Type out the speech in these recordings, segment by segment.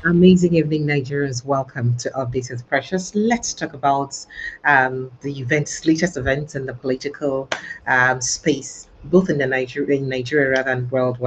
Amazing evening, Nigerians. Welcome to Updated Precious. Let's talk about the latest events in the political space, both in Nigeria rather than world.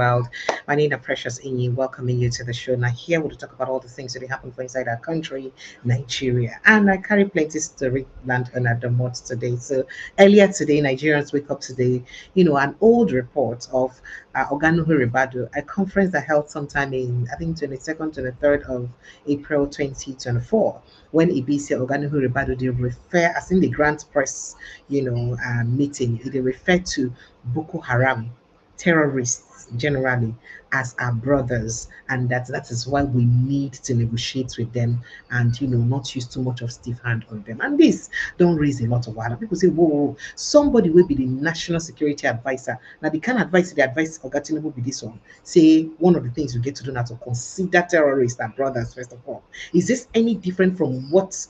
My name is Precious Inyi, welcoming you to the show. Now, here we'll talk about all the things that happen for inside our country, Nigeria. And I carry plenty story land on the mod today. So, earlier today, Nigerians wake up today, an old report of Oga Nuhu Ribadu, a conference that held sometime in, I think, 22nd, 23rd of April 2024, when Ibisi Oga Nuhu Ribadu, they refer, as in the Grand Press, meeting, they refer to Boko Haram terrorists generally as our brothers, and that is why we need to negotiate with them and not use too much of stiff hand on them. And this don't raise a lot of water. People say, whoa, somebody will be the national security advisor. Now the kind of advice they advise Ogatino will be this one. Say one of the things you get to do now to consider terrorists and brothers, first of all. Is this any different from what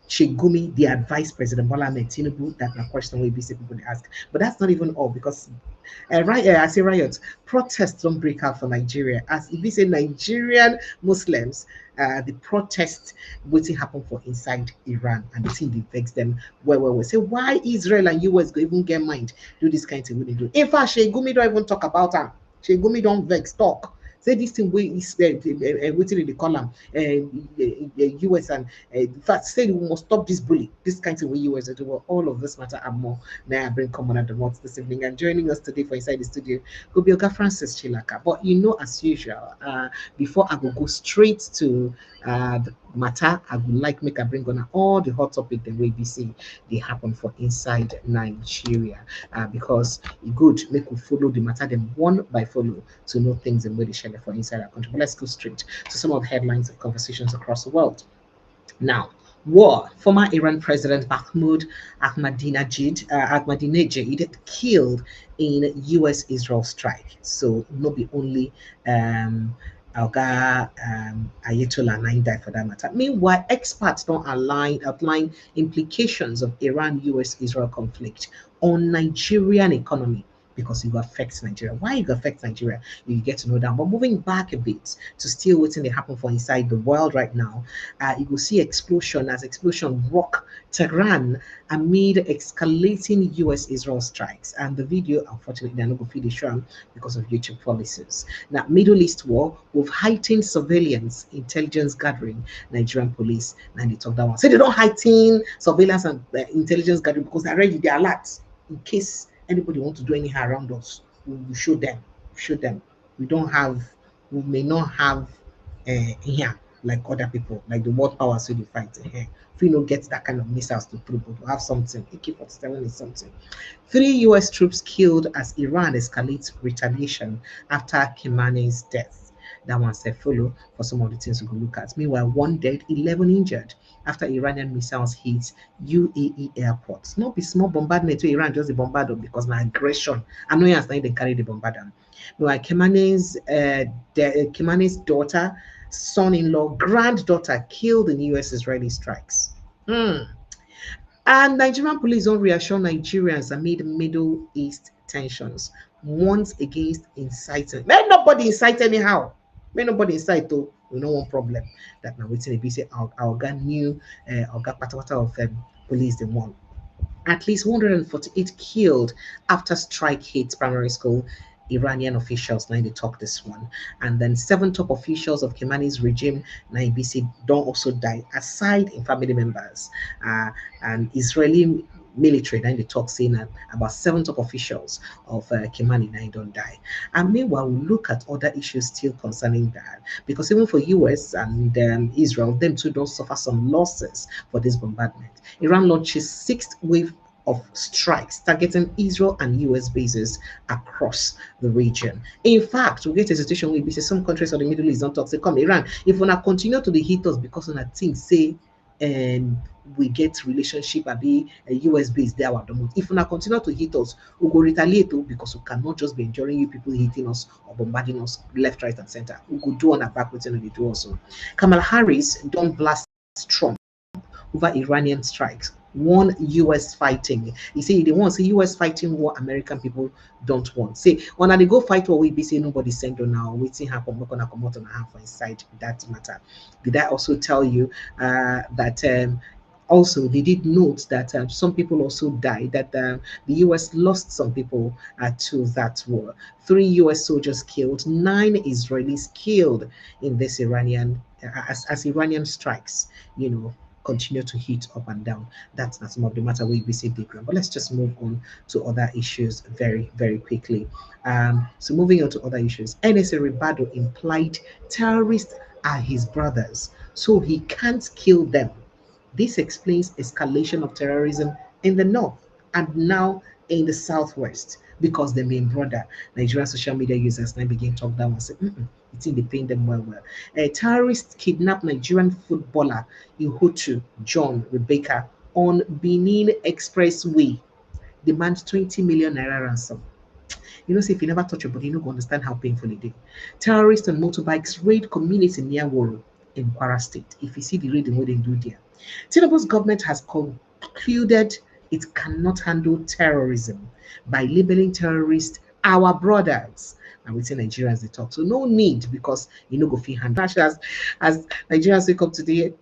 Shegumi, the advised President Bola Ahmed Tinubu? That's a question we BC people ask. But that's not even all, because I say riots, protests don't break out for Nigeria. As if we say Nigerian Muslims, the protest waiting happen for inside Iran, and the thing they vex them we say why Israel and US go even get mind do this kind of thing when they do. In fact, Shegumi don't even talk about her. Shegumi don't vex talk. Say this thing way is waiting in the column. US and in fact say we must stop this bully. This kind of way US do. Well, all of this matter and more. Now I bring common at the most this evening, and joining us today for Inside the Studio will be Oga Francis Chilaka. But as usual, before I will go straight to the matter, I would like make a bring on all the hot topic the way we see they happen for inside Nigeria, because it good make we follow the matter them one by follow to know things and where they share for inside our country. But let's go straight to some of the headlines of conversations across the world. Now, war. Former Iran President Mahmoud Ahmadinejad killed in U.S.-Israel strike. So, not be only Alga Ayatollah 9 died for that matter. Meanwhile, experts don't outline implications of Iran-U.S.-Israel conflict on Nigerian economy, because it will affect Nigeria. Why it will affect Nigeria, you get to know that. But moving back a bit to still waiting they happen for inside the world right now, you will see explosion rock Tehran amid escalating US-Israel strikes. And the video, unfortunately, they're not going to feed the show because of YouTube policies. Now, Middle East war with heightened surveillance intelligence gathering, Nigerian police. Now they talk that one. So they don't heighten surveillance and intelligence gathering because they're already they're alert in case anybody want to do anything around us. We will show them. Show them. We don't have. We may not have here like other people, like the world powers who they fight. If we don't get that kind of missiles to throw, but we have something. AK-47 is something. 3 U.S. troops killed as Iran escalates retaliation after Khamenei's death. That one said follow for some of the things we could look at. Meanwhile, one dead, 11 injured after Iranian missiles hit UAE airports. Not be small bombardment to Iran, just the bombardment because my aggression. I know you understand they carry the bombardment. Meanwhile, Khamenei's daughter, son-in-law, granddaughter killed in U.S.-Israeli strikes. And Nigerian police don't reassure Nigerians amid Middle East tensions. Warns against inciting. May nobody incite anyhow. May nobody incite though. We know one problem that now waiting be say our gun new our patawata of police the one. At least 148 killed after strike hit primary school. Iranian officials now they talk this one. And then 7 top officials of Khamenei's regime now BC don't also die, aside in family members. And Israeli military now they talk saying that about 7 top officials of Khamenei now don't die. And meanwhile, we look at other issues still concerning that, because even for US and Israel, them too don't suffer some losses for this bombardment. Iran launches sixth wave of strikes targeting Israel and US bases across the region. In fact, we get a situation where we say some countries of the Middle East don't talk, say, come Iran, if we not continue to the hit us because of that thing, say, we get relationship be a US base there at the moment. If we not continue to hit us, we go retaliate because we cannot just be enjoying you people hitting us or bombarding us left, right, and center. We could do on our back with do also. Kamala Harris don't blast Trump over Iranian strikes. One US fighting. You see, they want see US fighting war American people don't want. Say when they go fight war, we be say nobody send on now, waiting happen, we're gonna come out on half inside that matter. Did I also tell you that also they did note that some people also died, that the US lost some people to that war. 3 US soldiers killed, 9 Israelis killed in this Iranian as Iranian strikes, you know, continue to hit up and down. That's not some of the matter we see different. But let's just move on to other issues very, very quickly. So moving on to other issues, NSA Ribadu implied terrorists are his brothers, so he can't kill them. This explains escalation of terrorism in the north and now in the southwest because the main brother, Nigerian social media users now begin to talk down and say, it's in the pain them well. A terrorist kidnapped Nigerian footballer Ihutu John Rebecca on Benin Expressway, demands 20 million naira ransom. You know, say if you never touch your body, you don't understand how painful it is. Terrorists on motorbikes raid community near Woro in Kwara State. If you see the raiding, what they do there. Tinubu's government has concluded it cannot handle terrorism by labeling terrorists our brothers. And within Nigerians they talk. So no need because you know go feel handle. As Nigerians wake up today,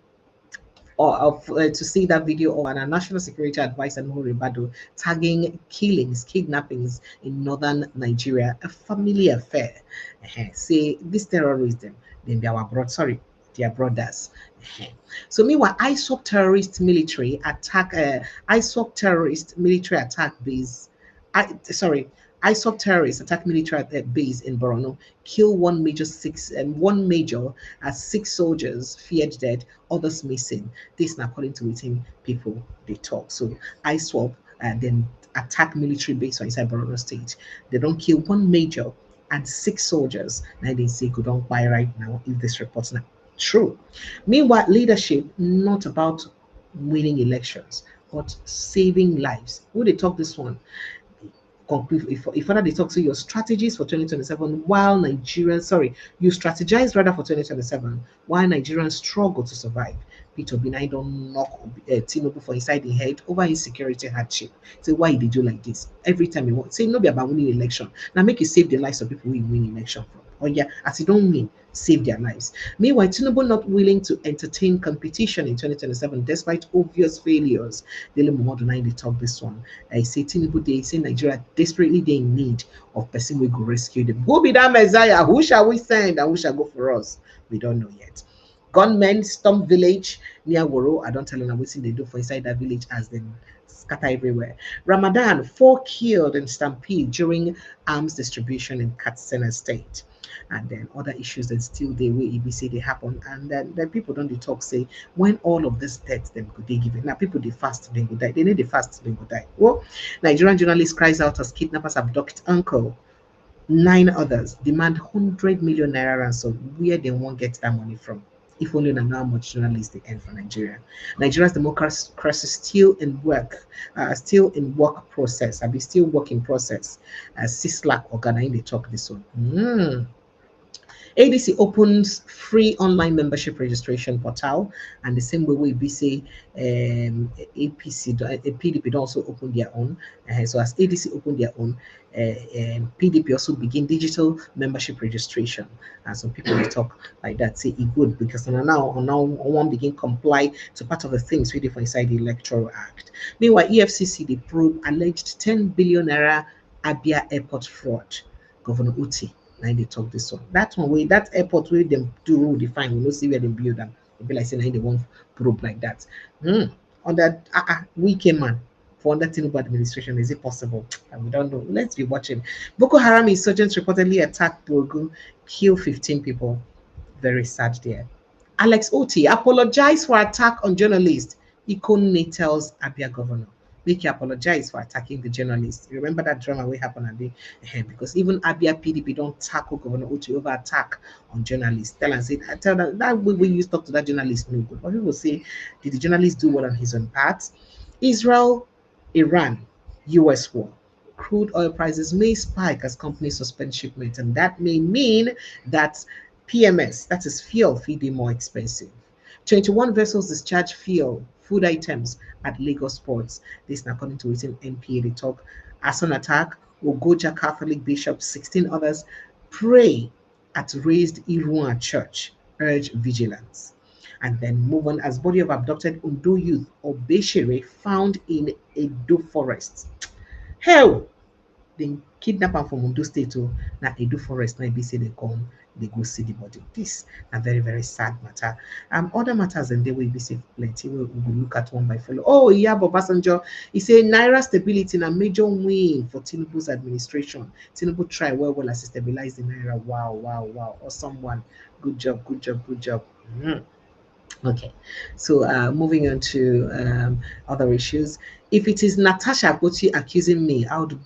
or of to see that video of an national security advisor Nuhu Ribadu tagging killings, kidnappings in northern Nigeria a family affair. Say this terrorism, then they are sorry, they are brothers. So meanwhile, ISOP terrorist military attack, ISOP terrorist military attack base. ISOP terrorists attack military base in Borno, kill one major as 6 soldiers feared dead, others missing. This is according to within people they talk. So ISWAP then attack military base inside Borno State. They don't kill one major and 6 soldiers. Now they say go don't buy right now if this report's not true. Meanwhile, leadership not about winning elections, but saving lives. Who they talk this one? Conclude if further they talk to your strategies for 2027 while Nigerians, sorry, you strategize rather for 2027 while Nigerians struggle to survive. Peter Obi don't knock Tinubu for inside the head over insecurity hardship. Say why did you like this? Every time you want say no be about winning election. Now make you save the lives of people who you win election from. Or yeah, as you don't win, save their lives. Meanwhile, Tinubu not willing to entertain competition in 2027 despite obvious failures. Daily Momodu they talk this one. I say Tinubu they say Nigeria desperately they in need of person we go rescue them. Who be that Messiah? Who shall we send and who shall go for us? We don't know yet. Gunmen storm village near Woro. I don't tell them what they do for inside that village as them scatter everywhere. Ramadan, 4 killed in stampede during arms distribution in Katsina State. And then other issues that still they will EBC they happen. And then people don't they talk say when all of this death them could they give it. Now people they fast, they go die. They need the fast, they go die. Well, Nigerian journalist cries out as kidnappers abduct uncle. 9 others demand 100 million naira ransom. Where they won't get that money from? If only know how much journalists they earn for Nigeria. Nigeria's democracy still in work process. I be still work in process. Sislak Organa they talk this one. ADC opens free online membership registration portal, and the same way we say PDP don't also open their own. So as ADC open their own, PDP also begin digital membership registration. And some people will talk like that, say it good because now one begin comply to part of the things we do for inside the Electoral Act. Meanwhile, EFCC they probe alleged 10 billion naira Abia airport fraud. Governor Uti now they talk this one. That one way, that airport where them do road define, we no see where they build them. They be like saying they want probe like that. On that weekend man for under Tinubu administration, is it possible? We don't know. Let's be watching. Boko Haram insurgents reportedly attacked Borgu, kill 15 people. Very sad there. Alex Oti apologized for attack on journalist. Ikone tells Abia governor. Make you apologize for attacking the journalist. You remember that drama we happened at the because even Abia PDP don't tackle Governor Oti over attack on journalists. Tell them that way we used to talk to that journalist no good. But people say, did the journalist do well on his own part? Israel, Iran, US war. Crude oil prices may spike as companies suspend shipment, and that may mean that PMS, that is fuel, be more expensive. 21 vessels discharge fuel food items at Lagos ports. This na according to within NPA they talk. As an attack, Ogoja Catholic Bishop, 16 others pray at raised Irua Church, urge vigilance. And then move on as body of abducted Undo youth Obeshere found in Edo forest. Hell, they kidnap am from Ondo State to na Edo forest na e be say they come, they go see the body. This a very, very sad matter. Other matters and they will be say plenty. We will look at one by fellow. Oh, yeah, Bob Basanjo. He said Naira stability in a major win for Tinubu's administration. Tinubu try well as to stabilize the Naira. Wow, wow, wow. Or someone. Good job, good job, good job. Mhm. Okay, so moving on to other issues. If it is Natasha Akpoti accusing me, I would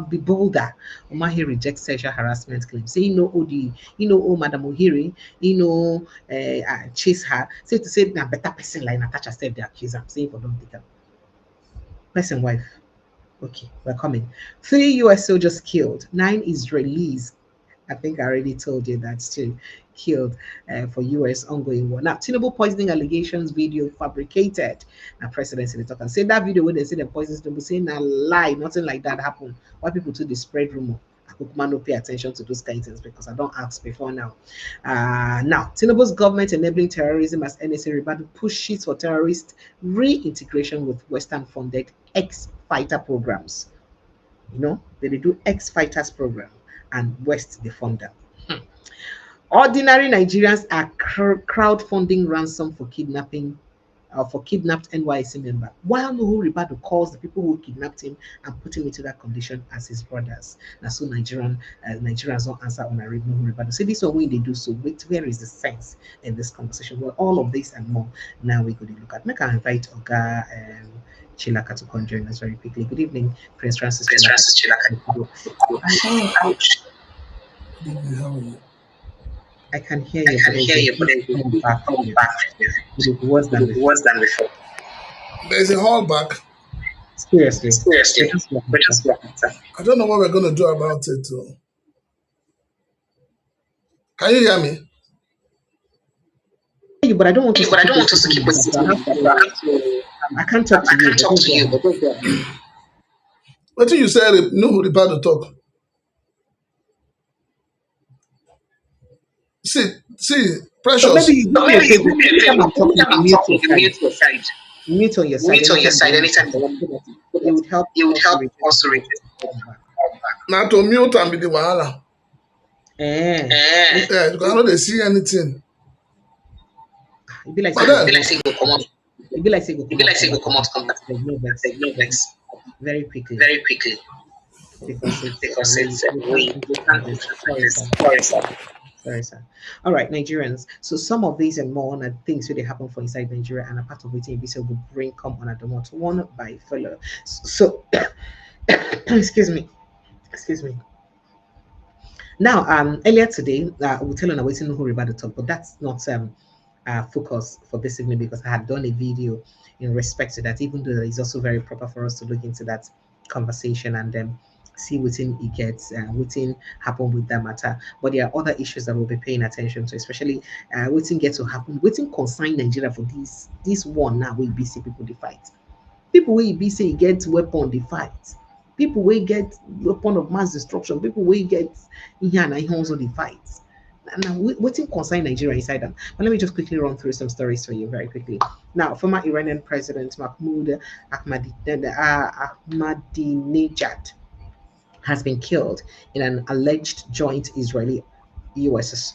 be bolder. Umahi rejects sexual harassment claims. Say, Madam Ohiri, chase her. Say to say, na better person like Natasha said the accuser. Say, for don't take her. Person wife. Okay, we're coming. 3 US soldiers killed, 9 Israelis. I think I already told you that's too killed for US ongoing war. Now, Tinubu poisoning allegations video fabricated. Now, President Senator can say that video when they say the poison Tinubu saying a lie, nothing like that happened. Why people to the spread rumor? I could not pay attention to those kinds of things because I don't ask before now. Now, Tinubu's government enabling terrorism as NSA Ribadu pushes for terrorist reintegration with Western funded ex-fighter programs. They do ex-fighters program and West they fund them. Ordinary Nigerians are crowdfunding ransom for kidnapping, for kidnapped NYC member, while Nuhu Ribadu calls the people who kidnapped him and put him into that condition as his brothers. Now, so Nigerians don't answer on Nuhu Ribadu. So this one way they do so. Wait, where is the sense in this conversation? Well, all of this and more. Now we could look at. Make I invite Oga Chilaka to come join us very quickly. Good evening, Prince Francis Chilaka. I can hear you, but it's back. It's worse than before. There's a hall back. Seriously. I don't know what we're going to do about it. Can you hear me? But I don't want us to keep wasting I can't talk to you. What do you say? Nuhu Ribadu talk. See, Precious. So maybe mute your side. Mute on your side. Anytime it would help us to reach. Now to mute and be the wahala. Yeah, because I know they see anything. It be like say go come out. It be like say go come out. There's no vex. Very quickly. Because it's sorry, sir. All right, Nigerians. So some of these and more are things really happen for inside Nigeria, and a part of it will bring come on at the most one by fellow. So excuse me. Now, earlier today, we'll tell on waiting Nuhu Ribadu talk, but that's not focus for this evening because I had done a video in respect to that, even though it's also very proper for us to look into that conversation and see within it gets within happen with that matter. But there are other issues that we'll be paying attention to, especially within get to happen, within consign Nigeria for this one now will be see people they fight. People will be say get weapon they fight. People will get weapon of mass destruction. People will get also the fights. Now, what's in concern Nigeria inside them? But let me just quickly run through some stories for you very quickly. Now, former Iranian President Mahmoud Ahmadinejad has been killed in an alleged joint Israeli US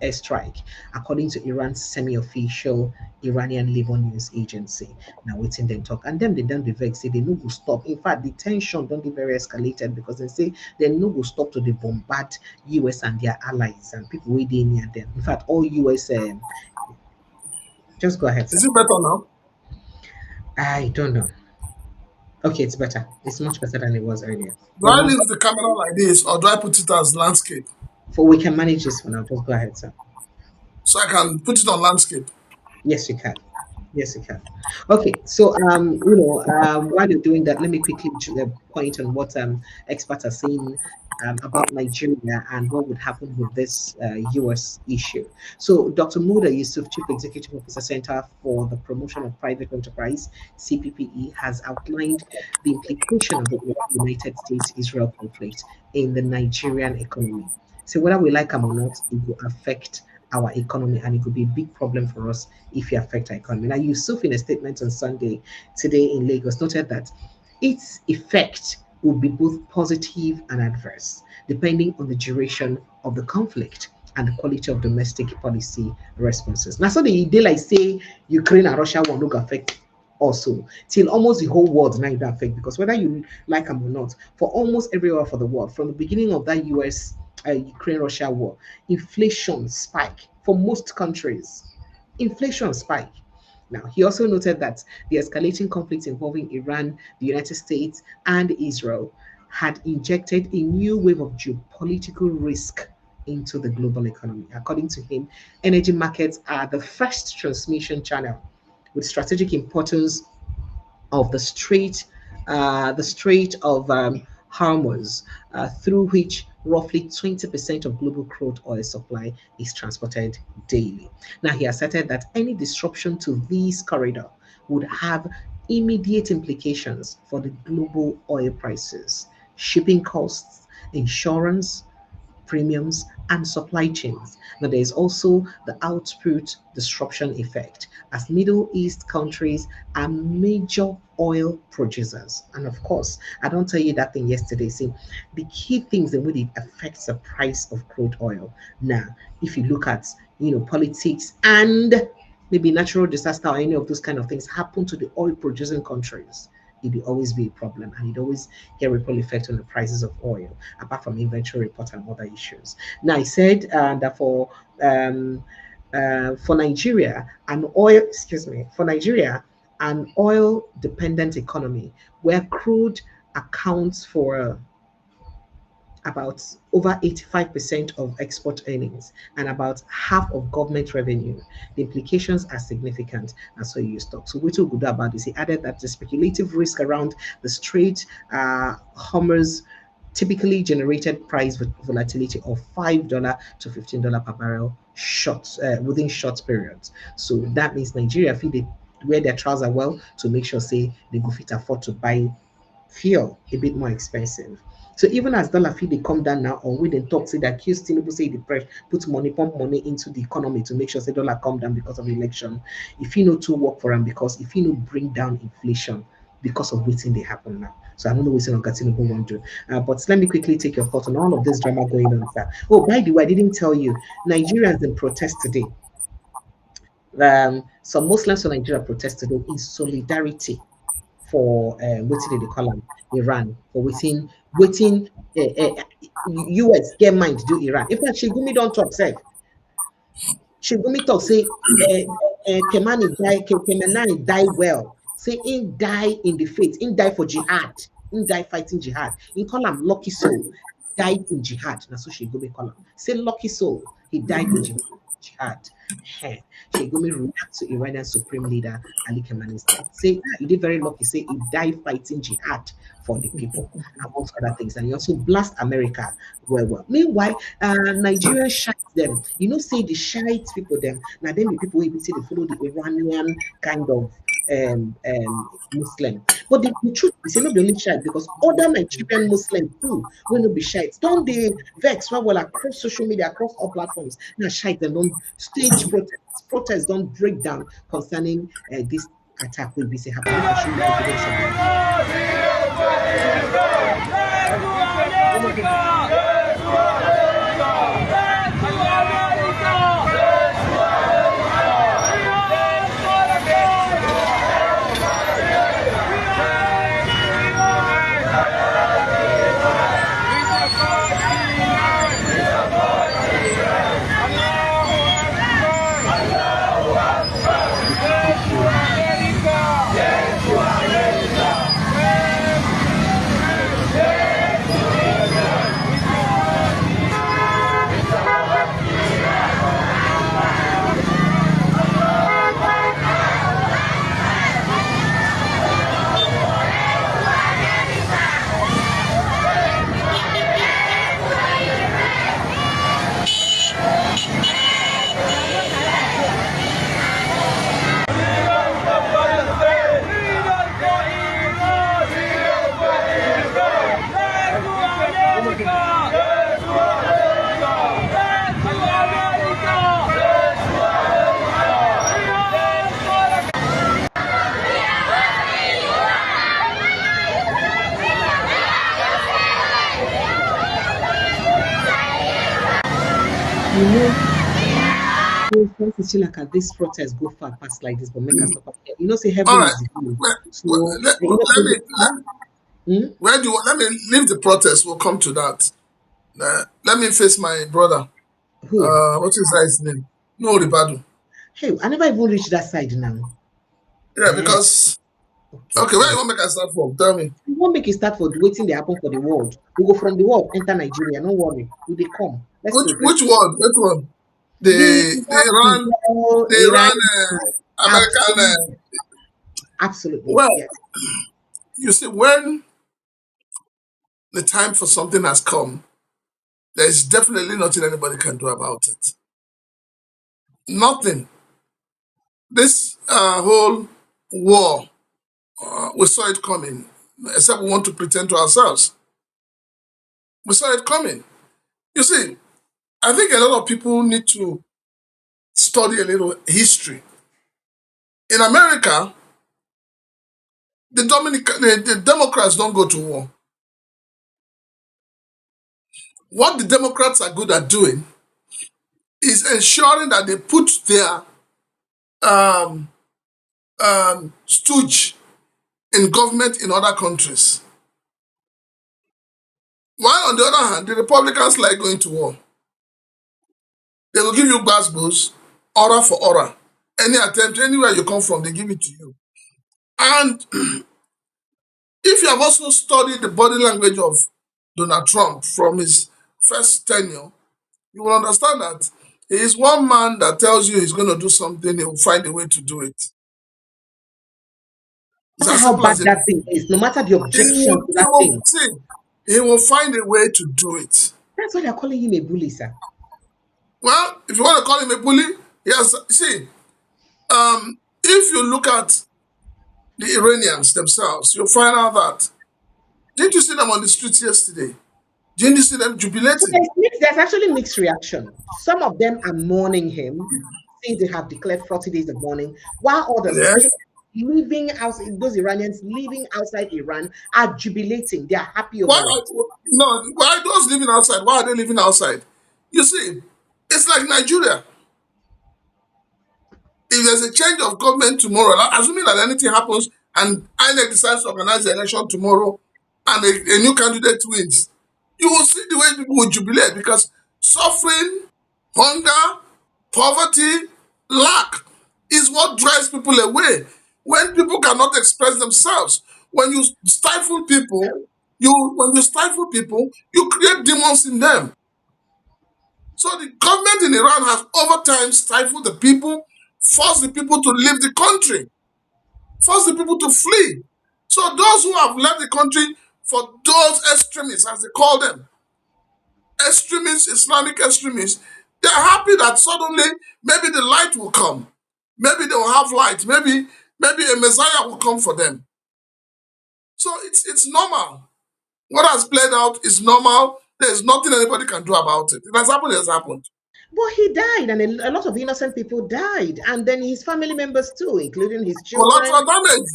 airstrike, according to Iran's semi-official Iranian Labor News Agency. Now, waiting them talk, and them they don't the vex say they no go stop. In fact, the tension don't get very escalated because they say they no go stop to the bombard US and their allies and people waiting near them. In fact, all US. Just go ahead. Sir. Is it better now? I don't know. Okay, it's better. It's much better than it was earlier. Do I leave the camera like this or do I put it as landscape? We can manage this for now. Just go ahead, sir. So I can put it on landscape? Yes, you can. Yes, you can. Okay, so while you're doing that, let me quickly point on what experts are saying about Nigeria and what would happen with this U.S. issue. So, Dr. Muda Yusuf, Chief Executive Officer, Center for the Promotion of Private Enterprise (CPPE), has outlined the implication of the United States-Israel conflict in the Nigerian economy. So, whether we like them or not, it will affect our economy, and it could be a big problem for us if you affect our economy. Now, Yusuf, in a statement on Sunday today in Lagos, noted that its effect will be both positive and adverse, depending on the duration of the conflict and the quality of domestic policy responses. Now, so the day like say Ukraine and Russia will not affect also till almost the whole world now even affect, because whether you like them or not, for almost everywhere for the world, from the beginning of that US Ukraine Russia war, inflation spike for most countries. Inflation spike. Now, he also noted that the escalating conflict involving Iran, the United States, and Israel had injected a new wave of geopolitical risk into the global economy. According to him, energy markets are the first transmission channel with strategic importance of the Strait of Hormuz, through which roughly 20% of global crude oil supply is transported daily. Now, he asserted that any disruption to this corridor would have immediate implications for the global oil prices, shipping costs, insurance, premiums, and supply chains. Now, there is also the output disruption effect, as Middle East countries are major oil producers. And of course, I don't tell you that thing yesterday. See, the key things that really affects the price of crude oil. Now, if you look at politics and maybe natural disaster or any of those kind of things happen to the oil producing countries, it will always be a problem, and it always get ripple effect on the prices of oil, apart from inventory report and other issues. Now, I said that for Nigeria, an oil dependent economy where crude accounts for about over 85% of export earnings and about half of government revenue. The implications are significant, and so you stop. So, what we do about this? He added that the speculative risk around the Strait Hormuz typically generated price volatility of $5 to $15 per barrel within short periods. So that means Nigeria feel they wear their trousers well to make sure say they go fit afford to buy fuel a bit more expensive. So even as dollar fee they come down now, or we then talk say that accuse Tinubu say the press put money, pump money into the economy to make sure the dollar come down because of election. If you know to work for them, because if you know bring down inflation because of waiting they happen now. So I don't know what Tinubu want to do. But let me quickly take your thoughts on all of this drama going on, sir. Oh, by the way, I didn't tell you, Nigerians in protest today. Some Muslims in Nigeria protest today in solidarity for what did they call them? Iran, for waiting US get mind to do Iran. In fact, Shigumi don't talk self. Shigumi talk say Kemanani die well. Say in die in the faith, in die for jihad, in die fighting jihad. In call him lucky soul, died in jihad. That's what Shigumi call him. Say lucky soul, he died in jihad. Hey, Shigumi react to Iranian Supreme Leader Ali Khamenei's death. Say he did very lucky. Say he died fighting jihad for the people, amongst other things. And he also blast America well. Meanwhile, Nigerian shites them. You know, say the shites people them. Now then the people will say they follow the Iranian kind of Muslim. But the truth is, not the only shite, because other Nigerian Muslims too will not be shites. Don't they vex well across social media, across all platforms? Now shite them, don't stage protests. Protests don't break down concerning this attack will be say happen. Make I show you evidence of them. you know, oh, Francis Chilaka, this protest go far past like this, but make us stop up here. You know, say All heaven right. is the goal. Well, well, So, let, you know, let me hmm? where do you, let me leave the protest. We'll come to that. Let me face my brother. Who? What is that his name? No Ribadu. Hey, I never even reached that side now. Yeah, Eh, because okay, okay, where you sorry. want make us start from? Tell me. We won't make it start for waiting they happen for the world. We go from the world, enter Nigeria. No worry. We they come. Let's progress. Which one? Which one? The The Iran, whole the Iran, Iran American. absolutely, absolutely, Well, yes. you see, when the time for something has come, there is definitely nothing anybody can do about it. Nothing. This whole war, we saw it coming. Except we want to pretend to ourselves. We saw it coming. You see, I think a lot of people need to study a little history. In America, the Democrats don't go to war. What the Democrats are good at doing is ensuring that they put their um, stooge in government in other countries. While on the other hand, the Republicans like going to war. They will give you gbasgbos, aura for aura. Any attempt, anywhere you come from, they give it to you. And if you have also studied the body language of Donald Trump from his first tenure, you will understand that he is one man that tells you he's going to do something, he will find a way to do it. It's No matter as how simple as bad it. that thing is, no matter the objection to He that will thing, see. He will find a way to do it. that's why they're calling him a bully, sir. Well, if you want to call him a bully, yes. See, if you look at the Iranians themselves, you'll find out that didn't you see them on the streets yesterday? Didn't you see them So jubilating? there's actually mixed reaction. Some of them are mourning him, since they have declared 40 days of mourning, while others, Yes. especially living outside, those Iranians living outside Iran, are jubilating. They are happy Why? over it. No. Why those living outside? Why are they living outside? You see, it's like Nigeria. If there's a change of government tomorrow, assuming that anything happens and INEC decides to organize the election tomorrow and a new candidate wins, you will see the way people will jubilate because suffering, hunger, poverty, lack is what drives people away. When people cannot express themselves, when you stifle people, you create demons in them. So the government in Iran has over time stifled the people, forced the people to leave the country, forced the people to flee. So those who have left the country for those extremists, as they call them, extremists, Islamic extremists, they're happy that suddenly maybe the light will come. Maybe they will have light. Maybe a Messiah will come for them. So it's normal. What has played out is normal. There's nothing anybody can do about it. It has happened, it has happened. But he died, and a lot of innocent people died, and then his family members too, including his children. Collateral damage.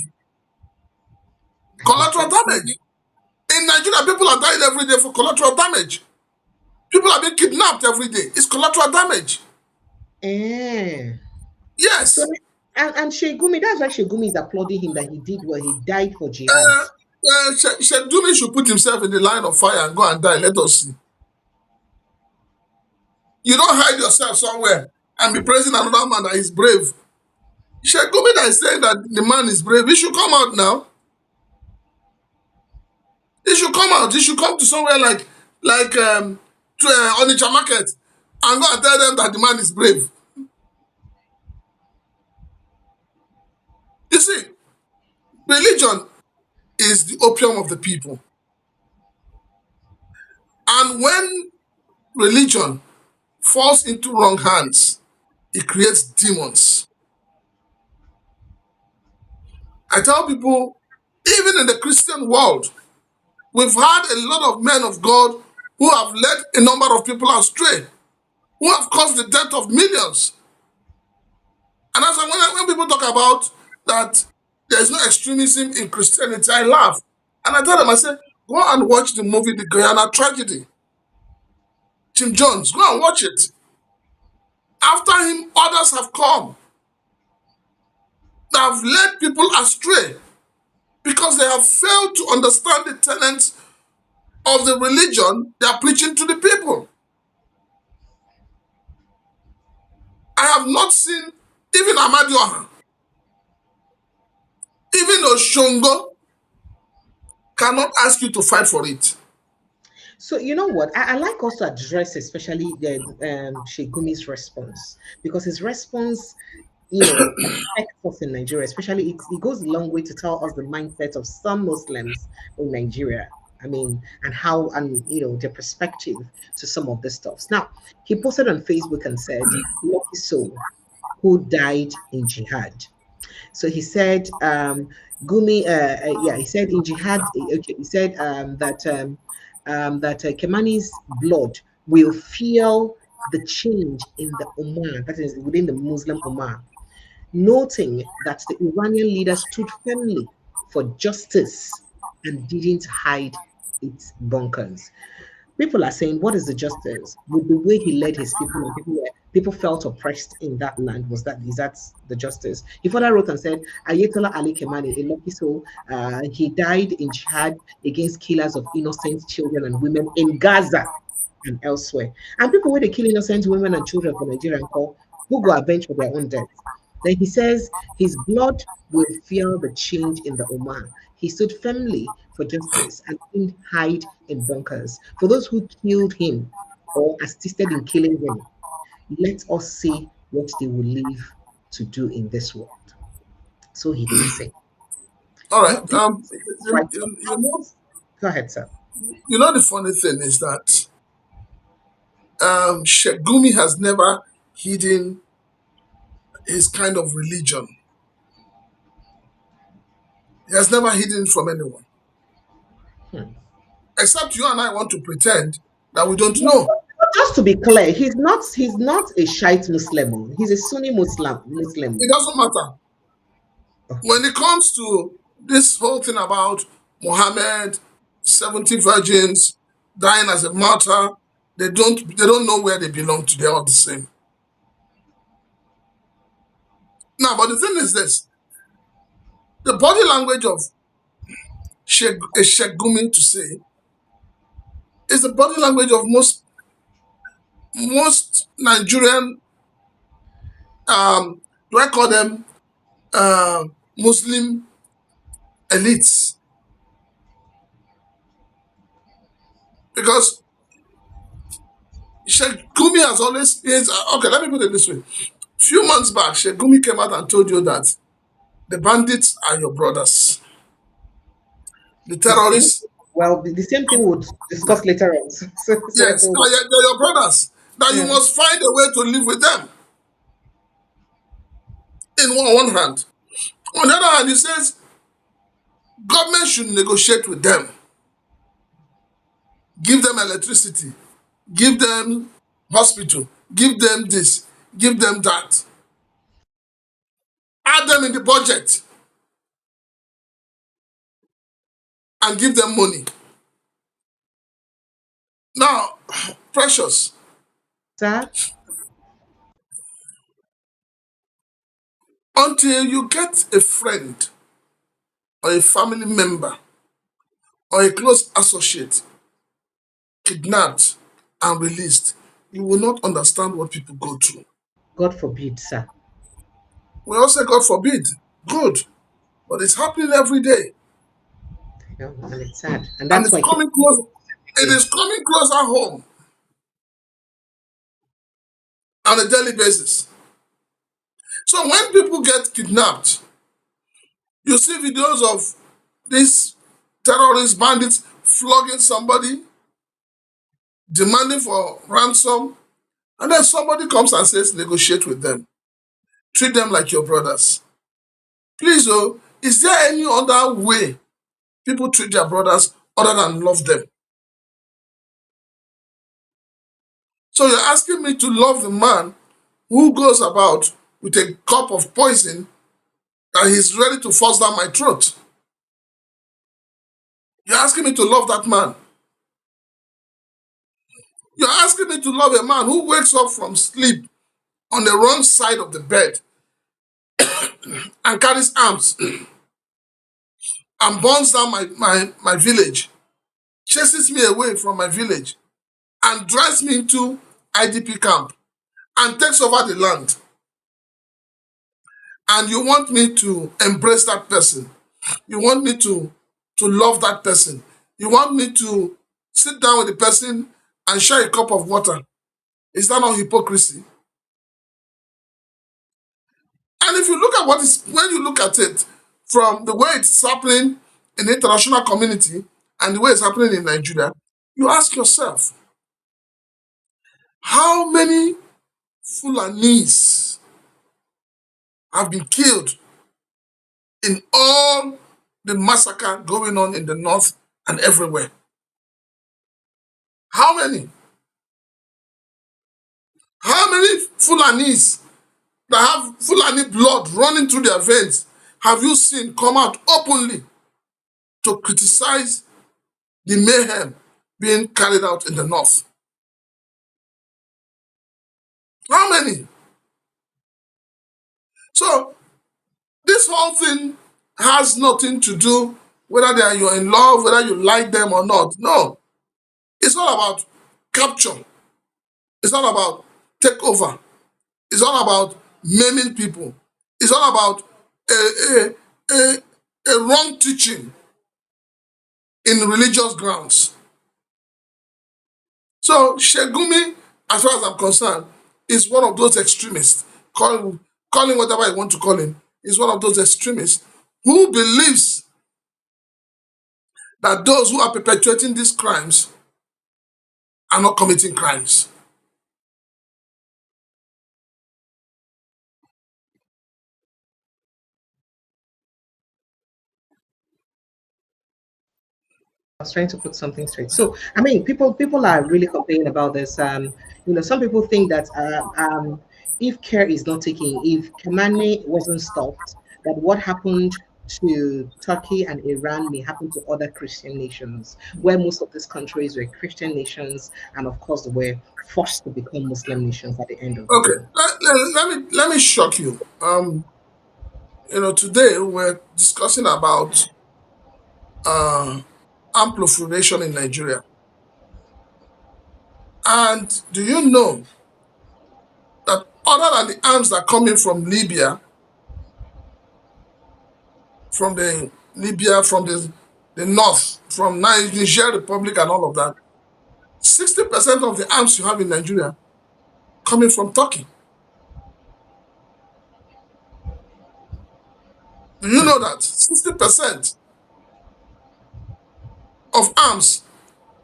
Collateral damage. In Nigeria, people are dying every day for collateral damage. People are being kidnapped every day. It's collateral damage. Eh. So, Yes. and Shegumi, that's why Shegumi is applauding him that he did well. He died for jihad. Uh, Shedumi should put himself in the line of fire and go and die. Let us see. You don't hide yourself somewhere and be praising another man that is brave. Shegumi that is saying that the man is brave, he should come out now. He should come out. He should come to somewhere like to Onitsha market and go and tell them that the man is brave. You see, religion is the opium of the people. And when religion falls into wrong hands, it creates demons. I tell people, even in the Christian world, we've had a lot of men of God who have led a number of people astray, who have caused the death of millions. And that's why when people talk about that there's no extremism in Christianity, I laugh. And I tell them, I say, go and watch the movie The Guyana Tragedy. Jim Jones, go and watch it. After him, others have come that have led people astray because they have failed to understand the tenets of the religion they are preaching to the people. I have not seen even Amadioha, even Oshongo cannot ask you to fight for it. So you know what? I like also address especially the Shegumi's response, because his response, affects us in Nigeria. Especially, it goes a long way to tell us the mindset of some Muslims in Nigeria. I mean, and how, and their perspective to some of the stuffs. Now, he posted on Facebook and said, "Lucky soul who died in jihad." So he said, Gumi, yeah, he said in jihad, okay, he said that Kemani's blood will feel the change in the Ummah, that is within the Muslim Ummah, noting that the Iranian leader stood firmly for justice and didn't hide its bunkers. People are saying, what is the justice? With the way he led his people, and people felt oppressed in that land. Is that the justice? He further wrote and said, Ayatollah Ali Khamenei, a lucky soul, he died in jihad against killers of innocent children and women in Gaza and elsewhere. And people, when they kill innocent women and children for Nigeria and call, who go avenge for their own death. Then he says his blood will feel the change in the Oman. He stood firmly for justice and didn't hide in bunkers. For those who killed him or assisted in killing him, let us see what they will live to do in this world. So he did say. All right. This You, strikes you, you us. know, Go ahead, sir. the funny thing is that Sheikh Gumi has never hidden his kind of religion. He has never hidden from anyone, Hmm. except you and I want to pretend that we don't No, know. but just to be clear, he's not a Shiite Muslim. Oh. He's a Sunni Muslim. It doesn't matter. When Okay. it comes to this whole thing about Muhammad, 70 virgins dying as a martyr, they don't know where they belong to. They're all the same. Now, but the thing is this: the body language of Sheikh Gumi to say is the body language of most Nigerian, do I call them Muslim elites? Because Sheikh Gumi has always okay. Let me put it this way: few months back, Sheikh Gumi came out and told you that the bandits are your brothers, the The same. terrorists. Well, the same thing we'll discuss later on. So let's Yes, hold they're your brothers. That you on. must find a way to live with them. In one hand, on the other hand, he says government should negotiate with them, give them electricity, give them hospital, give them this, give them that, add them in the budget, and give them money. Now, precious, Sir, until you get a friend or a family member or a close associate kidnapped and released, you will not understand what people go through. God forbid, sir. We all say, God forbid, good, but it's happening every day, And it's sad. And and that's it's why coming close. It okay. is coming closer home on a daily basis. So when people get kidnapped, you see videos of these terrorist bandits flogging somebody, demanding for ransom, and then somebody comes and says, negotiate with them. Treat them like your brothers. Please, oh, is there any other way people treat their brothers other than love them? So you're asking me to love the man who goes about with a cup of poison and he's ready to force down my throat. You're asking me to love that man. You're asking me to love a man who wakes up from sleep on the wrong side of the bed and carries arms and burns down my village, chases me away from my village, and drives me into IDP camp and takes over the land, and you want me to embrace that person, you want me to love that person, you want me to sit down with the person and share a cup of water, is that not hypocrisy? And if you look at when you look at it from the way it's happening in the international community and the way it's happening in Nigeria, you ask yourself, how many Fulanis have been killed in all the massacre going on in the north and everywhere? How many? How many Fulanis that have Fulani blood running through their veins have you seen come out openly to criticize the mayhem being carried out in the north? How many? So this whole thing has nothing to do whether you're in love, whether you like them or not. No. It's all about capture. It's all about takeover. It's all about maiming people. It's all about a, a, a, a wrong teaching in religious grounds. So Shegumi, as far as I'm concerned, is one of those extremists. Call him whatever you want to call him. Is one of those extremists who believes that those who are perpetuating these crimes are not committing crimes. I was trying to put something straight. So, I mean, people are really complaining about this. Some people think that if care is not taken, if Khamenei wasn't stopped, that what happened to Turkey and Iran may happen to other Christian nations, where most of these countries were Christian nations, and of course, they were forced to become Muslim nations at the end of the Okay, day. let me shock you. Today we're discussing about armed proliferation in Nigeria. And do you know that other than the arms that are coming from Libya, from the north, from Niger Republic and all of that, 60% of the arms you have in Nigeria coming from Turkey. Do you know that 60% of arms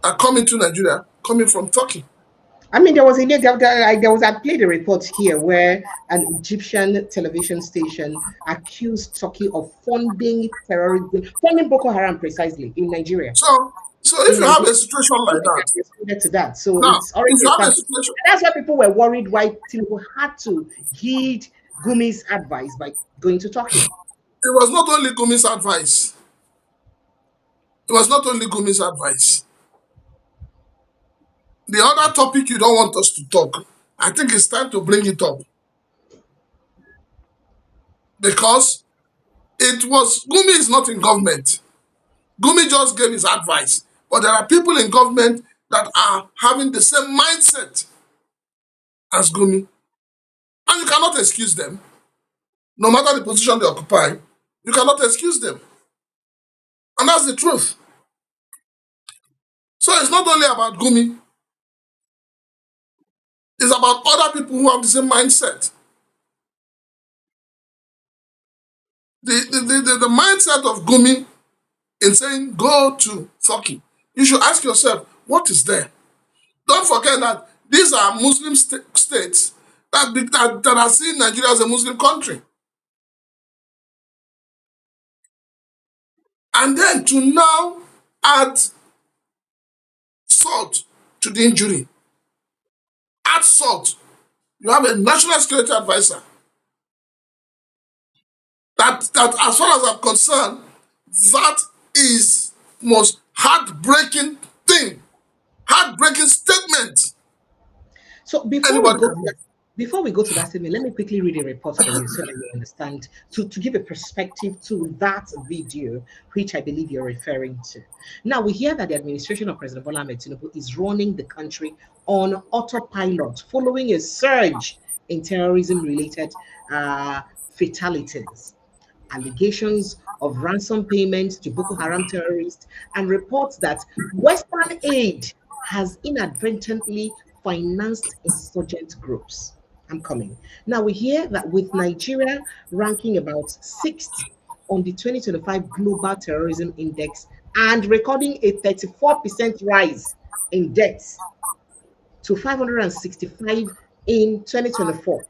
are coming to Nigeria coming from Turkey? I mean, there was I played a report here where an Egyptian television station accused Turkey of funding terrorism, funding Boko Haram precisely in Nigeria. So if In you have Nigeria, a situation like something that, that responded to that. So now it's if already you have a established. situation, And that's why people were worried why Tinubu had to heed Gumi's advice by going to Turkey. it was not only Gumi's advice. It was not only Gumi's advice. The other topic you don't want us to talk, I think it's time to bring it up because Gumi is not in government. Gumi just gave his advice, but there are people in government that are having the same mindset as Gumi, and you cannot excuse them. No matter the position they occupy, you cannot excuse them, and that's the truth. So it's not only about Gumi, it's about other people who have the same mindset. The mindset of Gumi in saying go to Turkey, you should ask yourself, what is there? Don't forget that these are Muslim states that are seeing Nigeria as a Muslim country. And then to now add salt to the injury, add salt. You have a national security advisor that as far as I'm concerned, that is most heartbreaking thing, heartbreaking statement So before we anybody go can make. Before we go to that statement, let me quickly read a report for you so that you understand, to give a perspective to that video, which I believe you're referring to. Now, we hear that the administration of President Bola Ahmed Tinubu is running the country on autopilot following a surge in terrorism related fatalities, allegations of ransom payments to Boko Haram terrorists, and reports that Western aid has inadvertently financed insurgent groups. I'm coming. Now we hear that with Nigeria ranking about sixth on the 2025 Global Terrorism Index and recording a 34% rise in deaths to 565 in 2024.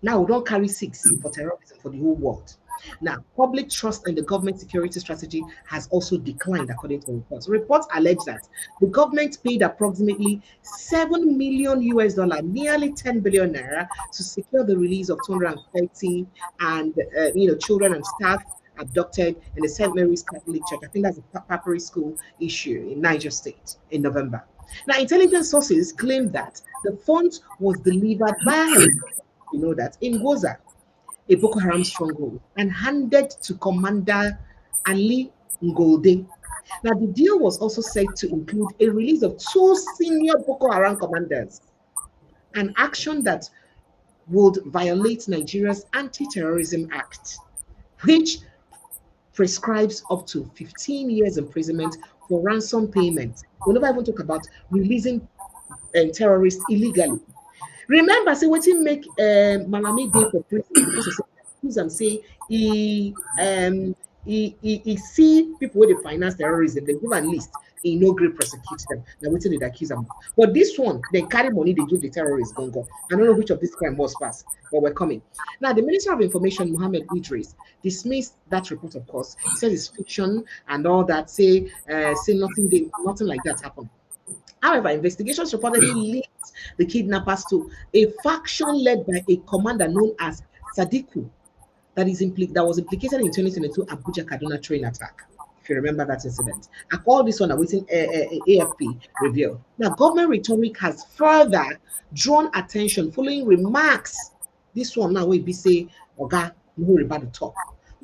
Now we don't carry six for terrorism for the whole world. Now, public trust in the government security strategy has also declined, according to reports. Reports allege that the government paid approximately 7 million US dollar, nearly 10 billion naira, to secure the release of 230 and children and staff abducted in the St. Mary's Catholic Church. I think that's a papyrus school issue in Niger State in November. Now, intelligence sources claim that the funds was delivered by that in Goza, a Boko Haram stronghold, and handed to Commander Ali Ngolde. Now, the deal was also said to include a release of 2 senior Boko Haram commanders, an action that would violate Nigeria's Anti-Terrorism Act, which prescribes up to 15 years imprisonment for ransom payment. We'll never even talk about releasing terrorists illegally. Remember, say what he make Malami Day for prison because of say he see people where they finance terrorism, they give a list, he no great prosecute them. Now what did they accuse them? But this one, they carry money, they give the terrorists gongo. I don't know which of this crime was passed, but we're coming. Now the Minister of Information, Mohammed Idris, dismissed that report, of course. He said it's fiction and all that, say nothing like that happened. However, investigations reportedly linked the kidnappers to a faction led by a commander known as Sadiku that was implicated in 2022 Abuja Kaduna train attack. If you remember that incident, I call this one awaiting AFP review. Now, government rhetoric has further drawn attention following remarks. This one now will be say Oga Nuhu Ribadu talk.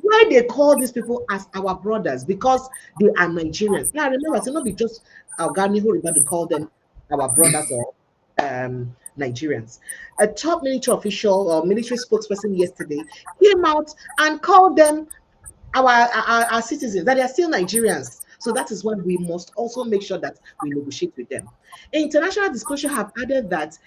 Why they call these people as our brothers? Because they are Nigerians. Now remember, it's not be just Oga Nuhu Ribadu call them our brothers or Nigerians. A top military official or military spokesperson yesterday came out and called them our citizens, that they are still Nigerians. So that is why we must also make sure that we negotiate with them. International disclosure have added that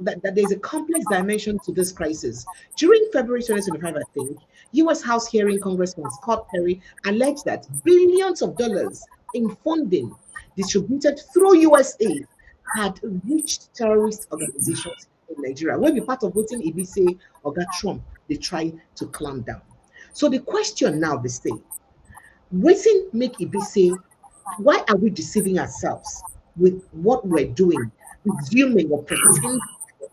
there's a complex dimension to this crisis. During February 2025, I think, U.S. House hearing Congressman Scott Perry alleged that billions of dollars in funding distributed through USA had reached terrorist organizations in Nigeria. When be part of voting Ibise or Trump, they try to clamp down. So the question now they say, waiting make Ibise, why are we deceiving ourselves with what we're doing, resuming or pretending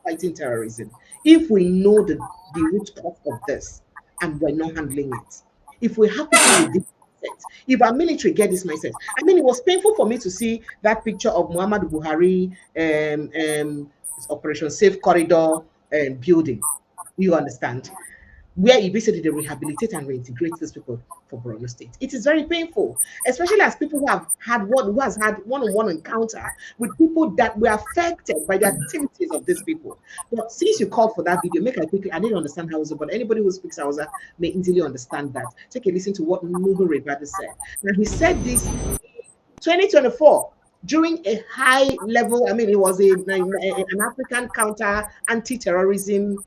fighting terrorism, if we know the root cause of this and we're not handling it? If we have people with this mindset, if our military get this mindset, I mean, it was painful for me to see that picture of Muhammad Buhari Operation Safe Corridor building. You understand? Where he basically they rehabilitate and reintegrate these people for Borno State. It is very painful, especially as people who has had one-on-one encounter with people that were affected by the activities of these people. But since you called for that video, make it quickly. I didn't understand Hausa, but anybody who speaks Hausa may easily understand that. Take a listen to what Nuhu Ribadu said. Now he said this in 2024 during a high level. I mean, it was an African counter anti-terrorism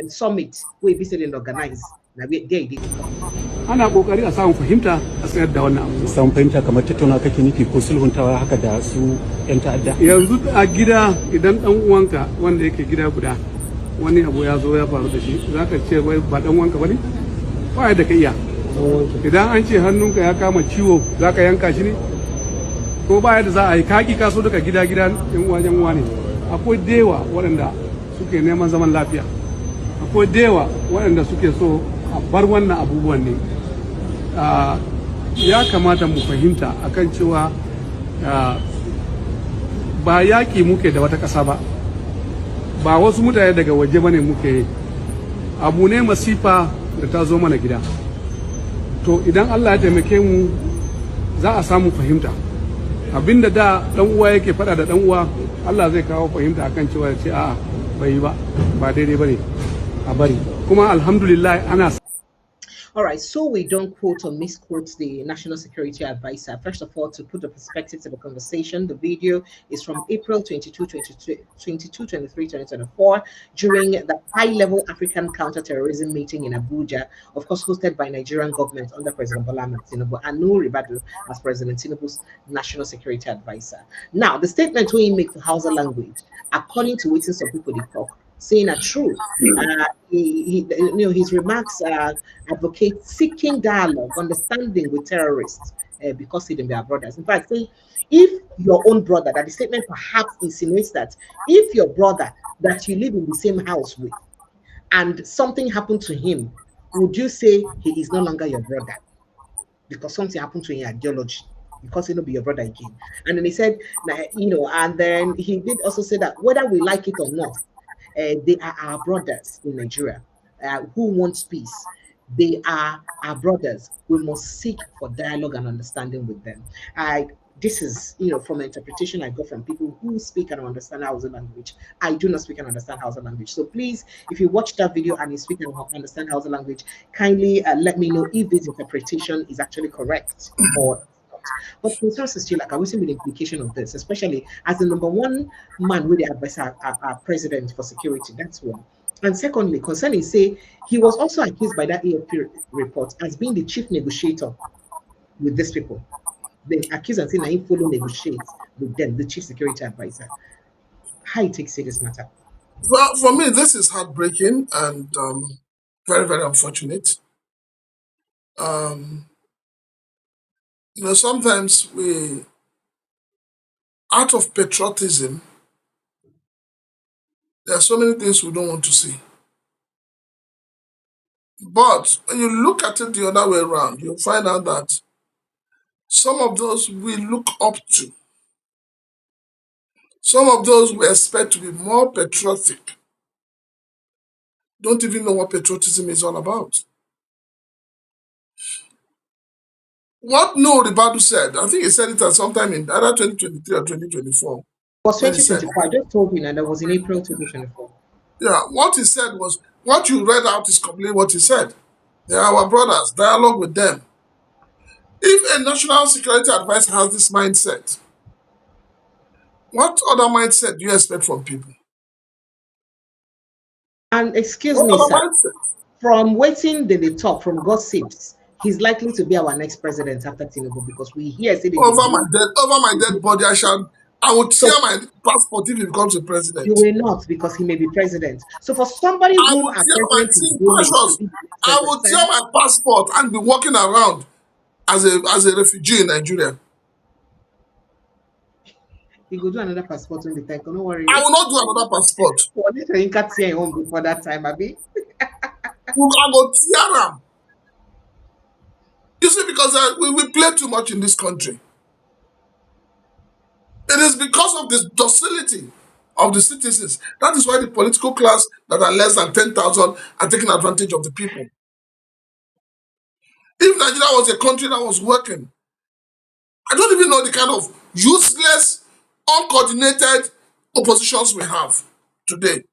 summit where we didn't organize. Now we there did. Ana kokari a samu fahimta a tsayar da wannan abu. Samu fahimta kamar tattauna kake nufi ko sulhuntawa haka da su yan ta'adda. Yanzu a gida idan dan uwanka wanda yake gida guda wani abu ya zo ya faru da shi zaka ce wai ba dan uwanka bane? Ba da ka iya. Idan an ce hannunka ya kama ciwo zaka yanka shi ne? Ko ba yadda za a yi kaki kaso duka gida yan uwa ne. Akwai dewa waɗanda suke neman zaman lafiya, akwai dewa waɗanda suke so a bar wannan abubuwan ne. Ya kamata mu fahimta akan cewa ba yaƙi muke da wata ƙasa ba, ba wasu mutane daga waje bane muke yi, abu ne masifa da ta zo mana gida. To idan Allah ya taimake mu za a samu fahimta. Abinda da dan uwa yake faɗa da dan uwa, Allah zai kawo fahimta akan cewa ya ce a'a bai yi ba, ba daidai bane a bari. Kuma alhamdulillah ana. All right, so we don't quote or misquote the National Security Advisor. First of all, to put the perspective to the conversation, the video is from April 2024, during the high-level African counterterrorism meeting in Abuja, of course, hosted by Nigerian government under President Bola Ahmed Tinubu and Nuhu Ribadu as President Tinubu's National Security Advisor. Now, the statement we make to Hausa language, according to what some people they talk, saying a true. His remarks advocate seeking dialogue, understanding with terrorists because they are brothers. In fact, say if your own brother, that the statement perhaps insinuates that if your brother that you live in the same house with and something happened to him, would you say he is no longer your brother because something happened to him ideology? Because he'll be your brother again. And then he said, and then he did also say that whether we like it or not, they are our brothers in Nigeria who want peace. They are our brothers. We must seek for dialogue and understanding with them. This is, from interpretation I got from people who speak and understand Hausa language. I do not speak and understand Hausa language. So please, if you watch that video and you speak and understand Hausa language, kindly let me know if this interpretation is actually correct or not. But concerns is still like I was with the implication of this, especially as the number one man with the advice our president for security. That's one. And secondly, concerning say he was also accused by that AFP report as being the chief negotiator with these people. They accuse and say now he follow negotiate with them, the chief security advisor. How you take say this matter? Well, for me, this is heartbreaking and very, very unfortunate. Sometimes we, out of patriotism, there are so many things we don't want to see. But when you look at it the other way around, you'll find out that some of those we look up to, some of those we expect to be more patriotic, don't even know what patriotism is all about. What Nuhu Ribadu said, I think he said it at sometime in either 2023 or 2024. It was 2024. I just told you, and that was in April 2024. Yeah, what he said was, what you read out is completely what he said. They are our brothers, dialogue with them. If a national security advisor has this mindset, what other mindset do you expect from people? And excuse What me, other sir, mindset? from waiting the talk from gossips, he's likely to be our next president after Tinubu because we hear say they Over my bring. dead body, I will tear So my passport if he becomes a you president. will not because he may be president. So for somebody I whom will our tear my president is team grooming to precious. be the next I president, will tear sir, my passport and be walking around as a refugee in Nigeria. he go do another passport when the time. Don't I worry. will not do another passport. What did you can't see home before that time, Abi? I will tear them. You see, because we play too much in this country. It is because of this docility of the citizens. That is why the political class that are less than 10,000 are taking advantage of the people. If Nigeria was a country that was working, I don't even know the kind of useless, uncoordinated oppositions we have today.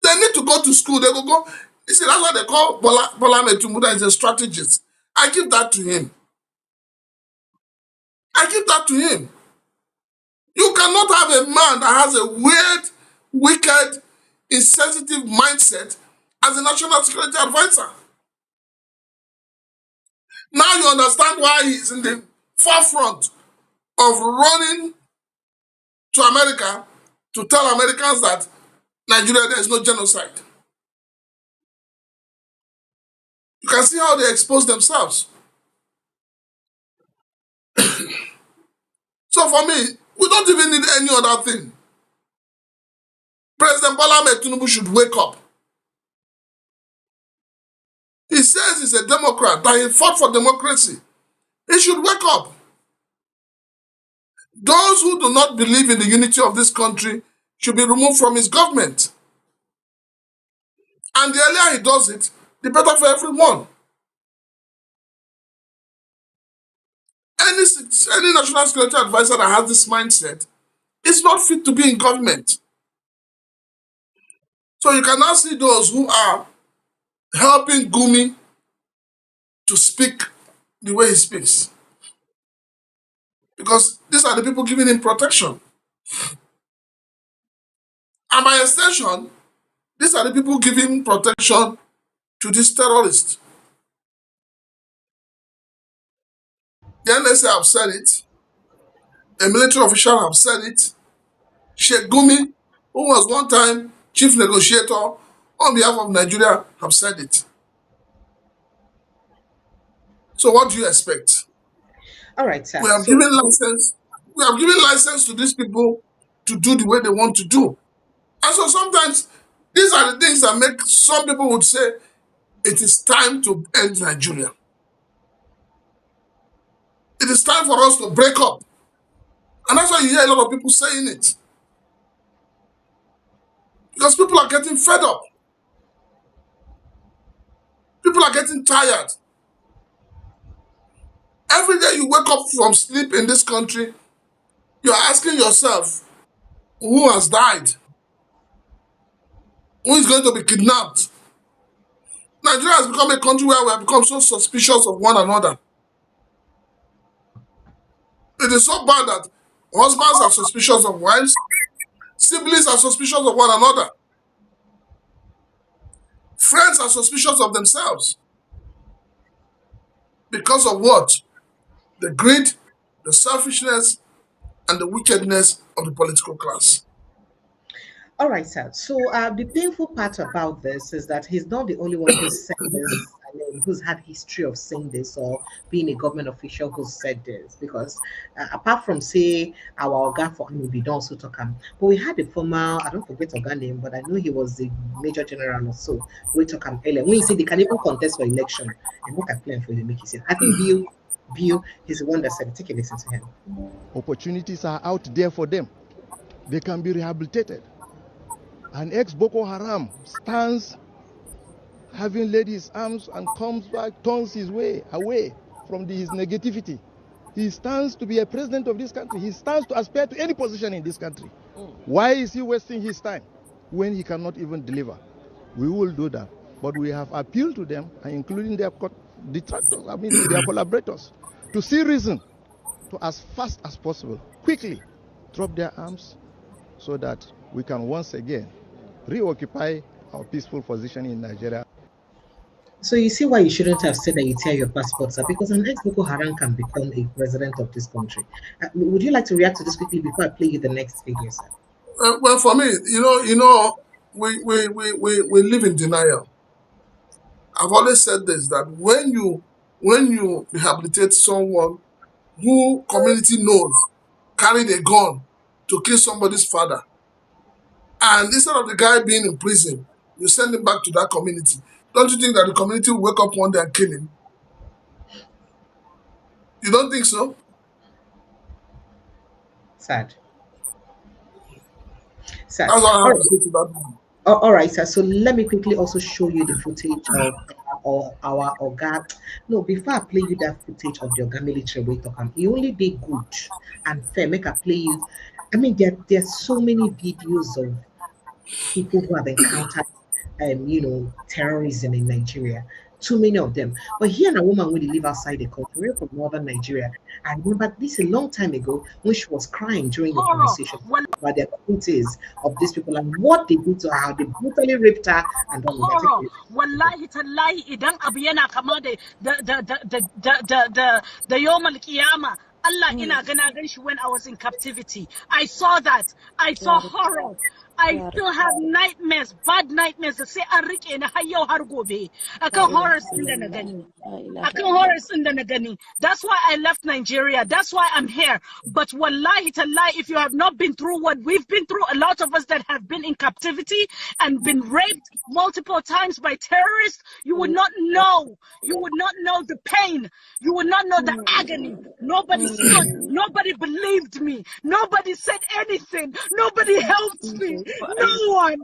They need to go to school. They go. You see, that's why they call Bola Metumuda is a strategist. I give that to him. I give that to him. You cannot have a man that has a weird, wicked, insensitive mindset as a national security advisor. Now you understand why he's in the forefront of running to America to tell Americans that Nigeria, there is no genocide. You can see how they expose themselves. So for me, we don't even need any other thing. President Bola Ahmed Tinubu should wake up. He says he's a Democrat, that he fought for democracy. He should wake up. Those who do not believe in the unity of this country should be removed from his government. And the earlier he does it, the better for everyone. Any national security advisor that has this mindset is not fit to be in government. So you can now see those who are helping Gumi to speak the way he speaks. Because these are the people giving him protection. And by extension, these are the people giving protection to this terrorist. The NSA have said it. A military official have said it. Sheikh Gumi, who was one time chief negotiator on behalf of Nigeria, have said it. So what do you expect? All right, sir. We have given license. We have given license to these people to do the way they want to do. And so sometimes these are the things that make some people would say it is time to end Nigeria. It is time for us to break up. And that's why you hear a lot of people saying it. Because people are getting fed up. People are getting tired. Every day you wake up from sleep in this country, you're asking yourself, who has died? Who is going to be kidnapped? Nigeria has become a country where we have become so suspicious of one another. It is so bad that husbands are suspicious of wives, siblings are suspicious of one another, friends are suspicious of themselves. Because of what? The greed, the selfishness, and the wickedness of the political class. All right, sir. So the painful part about this is that he's not the only one who's said this. I mean, who's had history of saying this or being a government official who's said this. Because apart from say our Oga for Amibi don't also talk but we had a former, I don't forget Oga name, but I know he was the major general or so. We talk earlier. When you say they can even contest for election, and what I plan for you make it. I think Bill, he's the one that said, take a listen to him. Opportunities are out there for them. They can be rehabilitated. An ex-Boko Haram stands having laid his arms and comes back, turns his way away from his negativity. He stands to be a president of this country. He stands to aspire to any position in this country. Why is he wasting his time when he cannot even deliver? We will do that. But we have appealed to them, including their detractors, their collaborators, to see reason to, as fast as possible, quickly drop their arms so that we can once again reoccupy our peaceful position in Nigeria. So you see why you shouldn't have said that you tear your passport, sir, because an ex-Boko Haram can become a president of this country. Would you like to react to this quickly before I play you the next video, sir? Well, for me, we live in denial. I've always said this, that when you rehabilitate someone who community knows carried a gun to kill somebody's father, and instead of the guy being in prison, you send him back to that community. Don't you think that the community will wake up one day and kill him? You don't think so? Sad. That's what I have to say to that. All right, sir. So let me quickly also show you the footage of our Oga. No, before I play you that footage of the Oga military way talk, he only did good and fair. Make I play you. I mean, there's so many videos of people who have encountered, terrorism in Nigeria. Too many of them. But here, a woman when they live outside the country, from northern Nigeria. I remember this a long time ago when she was crying during the conversation about the activities of these people and what they did to her, how they brutally raped her and all that. Wallahi tallahi idan abu yana kama da yawmal qiyama. Allah ina gana gan shi when I was in captivity. I saw that. I saw horror. I still have nightmares, bad nightmares da sai an rike ni har yau har gobe akan horrors din da na gani. Akan horrors din da na gani. That's why I left Nigeria. That's why I'm here. But wallahi tallahi, if you have not been through what we've been through, a lot of us that have been in captivity and been raped multiple times by terrorists, you would not know. You would not know the pain. You would not know the agony. Nobody stood. Nobody believed me. Nobody said anything. Nobody helped me. No one.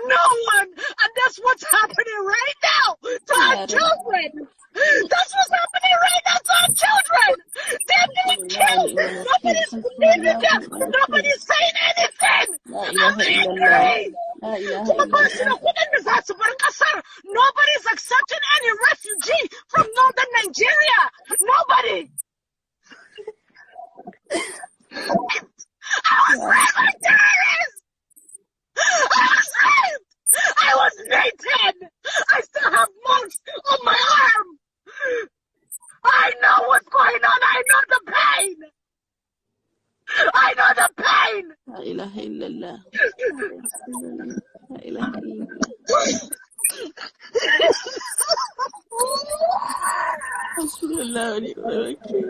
No one. And that's what's happening right now to our children. That's what's happening right now to our children. They're being killed. Nobody's believing them. Nobody's saying anything. I'm angry. Nobody's accepting any refugee from northern Nigeria. Nobody. I was raped by terrorists. I was raped. I was beaten. I still have marks on my arm. I know what's going on. I know the pain. I know the pain. La ilaha illallah. La ilaha illallah. Hasbunallah wa ni'mal wakeel.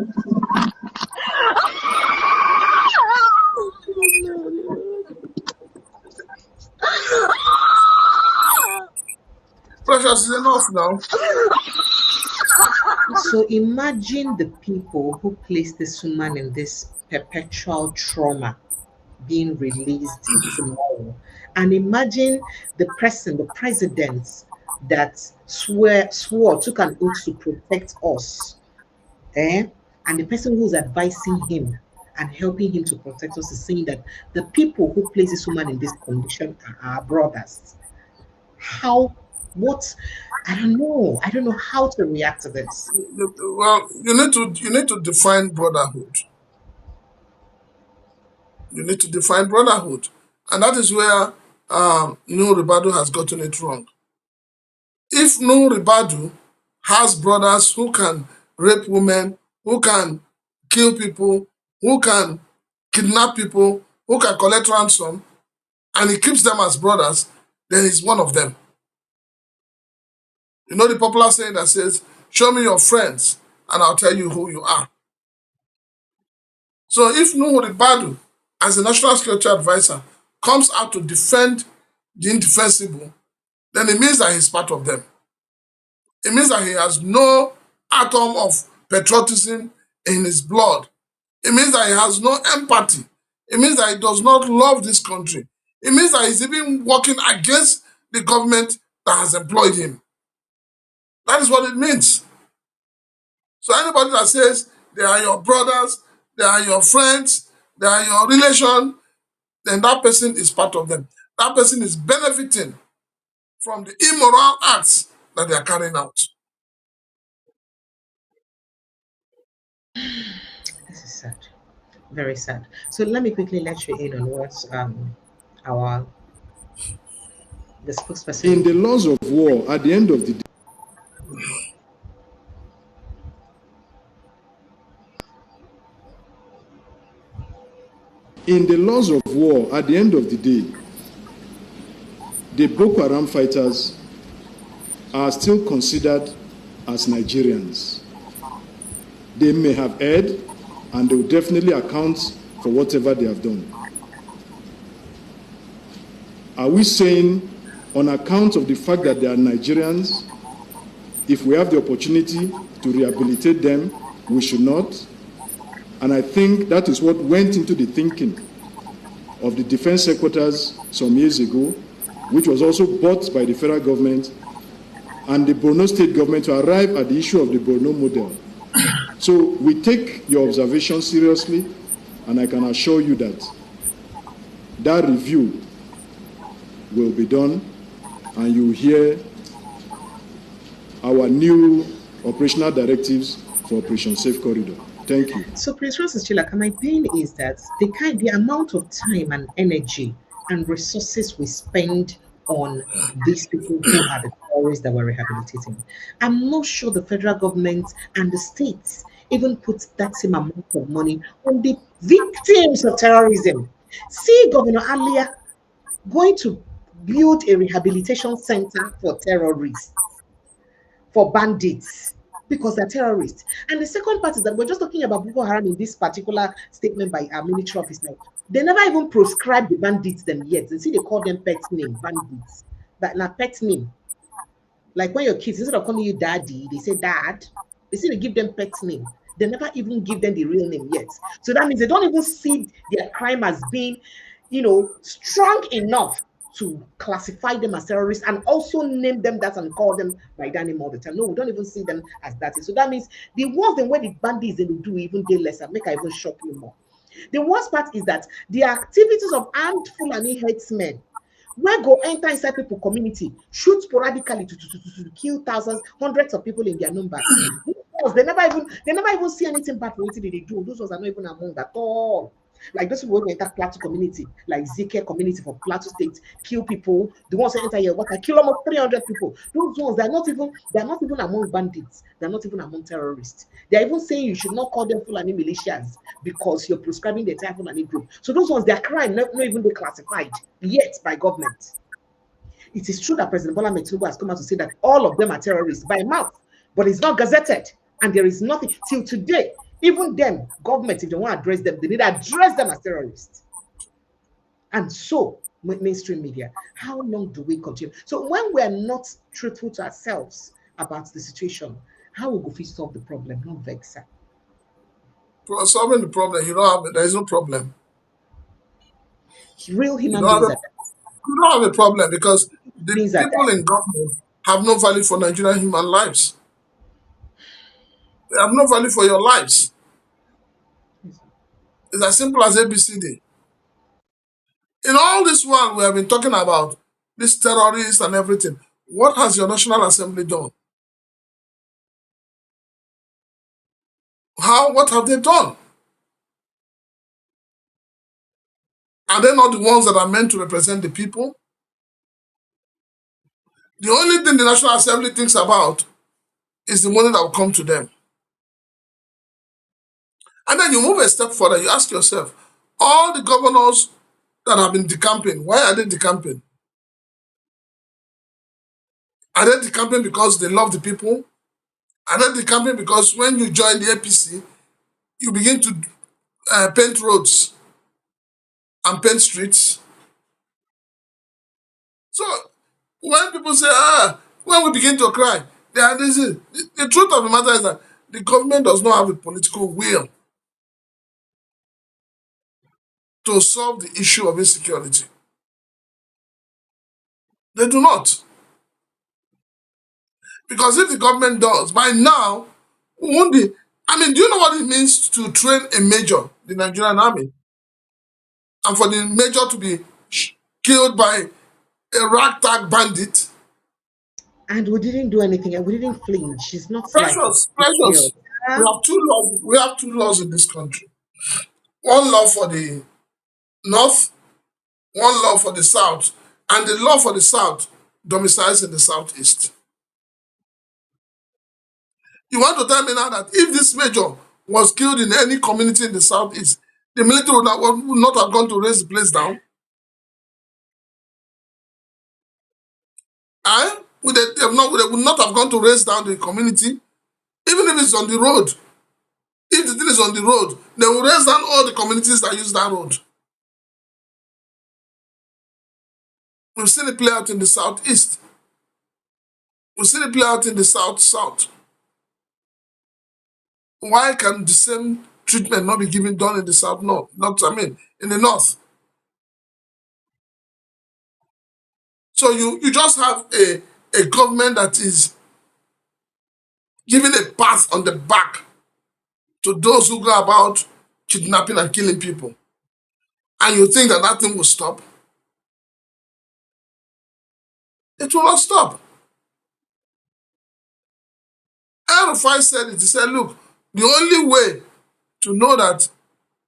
Precious is enough now. So imagine the people who placed this woman in this perpetual trauma being released tomorrow. And imagine the president that took an oath to protect us. And the person who's advising him and helping him to protect us is saying that the people who place this woman in this condition are our brothers. I don't know how to react to this. Well, you need to define brotherhood. You need to define brotherhood. And that is where Nuhu Ribadu has gotten it wrong. If Nuhu Ribadu has brothers who can rape women, who can kill people, who can kidnap people, who can collect ransom, and he keeps them as brothers, then he's one of them. You know the popular saying that says, show me your friends and I'll tell you who you are. So if Nuhu Ribadu, as a national security advisor, comes out to defend the indefensible, then it means that he's part of them. It means that he has no atom of patriotism in his blood. It means that he has no empathy. It means that he does not love this country. It means that he's even working against the government that has employed him. That is what it means. So anybody that says they are your brothers, they are your friends, they are your relation, then that person is part of them. That person is benefiting from the immoral acts that they are carrying out. This is sad. Very sad. So let me quickly let you in on what the spokesperson. In the laws of war, at the end of the day, the Boko Haram fighters are still considered as Nigerians. They may have erred, and they will definitely account for whatever they have done. Are we saying, on account of the fact that they are Nigerians, if we have the opportunity to rehabilitate them, we should not? And I think that is what went into the thinking of the defense secretaries some years ago, which was also bought by the federal government and the Borno state government to arrive at the issue of the Borno model. So we take your observation seriously, and I can assure you that that review will be done, and you will hear our new operational directives for Operation Safe Corridor. Thank you. So, Prince Francis Chilaka, my pain is that the amount of time and energy and resources we spend on these people who are the terrorists that we're rehabilitating, I'm not sure the federal government and the states even put that same amount of money on the victims of terrorism. See Governor Alia, going to build a rehabilitation center for terrorists, for bandits, because they're terrorists. And the second part is that we're just talking about Boko Haram in this particular statement by our military officer. They never even proscribed the bandits them yet. You see, they call them pet name bandits. That na pet name. Like when your kids, instead of calling you daddy, they say dad. They say they give them pet name. They never even give them the real name yet. So that means they don't even see their crime as being, strong enough to classify them as terrorists and also name them that and call them by that name all the time. No, we don't even see them as that. So that means the ones then where the bandits they will do even day lesser, make I even shock you more. The worst part is that the activities of armed Fulani headsmen where go enter inside people community, shoot sporadically to kill thousands, hundreds of people in their numbers. They never even see anything bad for what they do. Those ones are not even among at all. Like those people who enter Plateau community, like Zike community for Plateau State, kill people. The ones who enter here, what I kill almost 300 people. Those ones they're not even among bandits. They're not even among terrorists. They're even saying you should not call them Fulani militias because you're prescribing the entire Fulani group. So those ones, their crime not even be classified yet by government. It is true that President Bola Tinubu has come out to say that all of them are terrorists by mouth, but it's not gazetted, and there is nothing till today. Even them, government, if they want to address them, they need to address them as terrorists. And so, mainstream media, how long do we continue? So when we're not truthful to ourselves about the situation, how will we solve the problem? Not vex. For solving the problem, there is no problem. Real You human don't have beings a, are you don't have a problem because the beings are people in government have no value for Nigerian human lives. They have no value for your lives. It's as simple as ABCD. In all this while we have been talking about these terrorists and everything, what has your National Assembly done? What have they done? Are they not the ones that are meant to represent the people? The only thing the National Assembly thinks about is the money that will come to them. And then you move a step further, you ask yourself, all the governors that have been decamping, why are they decamping? Are they decamping because they love the people? Are they decamping because when you join the APC, you begin to paint roads and paint streets? So when people say, when we begin to cry, the truth of the matter is that the government does not have the political will to solve the issue of insecurity. They do not. Because if the government does, by now, won't be. Do you know what it means to train a major, the Nigerian army, and for the major to be killed by a ragtag bandit? and we didn't do anything and we didn't flinch. It's not like Precious, precious. We uh, have two laws. We have two laws in this country. One law for the north, one law for the south, and the law for the south domiciles in the southeast. You want to tell me now that if this major was killed in any community in the southeast, the military would not have gone to raise the place down? They would not have gone to raise down the community, even if it's on the road. If the thing is on the road, they will raise down all the communities that use that road. We've seen it play out in the southeast. We've seen it play out in the south. Why can the same treatment not be done in the south north? In the north. So you just have a government that is giving a pat on the back to those who go about kidnapping and killing people. And you think that thing will stop? It will not stop. El-Rufai said it. He said, look, the only way to know that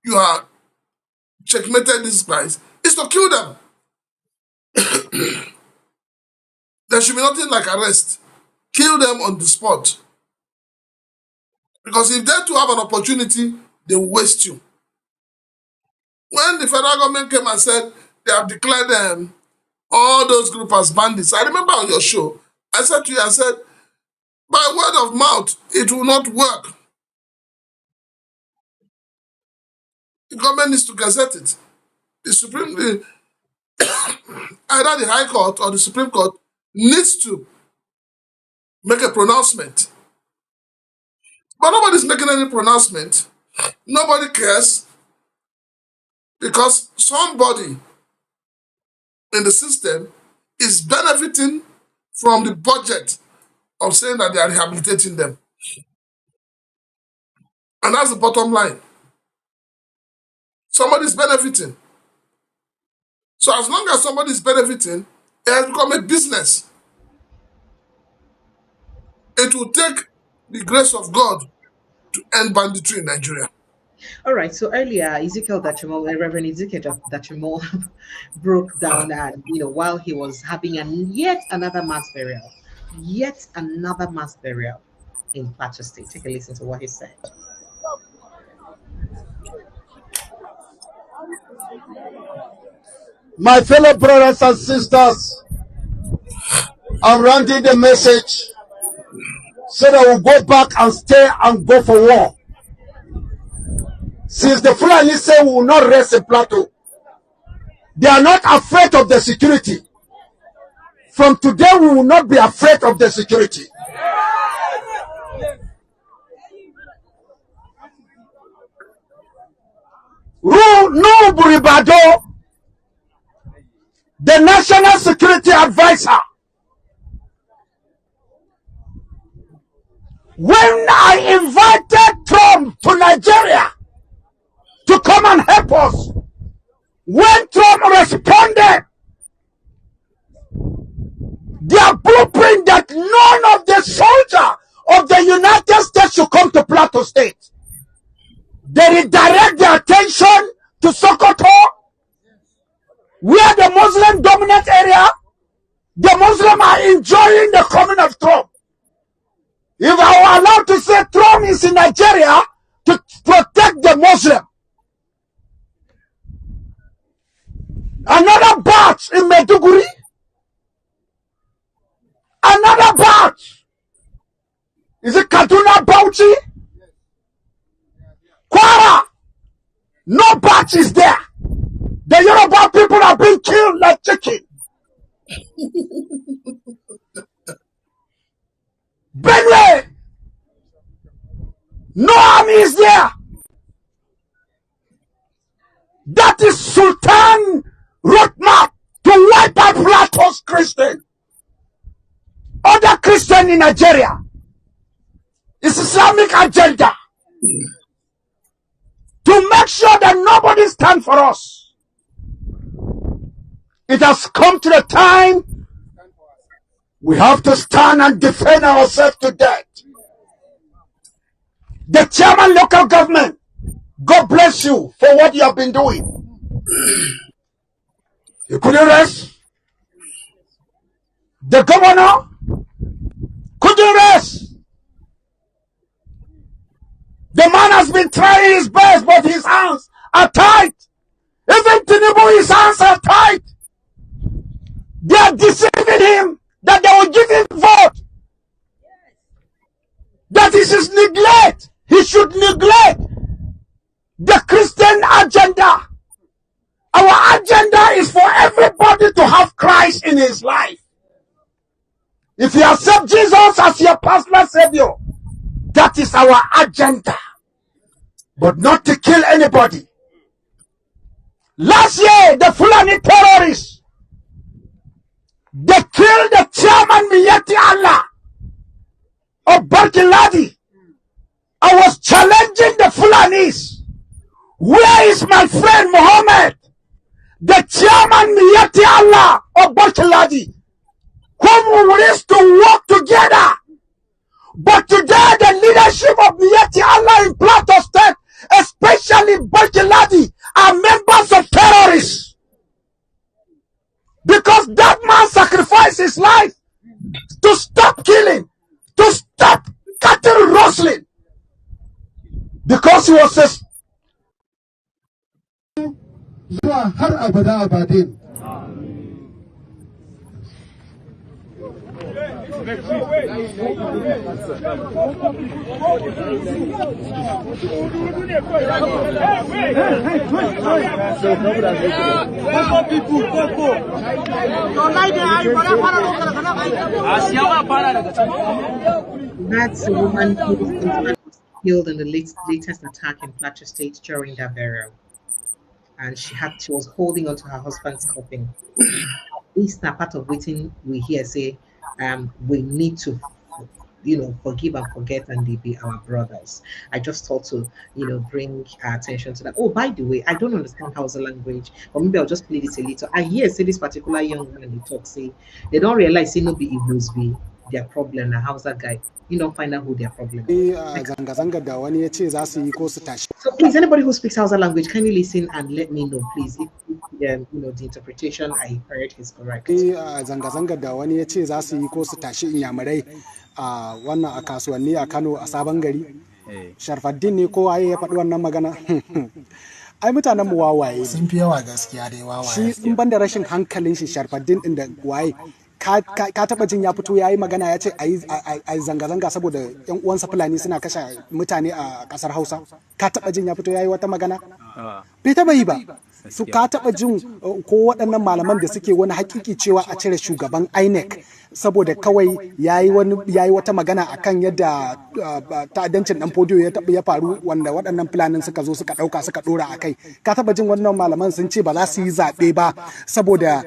you are checkmated these guys is to kill them. There should be nothing like arrest. Kill them on the spot. Because if they too have an opportunity, they will waste you. When the federal government came and said they have declared all those groups as bandits. I remember on your show, I said to you, I said, by word of mouth, it will not work. The government needs to gazette it. Either the High Court or the Supreme Court needs to make a pronouncement. But nobody's making any pronouncement. Nobody cares because somebody in the system is benefiting from the budget of saying that they are rehabilitating them. And that's the bottom line. Somebody's benefiting. So as long as somebody is benefiting, it has become a business. It will take the grace of God to end banditry in Nigeria. All right. So earlier, Reverend Ezekiel Dachimo broke down, and while he was having yet another mass burial in Plateau State. Take a listen to what he said. My fellow brothers and sisters, I'm rounding the message so that we'll go back and stay and go for war. Since the Fulani say we will not rest in Plateau, they are not afraid of the security. From today, we will not be afraid of the security. Nuhu Ribadu, the National Security Advisor, when I invited Trump to Nigeria to come and help us, when Trump responded, their blueprint that none of the soldiers of the United States should come to Plateau State. They redirect their attention to Sokoto, where the Muslim dominant area, the Muslims are enjoying the coming of Trump. If I were allowed to say Trump is in Nigeria to protect the Muslim, another batch in Maiduguri, another batch. Is it Kaduna, Bauchi? Kwara? No batch is there. The Yoruba people are being killed like chicken. Benue? No army is there. That is Sultan roadmap to wipe out Plateau's Christian. Other Christian in Nigeria. It's Islamic agenda to make sure that nobody stands for us. It has come to the time we have to stand and defend ourselves to death. The chairman local government, God bless you for what you have been doing. You couldn't rest. The governor couldn't rest. The man has been trying his best, but his hands are tight. Even Tinubu, his hands are tight. They are deceiving him that they will give him vote. That is his neglect. He should neglect the Christian agenda. Our agenda is for everybody to have Christ in his life. If you accept Jesus as your personal savior, that is our agenda. But not to kill anybody. Last year, the Fulani terrorists, they killed the chairman Miyati Allah of Barkiladi. I was challenging the Fulanis. Where is my friend Muhammad, the chairman Miyati Allah of Barkiladi, whom we used to work together? But today, the leadership of Miyati Allah in Plateau State, especially Barkiladi, are members of terrorists. Because that man sacrificed his life to stop killing, to stop cattle rustling. Because he was a zuwa har abada abadin. That's a woman whose husband was killed in the latest attack in Plateau State during that burial, and she was holding on to her husband's coffin. This is not part of waiting. We hear say, we need to, forgive and forget, and they be our brothers. I just thought to, bring attention to that. Oh, by the way, I don't understand Hausa language, but maybe I'll just play this a little. I hear say this particular young man they talk say they don't realize say no be Igbos be their problem. A Hausa guy, you don't find out who their problem is. Zanga-zanga da wani ya ce za su yi ko su tashi. So please, anybody who speaks Hausa language, can you listen and let me know, please, if the interpretation I heard is correct. Zanga-zanga da wani ya ce za su yi ko su tashi inyamurai a wannan a kasuwanni a Kano a Sabon Gari. Sharfaddin ne ko waye ya faɗi wannan magana? Ai mutanen mu wawaye. Sun fi yawa gaskiya dai wawaye. Shi in ban da rashin hankalin shi Sharfaddin din da waye. Ka taba jin ya fito ya yi magana ya ce a yi zanga-zanga saboda yan uwansa Fulani suna kashe mutane a kasar Hausa? Ka taba jin ya fito ya yi wata magana? Bai taba yi ba. Su ka taba jin ko waɗannan malaman da suke wani hakiki cewa a cire shugaban INEC saboda kawai ya yi wata magana akan yadda ta'addancin dan fodiyo ya faru wanda waɗannan Fulanin suka zo suka ɗauka suka ɗora a kai? Ka taba jin wannan malaman sun ce ba za su yi zaɓe ba saboda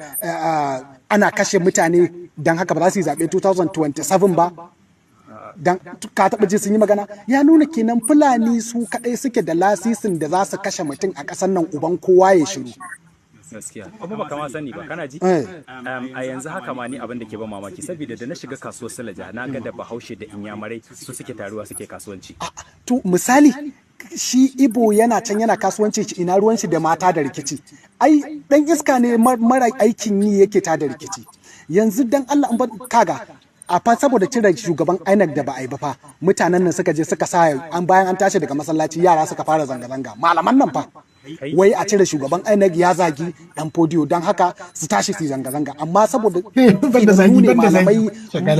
ana kashe mutane don haka ba za su yi zaɓe 2027 ba? Dan ka taɓa ji sun yi magana? Ya nuna kenan Fulani su kaɗai suke da lasisin da za su kashe mutum a ƙasar nan uban kowa ya shiru. Gaskiya kuma baka ma sani ba kana ji a yanzu haka ma ni abin da ke ban mamaki saboda da na shiga kasuwar Salaja na ga da Bahaushe da Inyamurai su suke taruwa suke kasuwanci. To misali shi Ibo yana can yana kasuwanci ina ruwan shi da mata da rikici. Ai dan iska ne mara aikin yi yake ta da rikici. Yanzu dan Allah an kaga a fa saboda cire shugaban INEC da ba a yi ba fa mutanen nan suka je suka sa bayan an tashi daga masallaci yara suka fara zanga-zanga malaman nan fa wai a cire shugaban INEC ya zagi dan podiyo don haka su tashi su zanga-zanga amma saboda ne malamai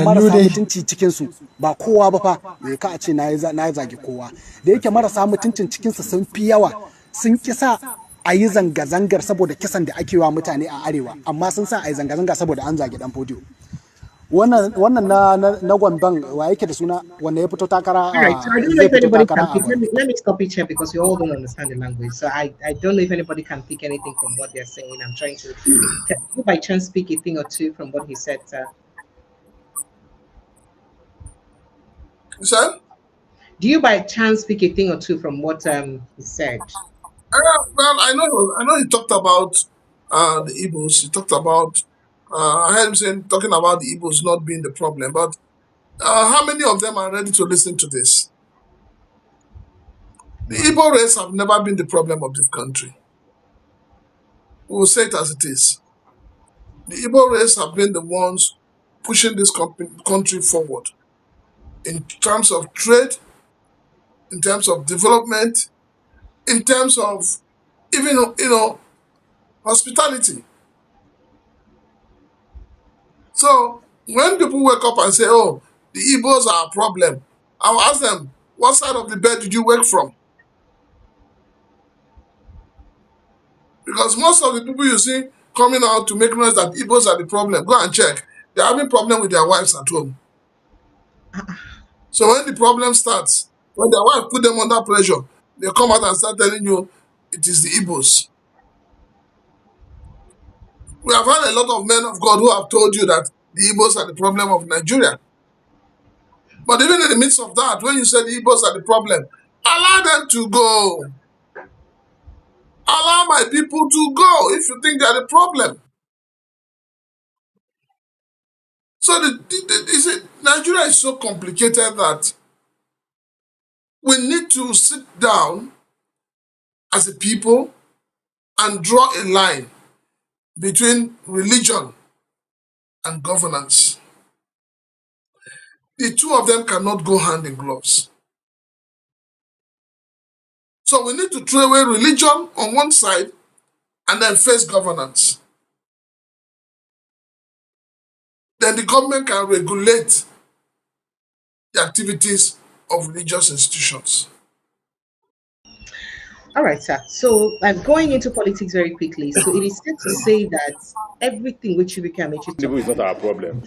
marasa mutunci cikin su ba kowa ba fa ka a ce na zagi kowa da yake marasa mutuncin cikin su sun fi yawa sun kisa a yi zanga-zangar saboda kisan da ake wa mutane a arewa amma sun sa a yi zanga-zanga saboda an zagi dan podiyo. Wannan na Gwanban wa yake da suna wanda ya fito takara let me stop it here because you all don't understand the language. So I don't know if anybody can pick anything from what they're saying. I'm trying to can you by chance speak a thing or two from what he said, sir? Sir? Do you by chance speak a thing or two from what he said? Well, I know he talked about the Igbos. He talked about I heard him talking about the Igbos not being the problem, but how many of them are ready to listen to this? The Igbo race have never been the problem of this country. We will say it as it is. The Igbo race have been the ones pushing this country forward in terms of trade, in terms of development, in terms of even, hospitality. So when people wake up and say, oh, the Igbos are a problem, I'll ask them, what side of the bed did you wake from? Because most of the people you see coming out to make noise that Igbos are the problem, go and check. They're having problem with their wives at home. So when the problem starts, when their wife put them under pressure, they come out and start telling you it is the Igbos. We have had a lot of men of God who have told you that the Igbos are the problem of Nigeria. But even in the midst of that, when you say the Igbos are the problem, allow them to go. Allow my people to go if you think they are the problem. So Nigeria is so complicated that we need to sit down as a people and draw a line between religion and governance. The two of them cannot go hand in gloves. So we need to throw away religion on one side and then face governance. Then the government can regulate the activities of religious institutions. All right, sir. So I'm going into politics very quickly. So it is safe to say that everything which you become Tinubu is not our problem.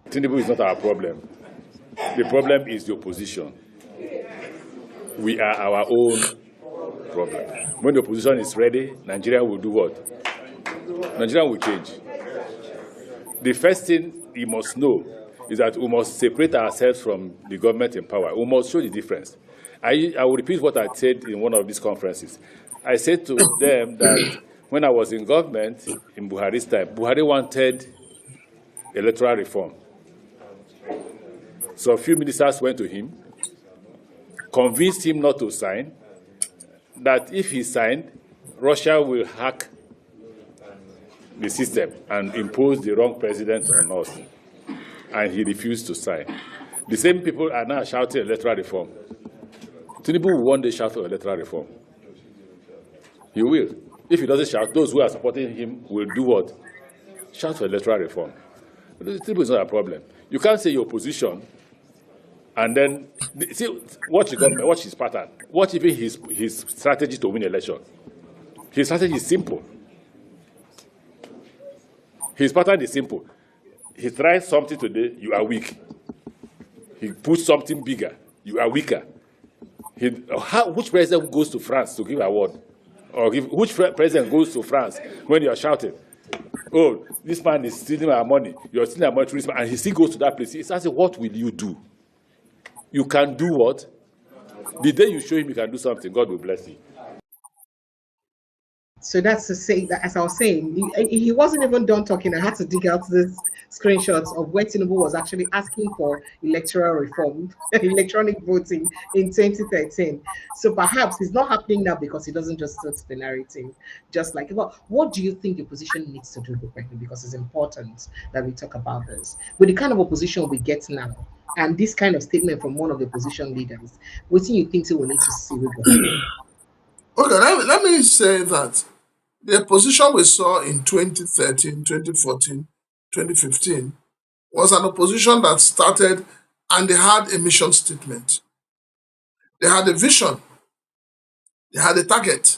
Tinubu is not our problem. The problem is the opposition. We are our own problem. When the opposition is ready, Nigeria will do what? Nigeria will change. The first thing you must know is that we must separate ourselves from the government in power. We must show the difference. I will repeat what I said in one of these conferences. I said to them that when I was in government in Buhari's time, Buhari wanted electoral reform. So a few ministers went to him, convinced him not to sign, that if he signed, Russia will hack the system and impose the wrong president on us. And he refused to sign. The same people are now shouting electoral reform. Tinubu will one day shout for electoral reform. He will. If he doesn't shout, those who are supporting him will do what? Shout for electoral reform. Tinubu is not a problem. You can't say your opposition and then see watch his pattern. Watch even his strategy to win election. His strategy is simple. His pattern is simple. He tries something today, you are weak. He puts something bigger, you are weaker. Which president goes to France to give an award? Or which president goes to France when you are shouting, oh, this man is stealing our money, you're stealing our money, and he still goes to that place. He's asking, what will you do? You can do what? The day you show him you can do something, God will bless you. So that's to say that, as I was saying, he wasn't even done talking. I had to dig out this screenshots of where Tinubu was actually asking for electoral reform, electronic voting in 2013. So perhaps it's not happening now because he doesn't just start the narrative. Just like, well, what do you think the opposition needs to do differently? Because it's important that we talk about this. With the kind of opposition we get now, and this kind of statement from one of the opposition leaders, what do you think we need to see with the Okay, let me say that the opposition we saw in 2013, 2014, 2015 was an opposition that started and they had a mission statement. They had a vision. They had a target.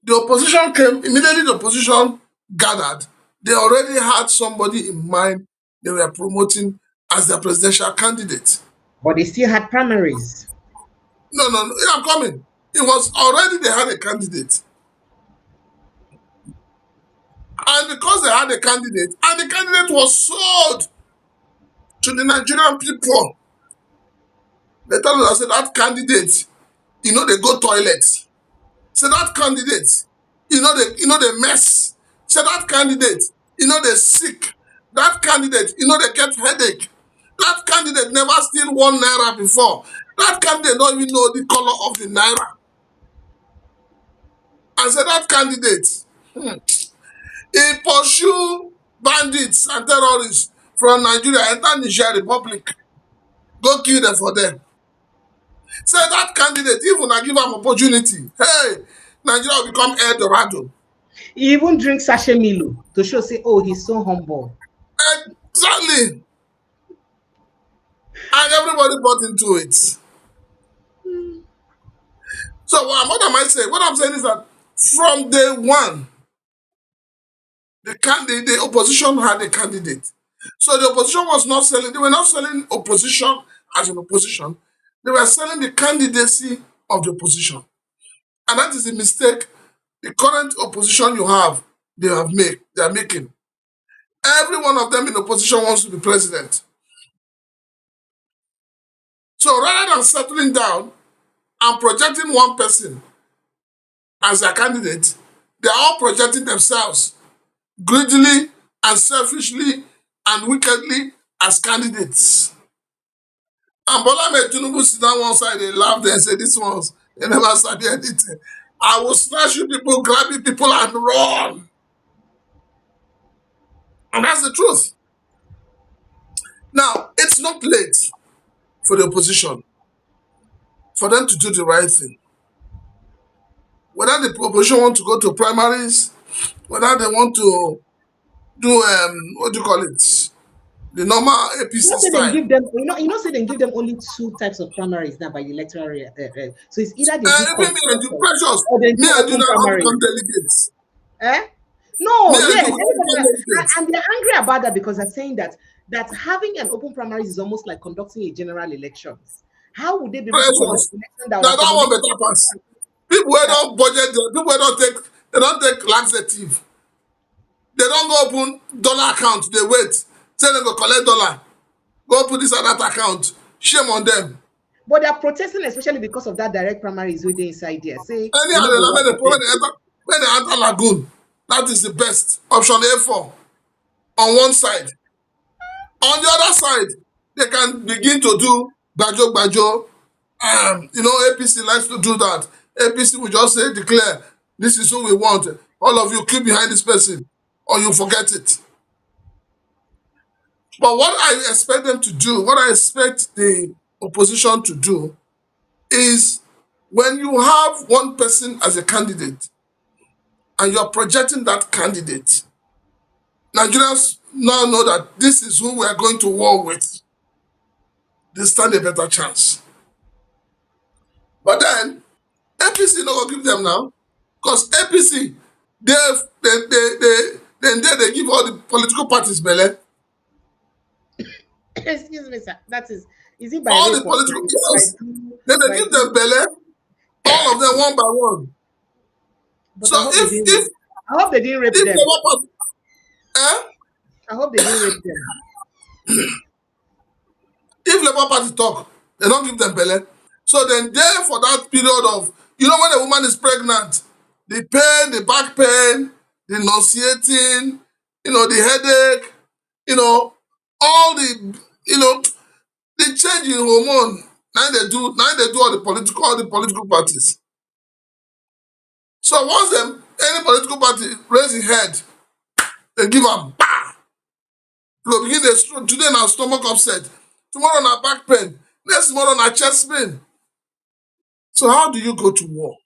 The opposition came, immediately the opposition gathered. They already had somebody in mind they were promoting as their presidential candidate. But they still had primaries. No, I'm coming. It was already they had a candidate. And because they had a candidate, and the candidate was sold to the Nigerian people, they tell us that candidate, they go toilets. Say that candidate, they mess. Say that candidate, they sick. That candidate, they get headache. That candidate never steal 1 naira before. That candidate don't even know the color of the naira. And say that candidate, he pursue bandits and terrorists from Nigeria, enter Nigerian Republic, go kill them for them. Say that candidate, even I give him opportunity, hey, Nigeria will become El Dorado. He even drinks sachet Milo to show, say, oh, he's so humble. Exactly. And everybody bought into it. So what am I saying? What I'm saying is that from day one, the opposition had a candidate. So the opposition was not selling, they were not selling opposition as an opposition. They were selling the candidacy of the opposition. And that is the mistake the current opposition you have, they are making. Every one of them in opposition wants to be president. So rather than settling down and projecting one person as their candidate, they are all projecting themselves greedily and selfishly and wickedly as candidates. And Bola Tinubu sit down one side, they laugh there and say, this ones, they never study anything. I will snatch you people, grab you people and run. And that's the truth. Now, it's not late for the opposition for them to do the right thing. Whether the opposition want to go to primaries, whether they want to do what do you call it? The normal APC Say they style. give them, say they give them only 2 types of primaries now by electoral. So it's either they do Even me and you, consensus precious. or they Me do and you open now all primaries. become delegates. Eh? Me No, and you yes, all become delegates. and they're angry about that because they're saying that having an open primaries is almost like conducting a general elections. How would they be able to conduct Precious. an election that would Now that one accommodate? better pass. People who don't budget, people who don't take laxative. They don't go open dollar account. They wait. Say they go collect dollar. Go put this on that account. Shame on them. But they're protesting especially because of that direct primaries within inside there. Say they Anyhow, no go work with them. when they enter Lagoon, that is the best. Option A4 on one side. On the other side, they can begin to do bajo. APC likes to do that. APC will just say, declare, this is who we want. All of you keep behind this person, or you forget it. But what I expect them to do, what I expect the opposition to do, is when you have one person as a candidate, and you're projecting that candidate, Nigerians now know that this is who we are going to war with. They stand a better chance. But then, APC no go give them now, because APC, they give all the political parties belle. Excuse me, sir. Is it by All the rape or political, by yes, they give them belle, all of them one by one. But So I hope they didn't if I hope they didn't rape them. Labour Party, I hope they didn't rape them. if Labour Party talk, they don't give them belle. So then there for that period of, when a woman is pregnant, the pain, the back pain, the nauseating, the headache, all the, the change in hormone. Now they do all the political parties. So once any political party raise his head, they give them bah. They go begin today now stomach upset, tomorrow na back pain, next tomorrow na chest pain. So how do you go to war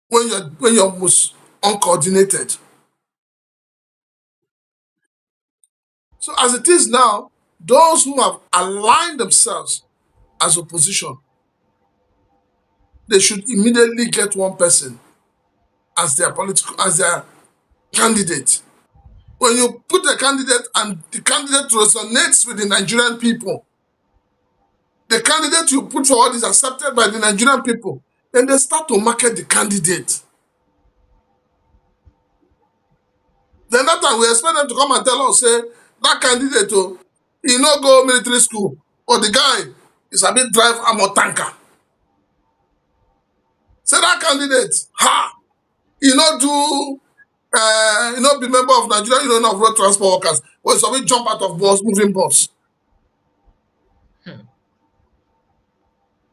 when you're most uncoordinated? So as it is now, those who have aligned themselves as opposition, they should immediately get one person as their candidate. When you put a candidate and the candidate resonates with the Nigerian people, the candidate you put forward is accepted by the Nigerian people, then they start to market the candidate. Then that time we expect them to come and tell us, say, that candidate, he no go military school, or the guy is a bit drive armor tanker. Say that candidate, he no do, be member of Nigerian Union of Road Transport Workers, or so we jump out of bus, moving bus.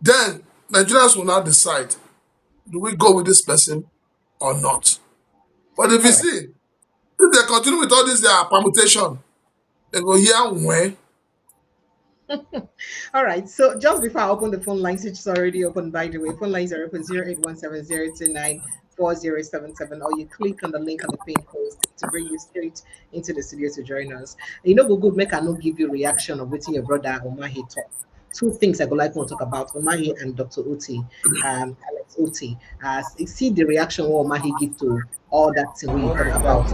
Then Nigerians will now decide, do we go with this person or not? But if you see, if they continue with all this their permutation, they go here when. All right. So just before I open the phone lines, which is already open by the way, phone lines are open 0817-029-4077, or you click on the link on the pin post to bring you straight into the studio to join us. Google make I not give you reaction of what your brother Omahi talk. 2 things I would like to talk about Omahi and Dr. Oti, Alex Oti. See the reaction what Omahi give to all that thing we talk about.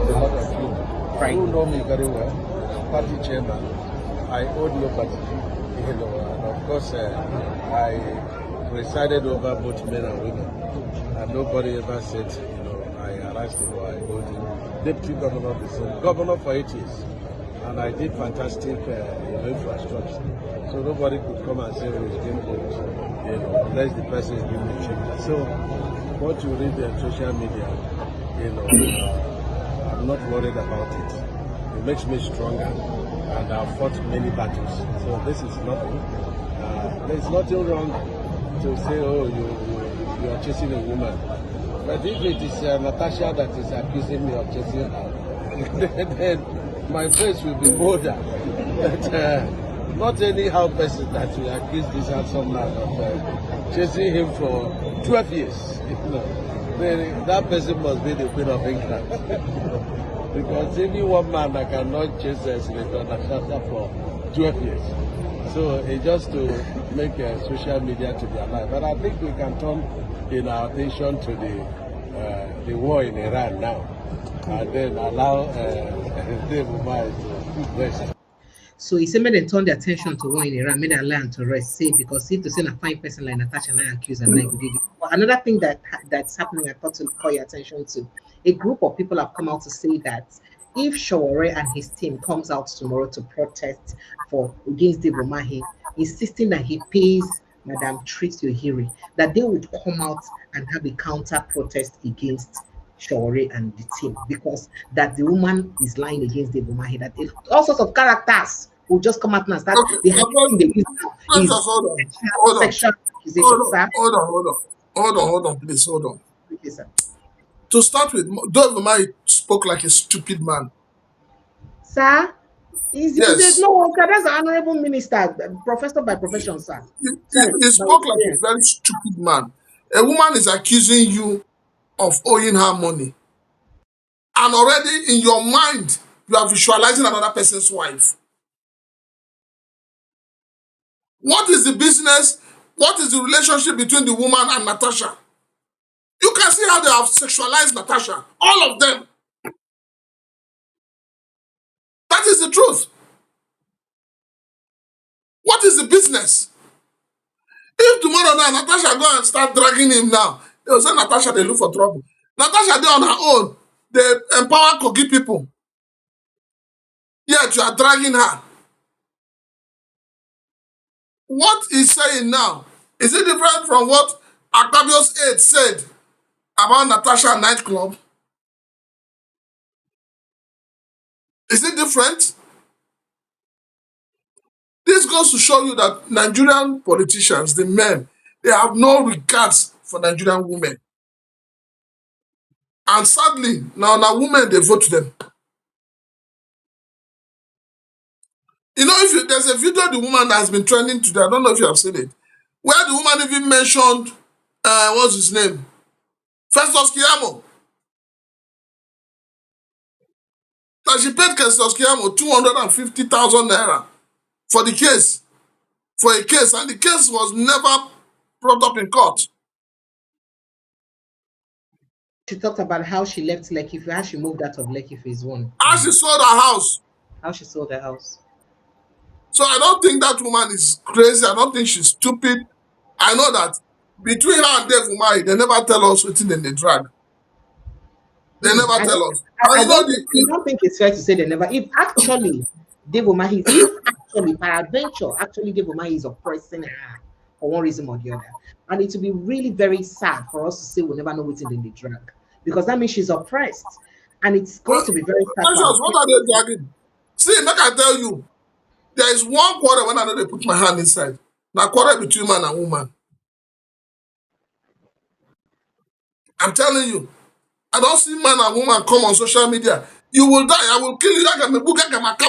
Right. You know me very well, party chairman. I own your party, and of course I presided over both men and women, and nobody ever said, I harassed him or I owed him. Deputy governor of the same, governor for 8 years, and I did fantastic infrastructure. So nobody could come and say, he's being owed, unless the person is being checked. So what you read on social media, I'm not worried about it. It makes me stronger. And I've fought many battles. So this is nothing. There's nothing wrong to say, you are chasing a woman. But if it is Natasha that is accusing me of chasing her, then my face will be bolder. But not anyhow person that will accuse this handsome man of chasing him for 12 years. Then that person must be the Queen of England. because any one man that cannot chase a Senator Nakasa for 12 years. So it's just to make social media to be alive. But I think we can turn our attention to the war in Iran now, and then allow Dave Umar to rest. So he said, made them turn their attention to war in Iran, made them learn to rest. Say, because if to send a fine person like Natasha and I accuse and like we did. But another thing that's happening, I thought to call your attention to, a group of people have come out to say that if Shawore and his team comes out tomorrow to protest for against Dave Umahi, insisting that he pays Madam Trix Yohiri, that they would come out and have a counter protest against Shawore and the team, because that the woman is lying against Dave Umahi, that all sorts of characters will just come out and start. Okay, The thing they use now is sexual accusation, sir. Hold on, please, hold on. Okay, sir. To start with, Dave Umahi spoke like a stupid man. Sir? Yes. No, that's an honorable minister, professor by profession, sir. He spoke like a very stupid man. A woman is accusing you of owing her money. And already in your mind, you are visualizing another person's wife. What is the business? What is the relationship between the woman and Natasha? You can see how they have sexualized Natasha. All of them. That is the truth. What is the business? If tomorrow now Natasha go and start dragging him now, they will say Natasha, they look for trouble. Natasha, they on her own. They empower Kogi people. Yet you are dragging her. What he's saying now, is it different from what Akabio's aide said about Natasha nightclub? Is it different? This goes to show you that Nigerian politicians, the men, they have no regards for Nigerian women. And sadly, now women, they vote them. You know, there's a video of the woman that has been trending today, I don't know if you have seen it, where the woman even mentioned, what's his name? Festus Keyamo. That she paid Festus Keyamo 250,000 naira for the case, and the case was never brought up in court. She talked about how she left Lekki, how she moved out of Lekki phase 1. How she sold her house. How she sold her house. So I don't think that woman is crazy. I don't think she's stupid. I know that between her and Dave Umahi, they never tell us what's in the drag. They never tell us. I don't think it's fair to say they never. If actually Dave Umahi, if actually peradventure, actually Dave Umahi is oppressing her for one reason or the other, and it will be really very sad for us to say we'll never know what's in the drag, because that means she's oppressed, and it's going to be very sad. What are they dragging? See, make I tell you, there is one quarter when I know they put my hand inside. Now quarter between man and woman. I'm telling you, I don't see man and woman come on social media. You will die. I will kill you. We're talking about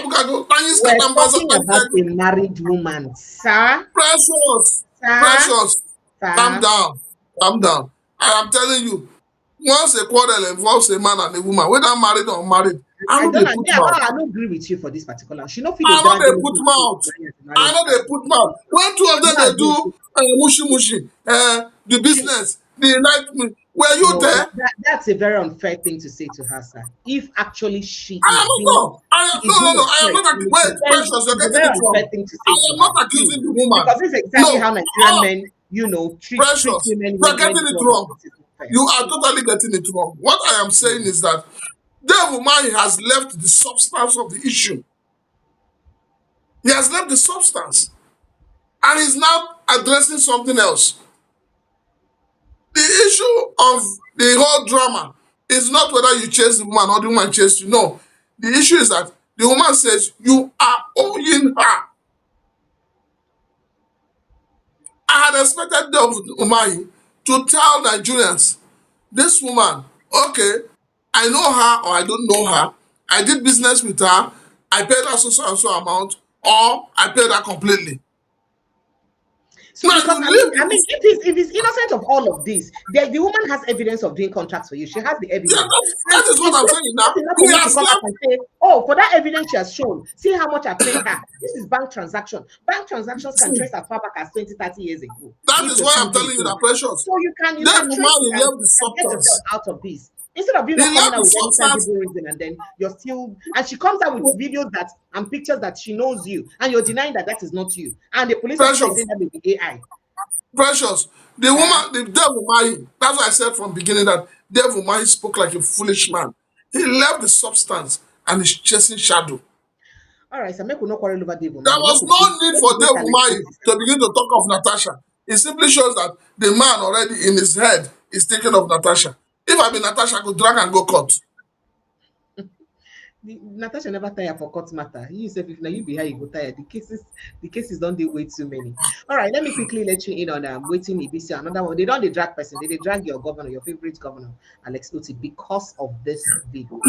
a married woman, sir. Precious. Precious. Calm down. Calm down. I am telling you, once a quarrel involves a man and a woman, whether married or unmarried, I don't agree with you for this particular. She not I know they put mouth. I know they put mouth. When two of them they do mushy, the business, the night. Were you there? That's a very unfair thing to say to her, sir. If actually she I am not wait, Precious, you're getting it wrong. I am not accusing the woman. Because this is exactly how Nigerian men, treat women. You're getting it wrong. You are totally getting it wrong. What I am saying is that Dave Umahi has left the substance of the issue. He has left the substance. And he's now addressing something else. The issue of the whole drama is not whether you chase the woman or the woman chase you. No. The issue is that the woman says you are owing her. I had expected Dave Umahi to tell Nigerians, this woman, okay, I know her or I don't know her. I did business with her. I paid her so and so amount, or I paid her completely. So because I mean, if it's innocent of all of this, the woman has evidence of doing contracts for you. She has the evidence. Yeah, that is what I'm saying now. He has come back and say, oh, for that evidence she has shown, see how much I paid her. This is bank transaction. Bank transactions can trace as far back as 20, 30 years ago. That is why I'm telling you that, Precious. So you can trace and get yourself out of this. Instead of you not coming out with any tangible reason, and then you're still, and she comes out with videos that and pictures that she knows you, and you're denying that that is not you, and the police are saying that with the AI. Precious, the woman, the devil Mahi, that's why I said from the beginning that devil Mahi spoke like a foolish man. He left the substance and is chasing shadow. All right, so make no quarrel over devil. There was no need for devil Mahi to begin to talk of Natasha. It simply shows that the man already in his head is thinking of Natasha. If I be Natasha, I could drag and go court. Natasha never tire for court matter. You say if now you be here, you go tire. The cases don't they way too many. All right, let me quickly let you in on waiting EBC. Another one. They don't drag person. They drag your governor, your favorite governor, Alex Otti, because of this video.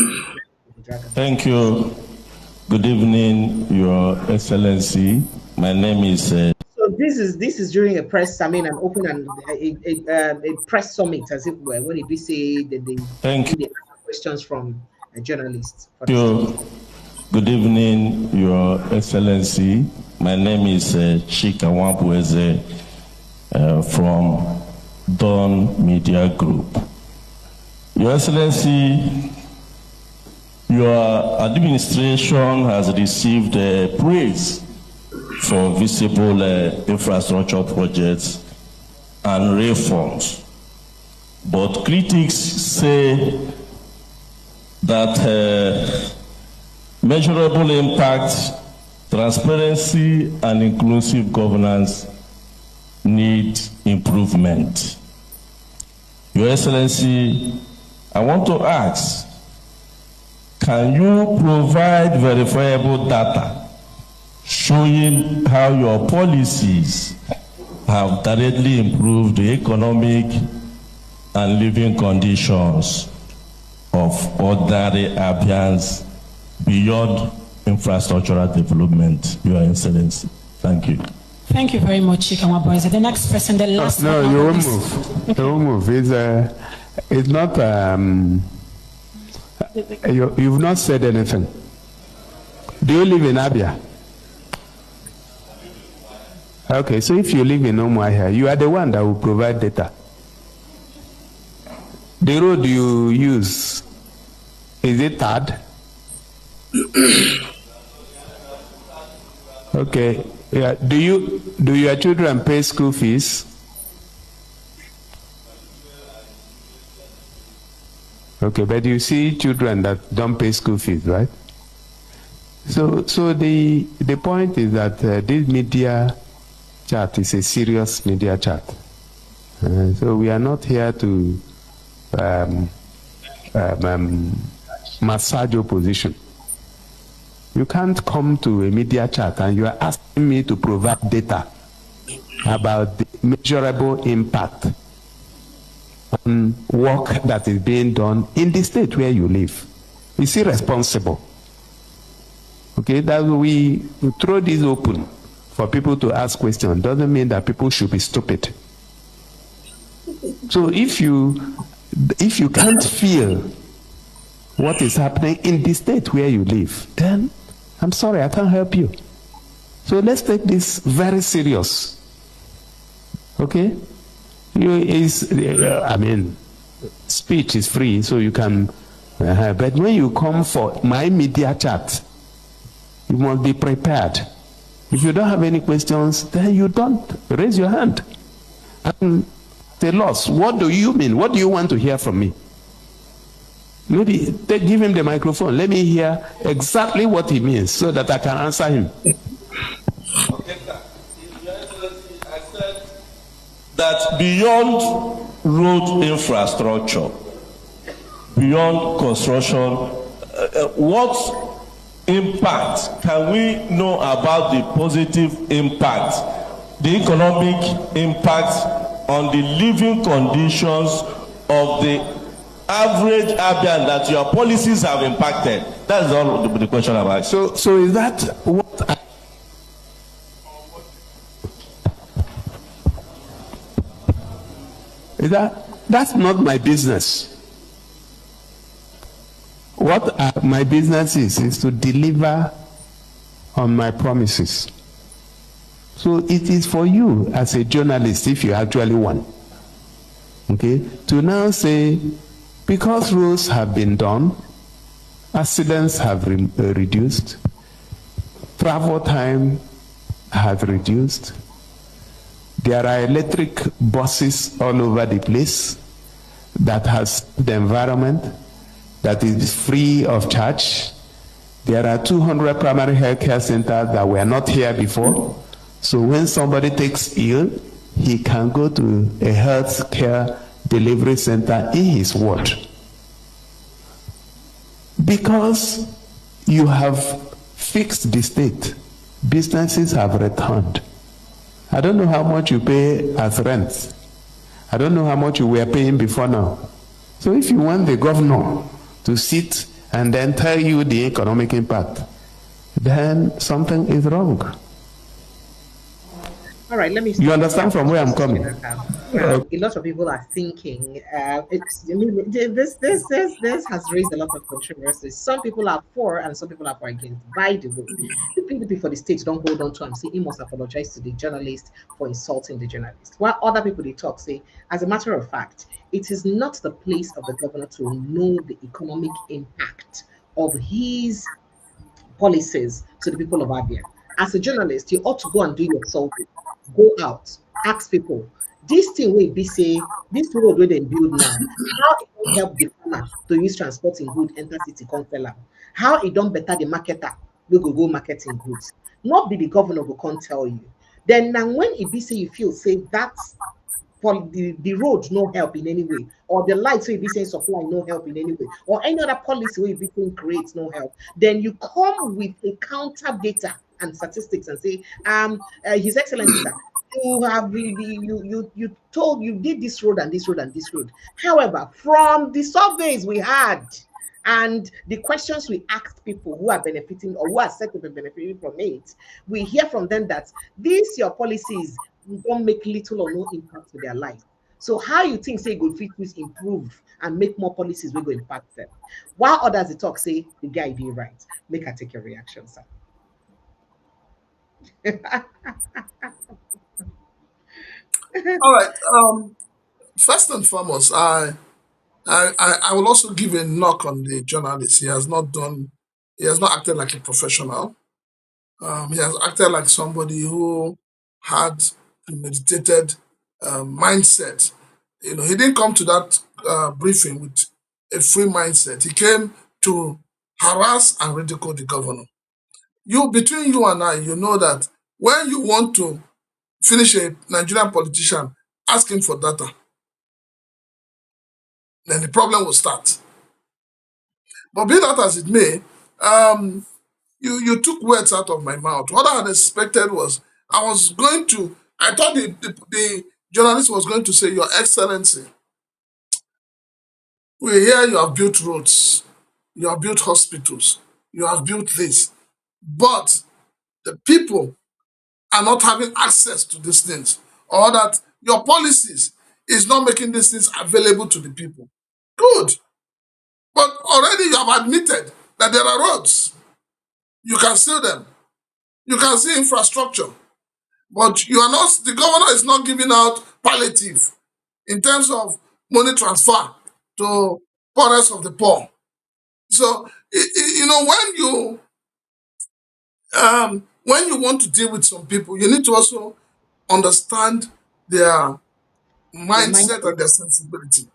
Thank you. Good evening, Your Excellency. My name is. So this is during a press summit, an open and a press summit, as it were, when EBC they questions from a journalist. Thank you. Good evening, Your Excellency. My name is Chika Wampueze from Dawn Media Group. Your Excellency, your administration has received praise for visible infrastructure projects and reforms. But critics say that measurable impact, transparency, and inclusive governance need improvement. Your Excellency, I want to ask, can you provide verifiable data showing how your policies have directly improved the economic and living conditions of ordinary Abians beyond infrastructural development, Your Excellency? Thank you. Thank you very much, Chika Wampueze. The next person, the last. No, you won't move. You won't move. It's not. You've not said anything. Do you live in Abia? Okay, so if you live in Umuahia, you are the one that will provide data. The road you use, is it tarred? Okay. Yeah. Do your children pay school fees? Okay, but you see children that don't pay school fees, right? So the point is that this media chat is a serious media chat. So we are not here to massage opposition. You can't come to a media chat and you are asking me to provide data about the measurable impact on work that is being done in the state where you live. It's irresponsible. Okay, that we throw this open for people to ask questions doesn't mean that people should be stupid. So if you can't feel what is happening in the state where you live, then I'm sorry, I can't help you. So let's take this very serious. Okay? I mean, speech is free, so you can, but when you come for my media chat, you must be prepared. If you don't have any questions, then you don't raise your hand. And the loss, what do you mean? What do you want to hear from me? Maybe give him the microphone. Let me hear exactly what he means so that I can answer him. That beyond road infrastructure, beyond construction, what impact can we know about the positive impact, the economic impact on the living conditions of the average Abian that your policies have impacted? That's all the question about. So is that what That's not my business. What my business is to deliver on my promises. So it is for you as a journalist, if you actually want, okay, to now say, because roads have been done, accidents have reduced, travel time has reduced, there are electric buses all over the place that has the environment that is free of charge. There are 200 primary health care centers that were not here before. So when somebody takes ill, he can go to a health care delivery center in his ward. Because you have fixed the state, businesses have returned. I don't know how much you pay as rent. I don't know how much you were paying before now. So if you want the governor to sit and then tell you the economic impact, then something is wrong. All right, let me. You understand from where I'm coming? A lot of people are thinking this has raised a lot of controversies. Some people are for and some people are for against. By the way, the PDP for the state don't hold on to and say he must apologize to the journalist for insulting the journalist. While other people they talk say, as a matter of fact, it is not the place of the governor to know the economic impact of his policies to the people of Abia. As a journalist, you ought to go and do your survey. Go out, ask people. This thing will be say, this road where they build now, how it will help the farmer to use transporting good enter city come sell am. How it don't better the marketer we go marketing goods. Not be the governor who can't tell you. Then now when it be say you feel say that's for the road no help in any way, or the lights will be saying supply no help in any way, or any other policy will be saying creates no help, then you come with a counter data and statistics and say, His Excellency, sir, you have you told you did this road and this road and this road. However, from the surveys we had and the questions we asked people who are benefiting or who are said to be benefiting from it, we hear from them that these your policies don't make little or no impact to their life. So how you think say good fit is improve and make more policies will go impact them? While others they talk say the guy did right. Make her take your reaction, sir. All right. First and foremost, I will also give a knock on the journalist. He has not acted like a professional. He has acted like somebody who had premeditated mindset. He didn't come to that briefing with a free mindset. He came to harass and ridicule the governor. Between you and I, you know that when you want to finish a Nigerian politician, ask him for data. Then the problem will start. But be that as it may, you took words out of my mouth. What I had expected was, I thought the journalist was going to say, Your Excellency, we hear you have built roads, you have built hospitals, you have built this, but the people are not having access to these things, or that your policies is not making these things available to the people. Good. But already you have admitted that there are roads. You can see them. You can see infrastructure. But the governor is not giving out palliative in terms of money transfer to poorest of the poor. So, when you want to deal with some people, you need to also understand their mindset and their sensibility.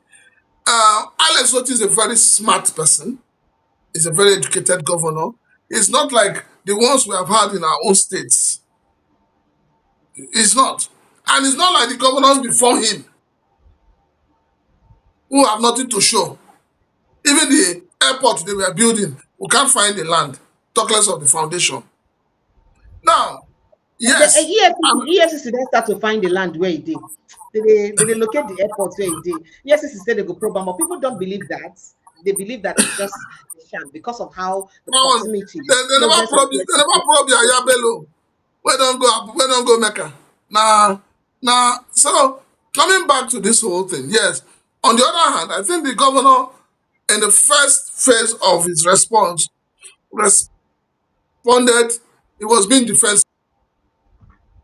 Alex Otti is a very smart person. He's a very educated governor. It's not like the ones we have had in our own states. It's not. And it's not like the governors before him who have nothing to show. Even the airport they were building, we can't find the land, talk less of the foundation. Now, yes. The EFCC then start to find the land where it did. They locate the airport where it did. EFCC said they go program, but people don't believe that. They believe that it's just a sham because of how the proximity. They never probe your Ayabelo. We don't go Mecca. So coming back to this whole thing, yes. On the other hand, I think the governor, in the first phase of his response, responded, he was being defensive,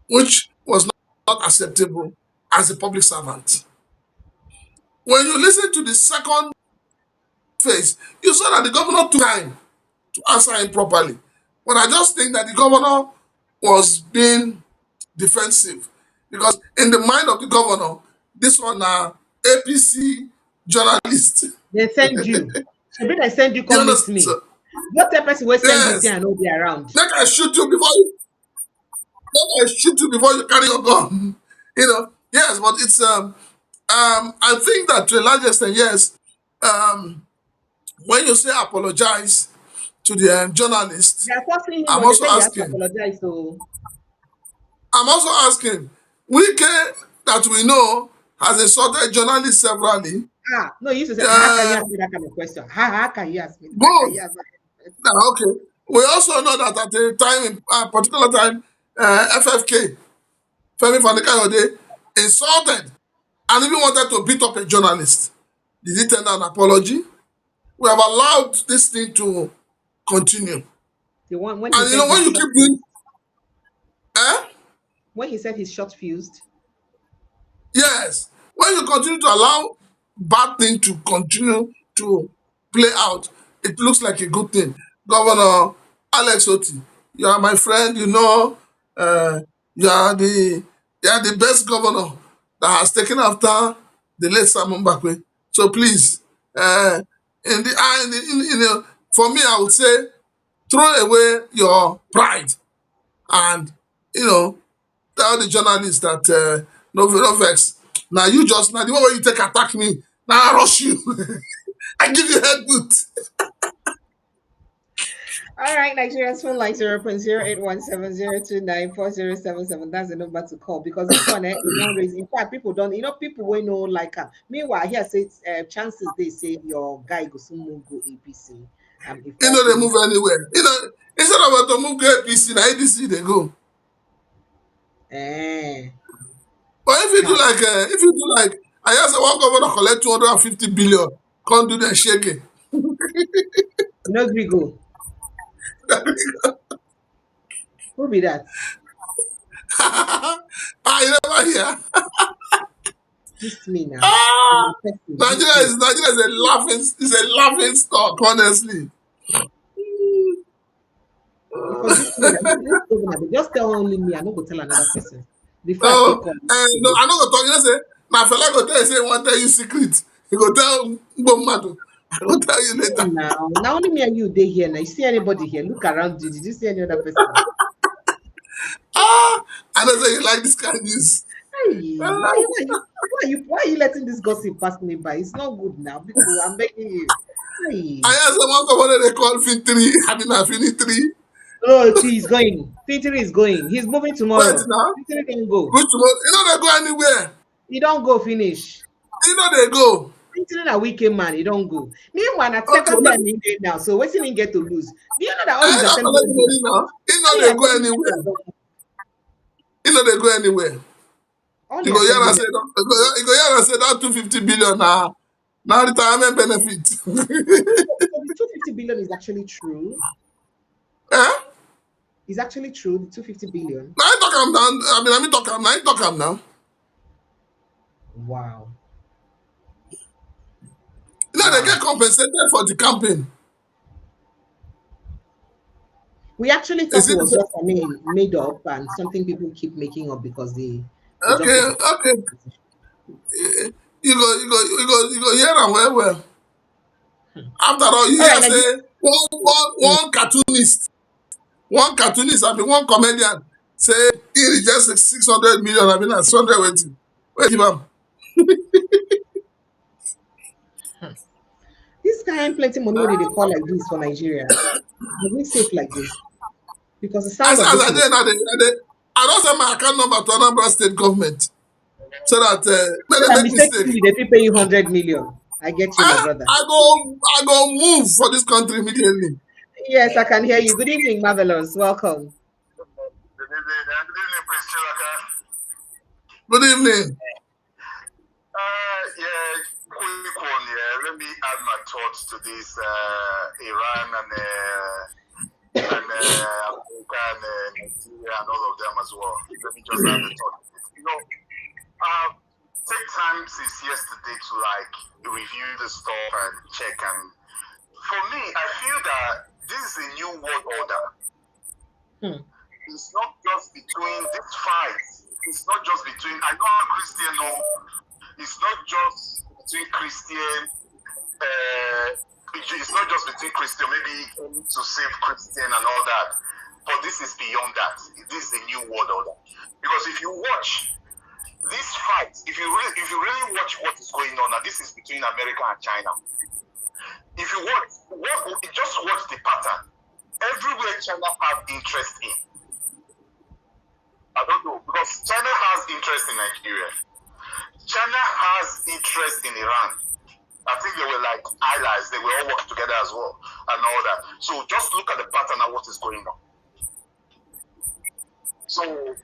which was not acceptable as a public servant. When you listen to the second phase, you saw that the governor took time to answer him properly. But I just think that the governor was being defensive because in the mind of the governor, this one APC journalist. They send you. So when I send you, come meet me. What type of person will send you there and not be around? Let I shoot you before you carry your gun. You know, yes, but it's I think that to a large extent, yes, when you say apologize to the journalist, I'm also asking. I'm also asking, Wike that we know has insulted journalists severally. No, you used to say, how can you ask me that kind of question? How can you ask me? Okay. We also know that at a time, a particular time, FFK, Femi Fani-Kayode, insulted and even wanted to beat up a journalist. Did he tender an apology? We have allowed this thing to continue. When you keep doing... When he said he's short fused? Yes. When you continue to allow bad thing to continue to play out, it looks like a good thing. Governor Alex Oti, you are my friend, you know, you are the best governor that has taken after the late Simon Bakwe. So please, for me, I would say, throw away your pride and, tell the journalists that no vex. Now the way you take attack me, now I rush you. I give you head boot. All right, Nigeria's phone line 0.081702940077. That's the number to call because this one is not raising. In fact, people don't, people will know like meanwhile, here says chances they say your guy goes to move go APC. They move anywhere. Instead of to move go APC, na ADC they go. But if you do like, I asked one governor collect 250 billion, can't do that shaking. No, we go. Who be that? I never hear. Just me now. Nigeria is a laughing stock, honestly. Just tell only me. I'm not going to tell another person. No, I'm not going to talk. You say, my fella go tell you, say, want to tell you secret. He go tell Bomado. I will tell you later. Now only me and you they here. Now you see anybody here? Look around you. Did you see any other person? I don't say you like this kind of news. Hey, why are you letting this gossip pass me by? It's not good now. People, I'm begging you. Hey. I asked someone what they call Fintri. I mean, Finitri. Oh, he's going. Fintri is going. He's moving tomorrow. Wait now. Fintri can go. Good tomorrow. They go anywhere. He don't go finish. They go. Fintri a weekend man. He don't go. Meanwhile, at second time he did now. So what's he get to lose? Do you know that all these assembly now? They go anywhere. They go anywhere. You go here and say that 250 billion now retirement benefit. So the 250 billion is actually true. It's actually true, the 250 billion. I talk him now. Wow. They get compensated for the campaign. We actually thought it was just a name made up and something people keep making up because they okay. You go hear them well. After all, you hear say one cartoonist, I mean one comedian say he rejects 600 million. I mean 600 waiting. Wait, ma'am. This kind plenty money when they call like this for Nigeria. Are we safe like this? Because the sound I don't send my account number to Anambra State government so that they make mistake. They pay you 100 million. I get you, my brother. I go move for this country immediately. Yes, I can hear you. Good evening, Marvelous. Welcome. Good evening. Yeah, quick one. Yeah, let me add my thoughts to this Iran and America and Nigeria and all of them as well. Let me just add the thought. Take time since yesterday to like review the stuff and check. And for me, I feel that this is a new world order. It's not just between this fight. It's not just between. I know I'm Christian. No, it's not just between Christian. It's not just between Christian. Maybe to save Christian and all that. But this is beyond that. This is a new world order. Because if you watch this fight, if you really watch what is going on, and this is between America and China. If you just watch the pattern. Everywhere China has interest in. I don't know, because China has interest in Nigeria. China has interest in Iran. I think they were like allies. They will all work together as well and all that. So just look at the pattern of what is going on. So,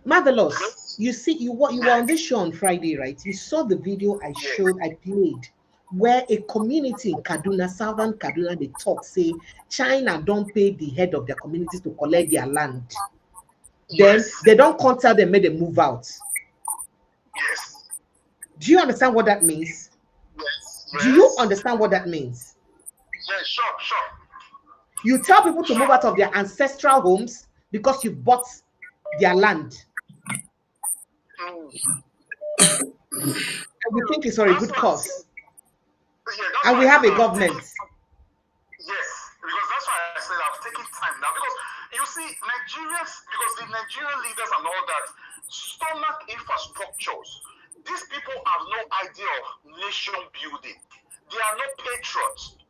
Marvelous. You see, you were on this show on Friday, right? You saw the video I played, where a community in Kaduna, southern Kaduna, they talk, say China don't pay the head of their communities to collect their land. Then they don't contact them, make them move out. Yes. Do you understand what that means? Yes. Do you understand what that means? Yeah, sure. You tell people to move out of their ancestral homes because you bought their land. And we think it's for a good cause. And we have a government. Yes, because that's why I said I've taken time now. Because you see, Nigerians, because the Nigerian leaders and all that, stomach infrastructures. These people have no idea of nation building. They are not patriots.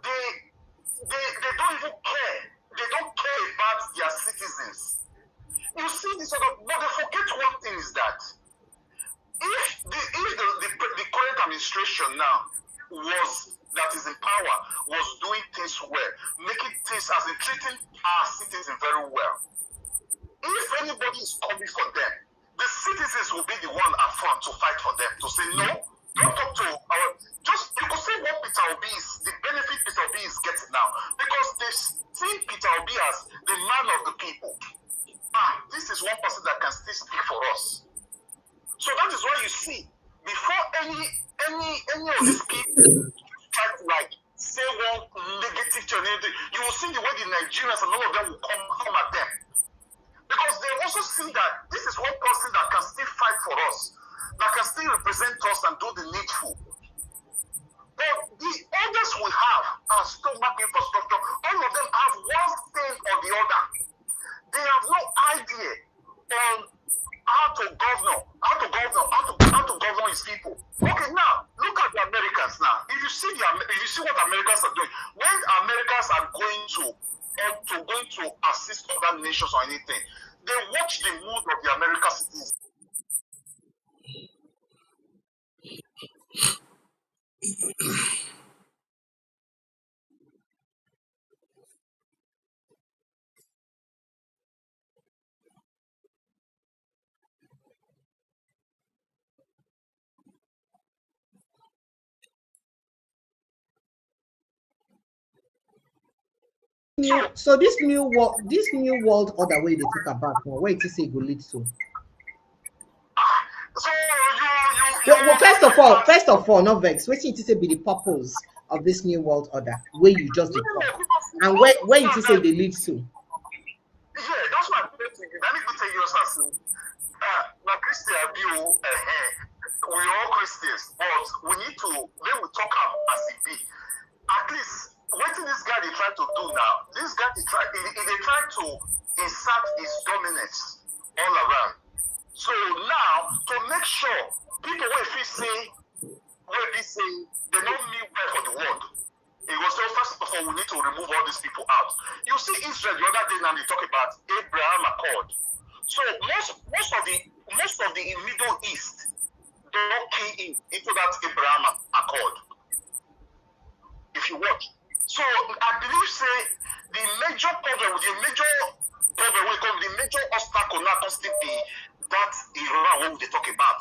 They don't even care. They don't care about their citizens. You see, but they forget one thing is that if the current administration now that is in power was doing things well, making things as in treating our citizens very well. If anybody is coming for them, the citizens will be the one up front to fight for them, to say no, don't talk to our. Just you could say what Peter Obi is, the benefit Peter Obi is getting now, because they see Peter Obi as the man of the people. This is one person that can still speak for us. So that is why you see, before any of these people try to like say one negative to anything, you will see the way the Nigerians and all of them will come at them. Because they also see that this is one person that can still fight for us, that can still represent us and do the needful. But the others we have are stomach infrastructure. All of them have one thing or the other. They have no idea on how to govern his people. Okay, now look at the Americans now. If you see what Americans are doing, when Americans are going to assist other nations or anything, they watch the mood of the American citizens. So this new world order way they talk about now, where it is it go lead to? Well, first of all, not vex. What it is be the purpose of this new world order where you just talk, and where it is they lead to? Yeah, that's what I'm saying. Let me tell you something. Now, Christian view, we are all Christians, but we need to when we talk as it be. At least what this guy they try to do now, this guy they try to insert his dominance all around. So now to make sure people will say they don't mean well for the world. It was so first of all we need to remove all these people out. You see Israel the other day now they talk about Abraham Accord. So most of the Middle East don't key into that Abraham Accord. If you watch. So I believe say the major obstacle now must be that Iran what they talk about.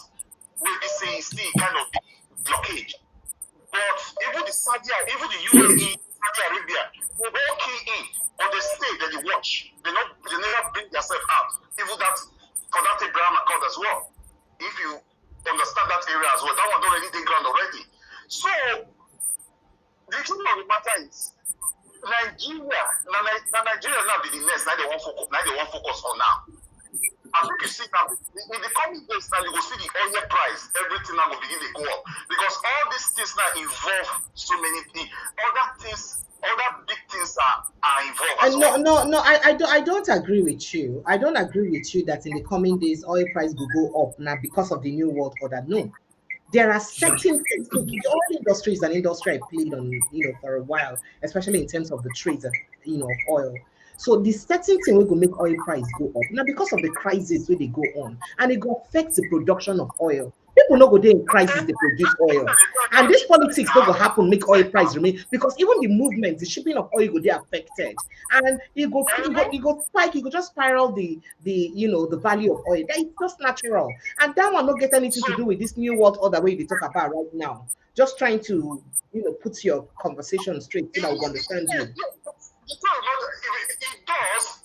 Will be still kind of blockade. But even the UAE, Saudi Arabia, will all key in on the state that they watch. They never bring themselves out. Even that for that Abraham Accord as well. If you understand that area as well, that one don't really take ground already. So the truth of the matter is Nigeria now be the next. Now they want focus on now. I think you see now in the coming days now you will see the oil price, everything now will begin to go up because all these things now involve so many things. Other big things are involved as well. No, I don't agree with you. I don't agree with you that in the coming days oil price will go up now because of the new world order. No. There are certain things. Look, the oil industry is an industry I played on, for a while, especially in terms of the trades, of oil. So the certain thing will go make oil price go up. Now, because of the crisis where they go on, and it go affect the production of oil. People no go there in crisis, they produce oil. And this politics don't go happen, make oil price remain, because even the movement, the shipping of oil go there affected. And it go spike, it go just spiral the value of oil. That is just natural. And that one not get anything to do with this new world order way they talk about right now. Just trying to, put your conversation straight so that we understand you. It does,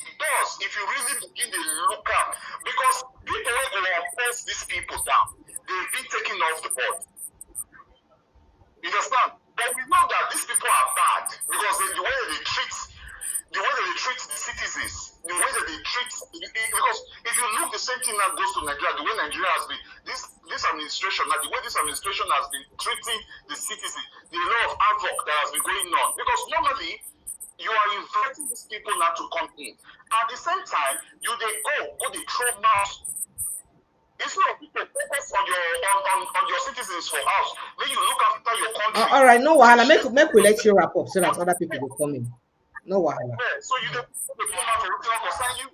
if you really begin to look up, because people are going to force these people down. They've been taken off the board. You understand? But we know that these people are bad because the way they treat the citizens, the way that they treat, because if you look, the same thing that goes to Nigeria, the way Nigeria has been, this administration, now the way this administration has been treating the citizens, the law of havoc that has been going on. Because normally, you are inviting these people now to come in. At the same time, they go the throw mouth. Instead of people focus on your citizens for house, when you look after your country. All right, no wahala. Make we let you wrap up so that other people will come in. No wahala. Yeah, so you don't come out to concern you.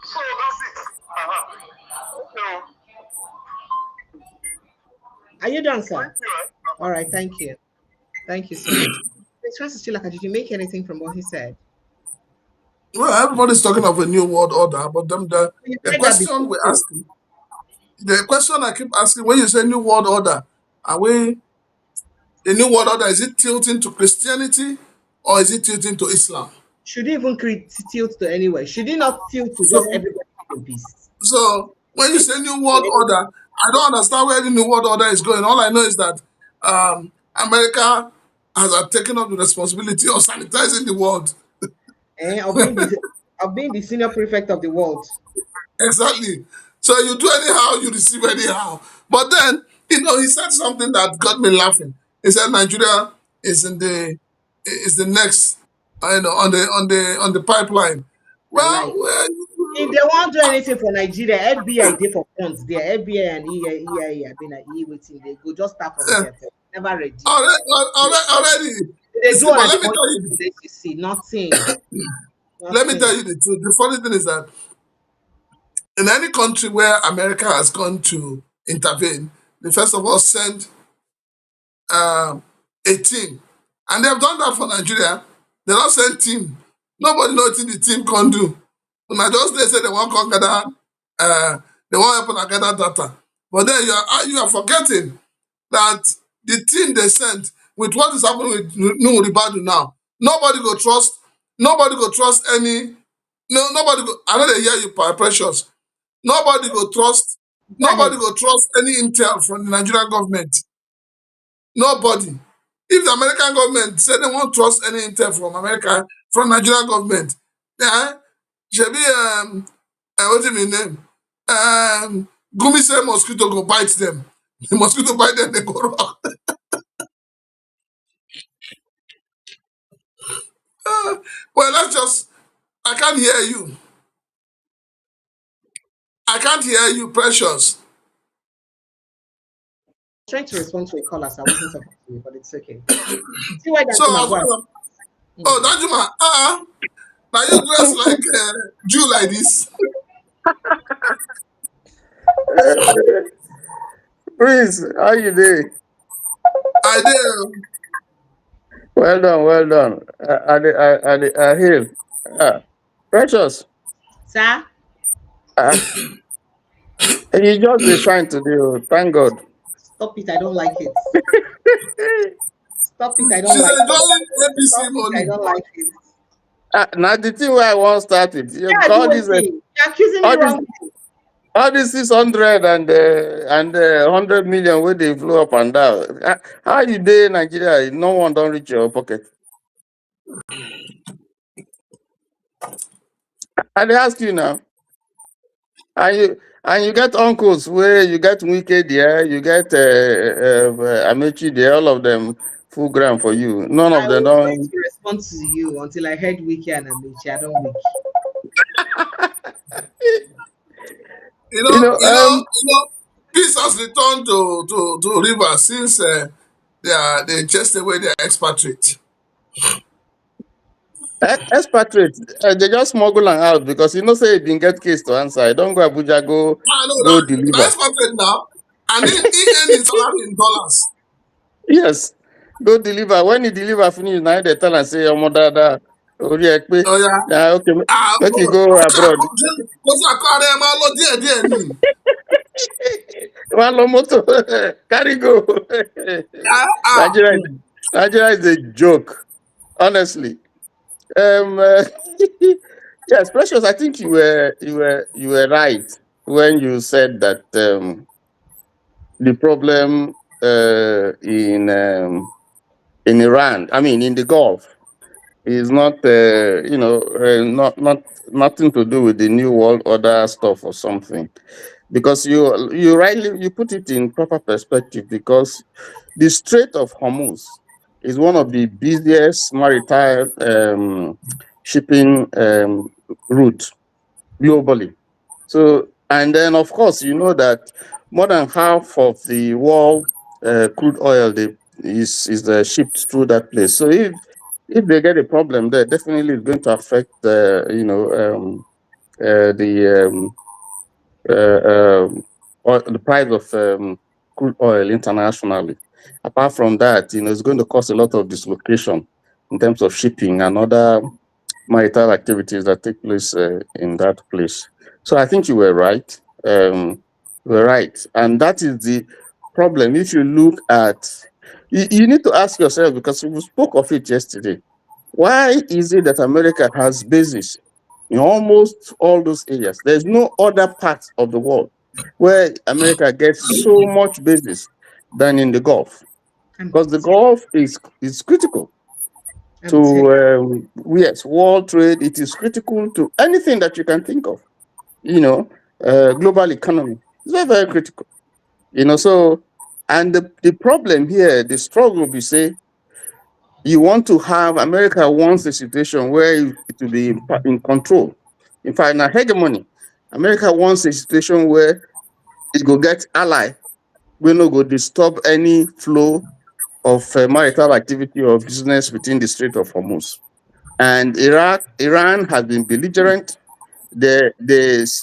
So that's it. Are you done, sir? All right, thank you. Thank you so much. Francis Chilaka, did you make anything from what he said? Well, everybody's talking of a new world order, but the question we're asking, the question I keep asking, when you say new world order, the new world order, is it tilting to Christianity or is it tilting to Islam? Should it even tilt to anywhere? Should it not tilt to just everybody in peace? So when you say new world order, I don't understand where the new world order is going. All I know is that America has taken up the responsibility of sanitizing the world. Of being the senior prefect of the world. Exactly. So you do anyhow, you receive anyhow. But then, he said something that got me laughing. He said Nigeria is the next, on the pipeline. Well, if they won't do anything for Nigeria, FBI did for funds there. FBI and EIA have been waiting. They go just start from there. Never ready. Already. They do let me tell you. You see nothing. Let me tell you the truth. The funny thing is that in any country where America has gone to intervene, they first of all send a team. And they have done that for Nigeria. They don't send team. Nobody knows what the team can do. When I just they say they want to gather, they want help and gather data. But then you are forgetting that the team they sent with what is happening with Nuhu Ribadu now, nobody go trust any. No, nobody go. I know they hear you, precious. Nobody go trust any intel from the Nigerian government. Nobody. If the American government say they won't trust any intel from Nigerian government, should be what's his name? Gumi say mosquito go bite them. The mosquito bite them, they go wrong. Well, I can't hear you. I can't hear you, precious. Trying to respond to a caller, so I wasn't talking to you, but it's okay. See why that's Danjuma, now you dress like Jew like this. Prince, how you doing? I do. Well done. I hear. Precious. Sir? You just the shine today. Oh, thank God. Stop it, I don't like it. Stop it, I don't She's like it. enjoying APC Stop it, I money. don't like it. Now the thing where I want started. You Yeah, all do this, it. You're accusing me all this, wrongly. all this 600 and 100 million where they flew up and down. How you dey Nigeria? No one don't reach your pocket. I dey ask you now. And you get uncles where you get Wike there, you get Amechi there, all of them full ground for you. None of I them was going don't. to respond to you until I heard Wiki and Amici. I don't wiki. You know, Peace has returned to Rivers since they chased away their expatriate. expatriate, they just smuggle am out because you know say you been get case to answer. Don't go Abuja, I know go that the deliver. expatriate now, and he earned his salary in dollars. Yes, go deliver. When you deliver finish, now they tell and say, "Your mother, ori ekpe." Oh yeah. Yeah, okay, make you go abroad. One motor, carry go. Nigeria is a joke, honestly. Yes, Precious. I think you were right when you said that the problem in Iran, I mean in the Gulf, is not nothing to do with the New World Order stuff or something. Because you put it in proper perspective, because the Strait of Hormuz is one of the busiest maritime shipping route globally. So, and then of course, you know that more than half of the world crude oil is shipped through that place. So if they get a problem there, definitely it's going to affect the price of crude oil internationally. Apart from that, it's going to cause a lot of dislocation in terms of shipping and other marital activities that take place in that place. So I think you were right. And that is the problem. If you look at, you need to ask yourself, because we spoke of it yesterday, why is it that America has bases in almost all those areas? There's no other part of the world where America gets so much bases than in the Gulf, because the Gulf is critical to yes, world trade. It is critical to anything that you can think of. Global economy. It's very, very critical. So, and the problem here, the struggle, we say, you want to have, America wants a situation where it will be in control. In fact, in a hegemony, America wants a situation where it go get ally, we no go disturb any flow of marital activity or business within the Strait of Hormuz. And Iran has been belligerent. They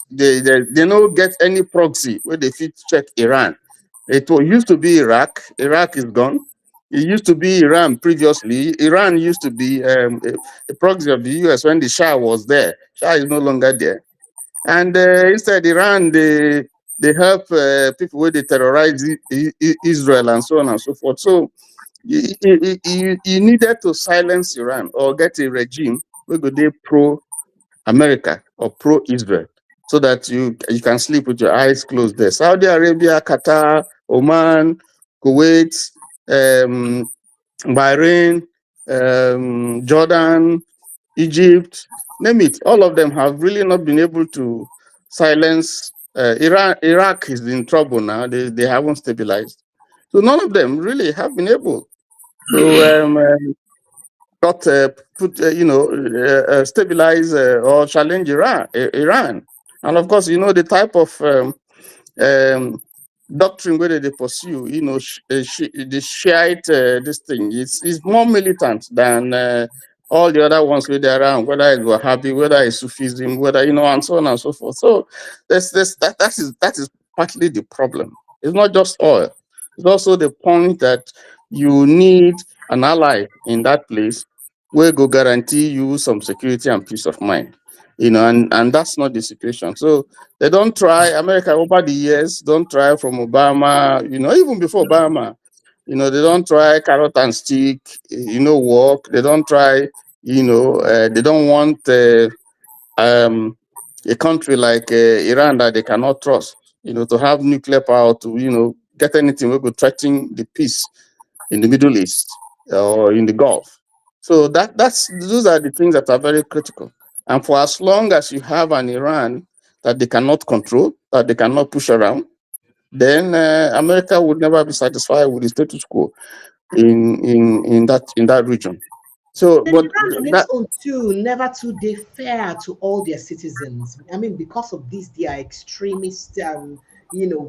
don't get any proxy where they fit check Iran. It used to be Iraq. Iraq is gone. It used to be Iran previously. Iran used to be a proxy of the US when the Shah was there. Shah is no longer there. And instead, Iran, they help people where they terrorize Israel and so on and so forth. So you needed to silence Iran or get a regime where go they pro-America or pro-Israel, so that you can sleep with your eyes closed there. Saudi Arabia, Qatar, Oman, Kuwait, Bahrain, Jordan, Egypt, name it. All of them have really not been able to silence Iran. Iraq is in trouble now. They haven't stabilized. So none of them really have been able to stabilize or challenge Iran. And of course, the type of doctrine where they pursue, the Shiite, this thing is more militant than all the other ones where they're around, whether it's Wahhabi, whether it's Sufism, whether, and so on and so forth. So that is partly the problem. It's not just oil. It's also the point that you need an ally in that place where go guarantee you some security and peace of mind. and that's not the situation. So they don't try. America over the years don't try from Obama, even before Obama, they don't try carrot and stick, work. They don't try, they don't want a country like Iran that they cannot trust, to have nuclear power to, get anything we could threaten the peace in the Middle East or in the Gulf. So those are the things that are very critical. And for as long as you have an Iran that they cannot control, that they cannot push around, then America would never be satisfied with the status quo in that region. So, but Iran on its own too, never too they fair to all their citizens. I mean, because of this, they are extremist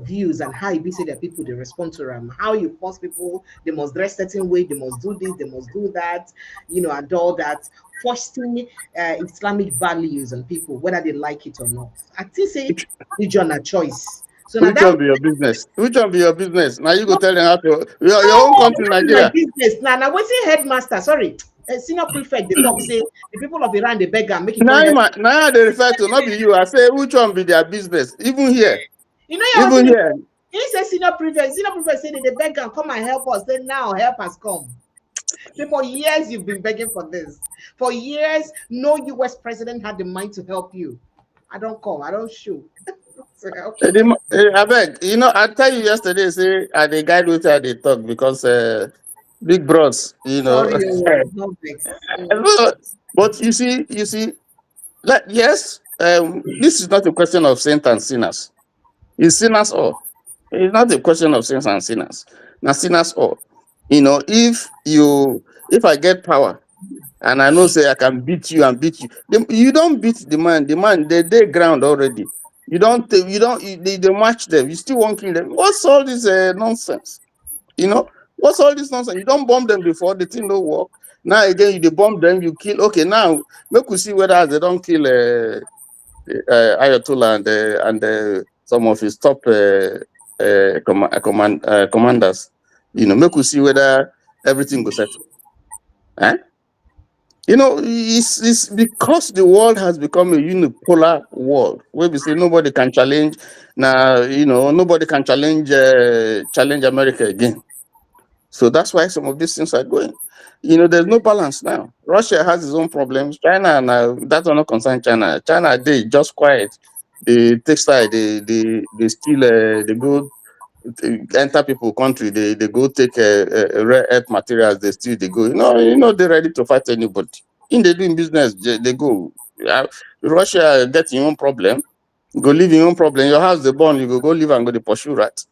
views and how you say that people they respond to them. How you force people, they must dress certain way, they must do this, they must do that, and all that, forcing Islamic values on people, whether they like it or not. I think say religion a choice. So now which one that be your business? Which one be your business? Now you go tell them how to your own no, country, that is my Nigeria. business. Now what's the headmaster? Sorry, senior prefect. They talk say the people of Iran they beg and make it come help. Now they refer to not be you. I say which one be their business? Even here. You know, Even here. He said senior prefect. Senior prefect said they beg and come and help us. Then now help has come. So for years you've been begging for this. For years, no U.S. president had the mind to help you. I don't come. I don't shoot. I beg. I tell you yesterday, say the guide with her they talk because big bros, Sorry, no vex. But you see, like yes, this is not a question of saints and sinners. It's sinners all. It's not a question of saints and sinners. Now sinners all. If I get power and I know say I can beat you and beat you, you don't beat the man. The man they ground already. They match them. You still won't kill them. What's all this nonsense? What's all this nonsense? You don't bomb them before the thing don't work. Now again you bomb them, you kill. Okay, now make we see whether they don't kill Ayatollah and some of his top commanders. Make we see whether everything goes settle. It's because the world has become a unipolar world where we say nobody can challenge. Now, nobody can challenge America again. So that's why some of these things are going. There's no balance now. Russia has its own problems. China now, that will not concern China. China, they just quiet. They take side. They still they go enter people country. They go take rare earth materials. They go. They're ready to fight anybody. In they doing business, they go. Russia get your own problem. Go live your own problem. Your house they burn. You go live and go to pursue rats.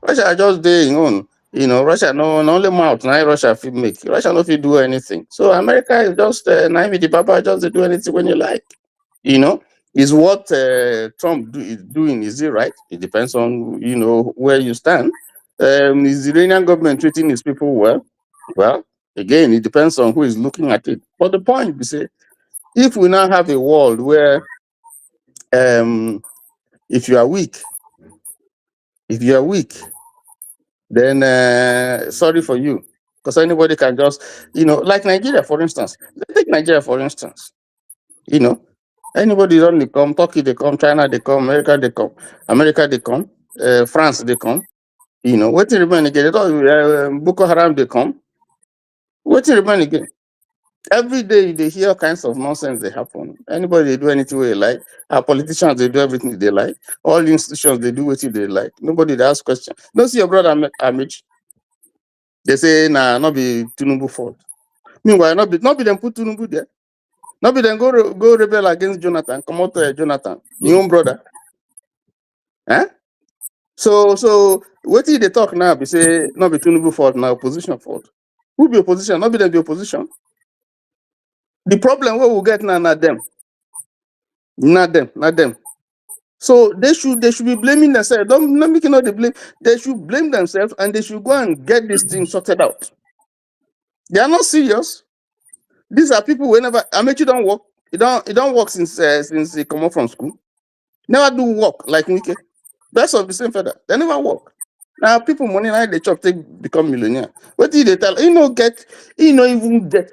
Russia just doing own. Russia no only mouth. Now Russia fit make. Russia no fit do anything. So America is just the Papa just do anything when you like. Is what Trump is doing. Is it right? It depends on where you stand. Is the Iranian government treating his people well? Well, again, it depends on who is looking at it. But the point is, if we now have a world where, if you are weak, then sorry for you, because anybody can just, like Nigeria, for instance. Take Nigeria, for instance. Anybody only come, Turkey they come, China they come, America they come, France they come. What to remain again? Boko Haram they come. What to remain again? Every day they hear all kinds of nonsense they happen. Anybody they do anything they like. Our politicians they do everything they like. All the institutions they do what they like. Nobody they ask questions. Don't see your brother Amidst. They say nah, not be Tinubu fault. Meanwhile, not be them put Tinubu there. Not be them go rebel against Jonathan. Come out Jonathan, your own brother. So what did they talk now? Be say not be Tinubu fault now, opposition fault. Who be opposition? Not be them be opposition. The problem where we get now, not them. Not them. So they should be blaming themselves. Don't make it not the blame. They should blame themselves and they should go and get this thing sorted out. They are not serious. These are people whenever Amechi don't work. It don't work since he come out from school. Never do work like Wike. Best of the same feather. They never work. Now people money like they chop, they become millionaire. What did they tell? You know, even get,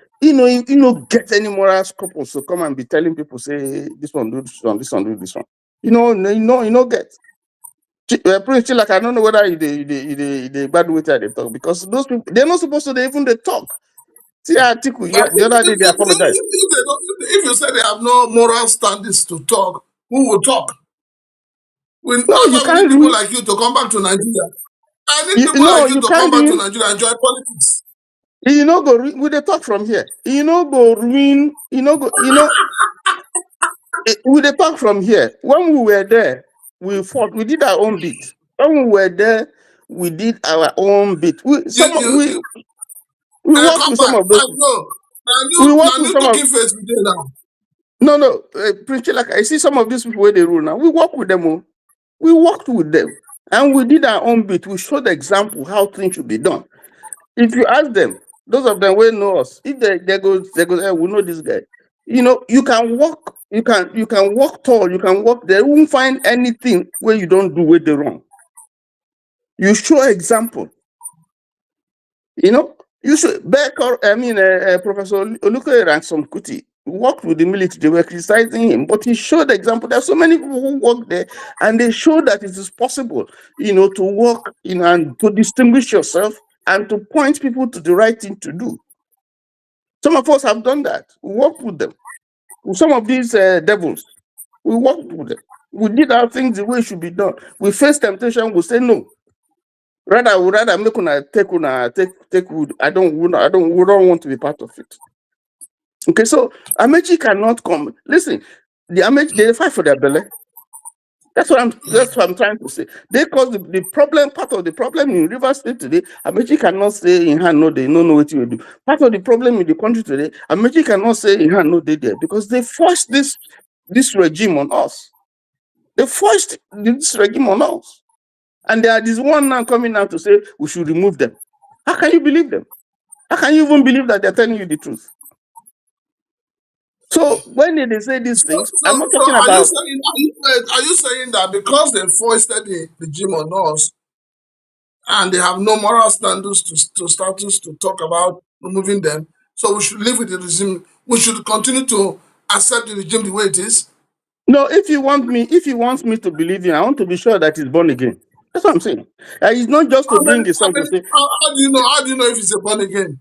get any moral scruples to come and be telling people, say, this one do this one, this one do this one. Get. Prince like I don't know whether they bad way they talk, because those people, they're not supposed to even they talk. See article But the other day they apologize. if you say they have no moral standards to talk, who will talk? No, That's you why we need can't people ruin. like you to come back to Nigeria. I need people like you You to come can't back to ruin. Nigeria and enjoy politics. We they talk from here. Go ruin. We they talk from here. When we were there, we fought. We did our own bit. When we were there, we did our own bit. We worked Come with some back. of I those. know. We worked Now with new some of. talking face today now. No, Prince like I see some of these people where they rule now. We work with them. Oh. We worked with them, and we did our own bit. We showed the example how things should be done. If you ask them, those of them will know us. If they go, hey, we know this guy. You can walk, you can walk tall, you can walk there. You won't find anything where you don't do with the wrong. You show example. You should Professor Olukoya Ransom Kuti worked with the military. They were criticizing him, but he showed the example. There are so many people who work there, and they show that it is possible, to work, and to distinguish yourself and to point people to the right thing to do. Some of us have done that. We worked with them. With some of these devils, we worked with them. We did our things the way it should be done. We face temptation. We say no. We rather make take wood. We don't want to be part of it. Okay, so Amechi cannot come. Listen, the Amechi, they fight for their belly. That's what I'm trying to say. They cause the problem. Part of the problem in Rivers State today, Amechi cannot say in hand no, they don't know what you will do. Part of the problem in the country today, Amechi cannot say in hand no, they there, because they forced this regime on us. They forced this regime on us, and there is one now coming out to say we should remove them. How can you believe them? How can you even believe that they're telling you the truth? So when they say these things, I'm not talking are about. You saying that because they foisted the regime on us and they have no moral standards to status to talk about removing them, so we should live with the regime? We should continue to accept the regime the way it is? No, if you want me to believe in, I want to be sure that he's born again. That's what I'm saying. It's not just to bring his son to say. How do you know? How do you know if he's a born again?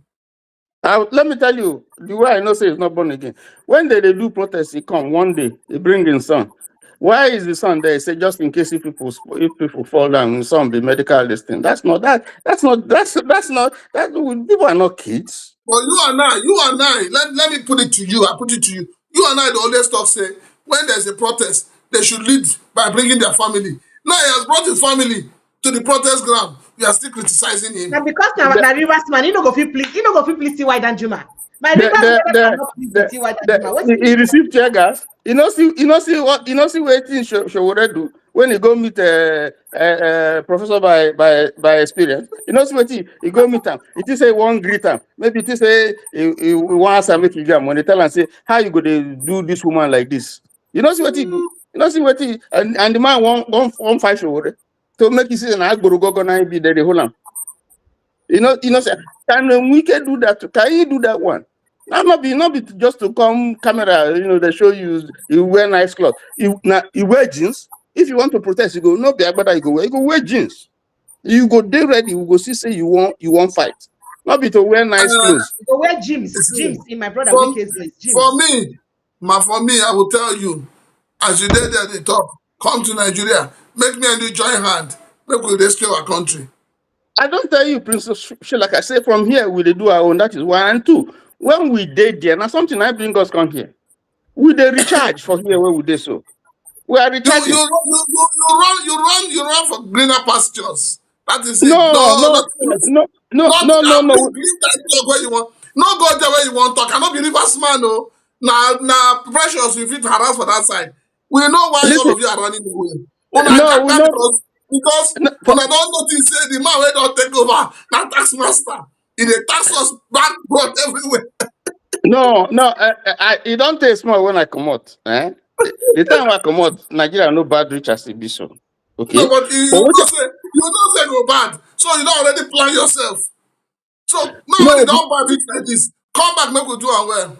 Let me tell you the way I know say he's not born again. When they do protest, he come one day, he bring his son. Why is the son there? He say just in case if people fall down, some be medical this thing. That's not people are not kids. But you and I, let me put it to you. I put it to you. You and I, the always talk say when there's a protest, they should lead by bringing their family. Now he has brought his family to the protest ground. You are still criticizing him. Now because now Rivers man, he no go fit please T.Y. Danjuma. My Rivers cannot please T.Y. Danjuma. He received tear gas. See what thing Showore do when he go meet professor by experience. See what he go meet him. It is say one greet him. Maybe it is say he wants to make you get money. Tell and say how you go to do this woman like this. See what he do. See what he and the man one fight Showore to make you see an go now be there the whole am. Say can we can do that? Can you do that one? Not be just to come camera, they show you wear nice clothes. You wear jeans. If you want to protest, you go, no be agbada, you go wear jeans. You go there ready, you go see say you want fight. Not be to wear nice clothes. You go wear gyms in my brother Wike's place. For me, I will tell you, as you did at the top, come to Nigeria, make me and you join hand, make we rescue our country. I don't tell you, Princess, like I say, from here we do our own. That is one. And two, when we did there, now something I bring us come here. We they recharge for here where we did so. We are recharging. You run for greener pastures. That is it. No. Leave that talk where you want. No go there where you want talk. I not be Rivers man, no. Now precious you fit harass for that side. We know why all of you are running away. Because when I don't notice say the man where don't take over, that tax master. He dey tax us back brought everywhere. No, it don't take small when I come out. The time I come out, Nigeria no bad rich as it be so. No, Okay, but you but what? don't say go bad. So you don't already plan yourself. So now when you No, don't bad it like this, come back, make we do and well.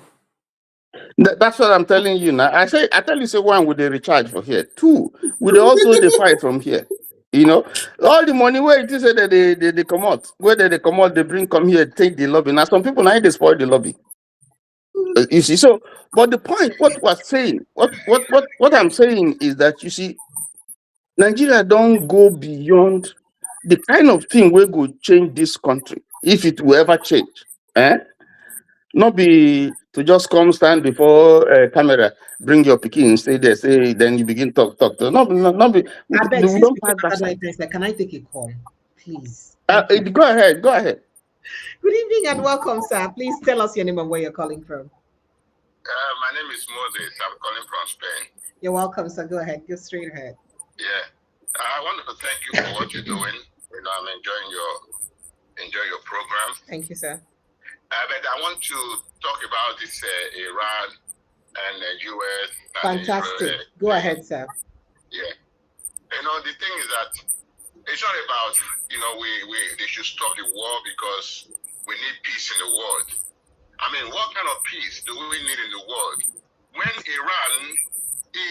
that's what I'm telling you now. I tell you, say one with the recharge for here. Two, with also the fight from here. You know, all the money where it is that they come out, where they come out, they come here, take the lobby. Now some people now they spoil the lobby. You see, so but the point, what we're saying, what I'm saying is that you see, Nigeria don't go beyond the kind of thing we go change this country if it will ever change. Eh? Not be to just come stand before a camera, bring your pikin, stay there, say, then you begin talk. Not be. I beg, We since don't we pass get that bad side. night, can I take a call, please? Thank you. Go ahead. Good evening and welcome, sir. Please tell us your name and where you're calling from. My name is Moses. I'm calling from Spain. You're welcome, sir. Go ahead. Go straight ahead. Yeah. I want to thank you for what you're doing. You know, I'm enjoying your program. Thank you, sir. But I want to talk about this Iran and US. Fantastic. Go ahead, sir. Yeah. You know, the thing is that it's not about, you know, they should stop the war because we need peace in the world. I mean, what kind of peace do we need in the world when Iran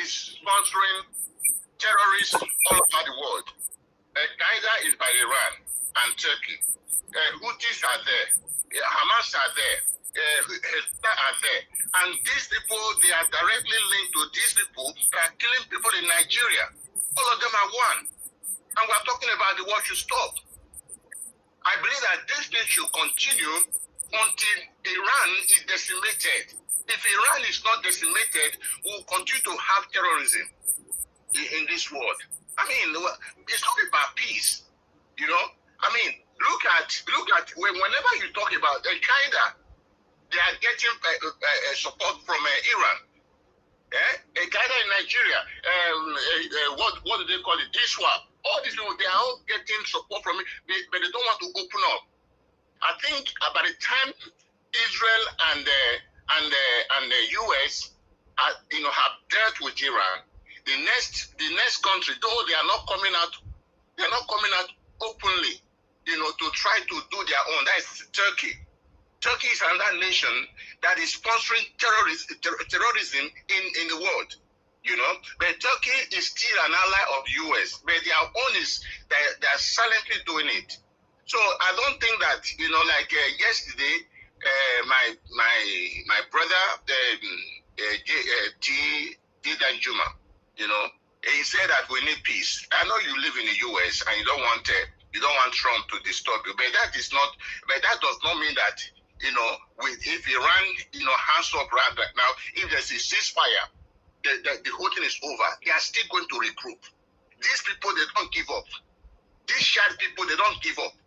is sponsoring terrorists all over the world? Al-Qaeda is by Iran and Turkey. Houthis are there. Hamas are there. Hezbollah are there. And these people, they are directly linked to these people that are killing people in Nigeria. All of them are one. And we're talking about the war should stop. I believe that this thing should continue until Iran is decimated. If Iran is not decimated, we'll continue to have terrorism in this world. I mean, it's not about peace, you know. I mean, look at whenever you talk about Al-Qaeda, they are getting support from Iran. Al-Qaeda in Nigeria, what do they call it? DSWAP. All these people, they are all getting support from it, but they don't want to open up. I think by the time Israel and the US have dealt with Iran, the next country, though they are not coming out openly, you know, to try to do their own. That is Turkey. Turkey is another nation that is sponsoring terrorism in the world. You know, but Turkey is still an ally of the US, but their own is they are silently doing it. So I don't think that, you know, like yesterday, my brother T Danjuma, you know, he said that we need peace. I know you live in the US and you don't want Trump to disturb you, but that does not mean that, you know, if Iran, you know, hands up right now, if there's a ceasefire, the whole thing is over. They are still going to regroup. These people, they don't give up. These Shad people, they don't give up.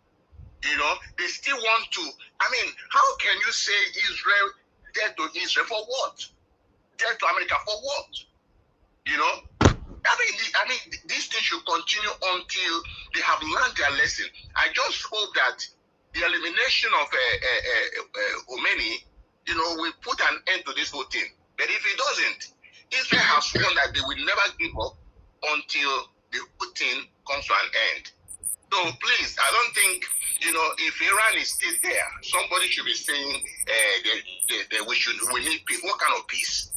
You know, they still want to. I mean, how can you say Israel dead to Israel for what? Dead to America for what? You know, I mean, this thing should continue until they have learned their lesson. I just hope that the elimination of Khomeini, you know, will put an end to this whole thing. But if it doesn't, Israel has sworn that they will never give up until the whole thing comes to an end. So please, I don't think, you know, if Iran is still there, somebody should be saying we need peace. What kind of peace?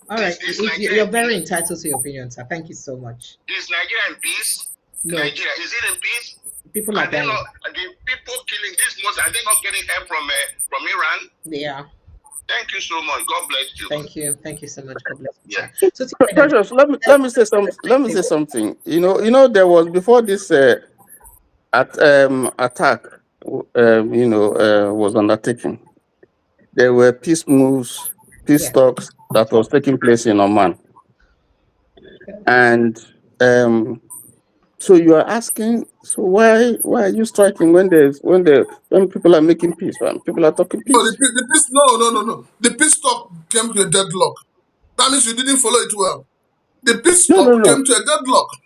All right. You're very entitled to your opinion, sir. Thank you so much. Is Nigeria in peace? No. Nigeria, is it in peace? People are dying. The people killing this most, are they not getting help from Iran? They are. Thank you so much. God bless you. Thank you so much. God bless you. Yeah. So Precious, let me say something. Let me say something. You know, there was before this attack, was undertaken. There were peace moves, peace talks that was taking place in Oman, and so you are asking, so why are you striking when people are making peace, when people are talking peace? No, the peace. No. The peace talk came to a deadlock. That means you didn't follow it well. The peace talk came to a deadlock.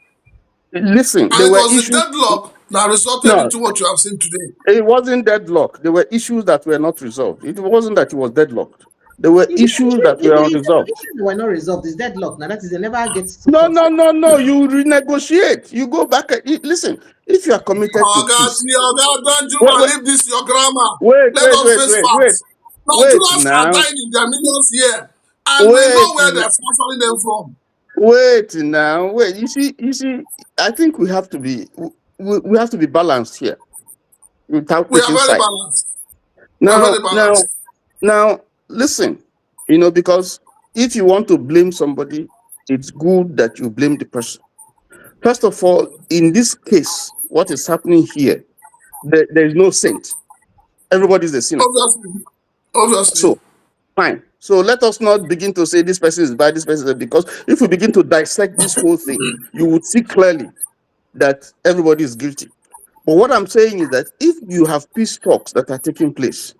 Listen, and there it were was issues. The deadlock that resulted into what you have seen today. It wasn't deadlock. There were issues that were not resolved. It wasn't that it was deadlocked. There were issues that were unresolved. Issues were not resolved. It's deadlock. Now that is, they never get to No. You renegotiate. You go back. Listen, if you are committed to peace. Don't you leave this your grammar. Wait. Let us face facts. Nigerians are dying in their millions here, and we know where they're sponsoring them from. Wait. You see. I think we have to be balanced here, without taking sides. Now, listen. Because if you want to blame somebody, it's good that you blame the person. First of all, in this case, what is happening here, there is no saint. Everybody is a sinner. Obviously. So, fine. So let us not begin to say this person is bad, this person is bad, because if we begin to dissect this whole thing, you would see clearly that everybody is guilty. But what I'm saying is that if you have peace talks that are taking place,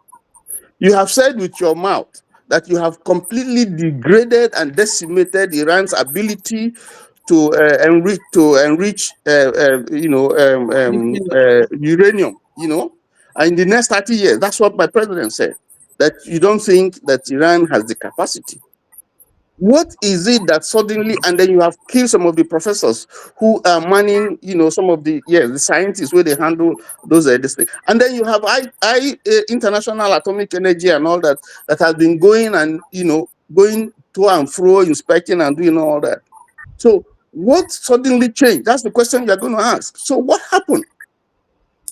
you have said with your mouth that you have completely degraded and decimated Iran's ability to enrich uranium, and in the next 30 years. That's what my president said, that you don't think that Iran has the capacity. What is it that suddenly, and then you have killed some of the professors who are manning, some of the scientists where they handle those this thing. And then you have International Atomic Energy and all that has been going and, going to and fro, inspecting and doing all that. So what suddenly changed? That's the question you're going to ask. So what happened?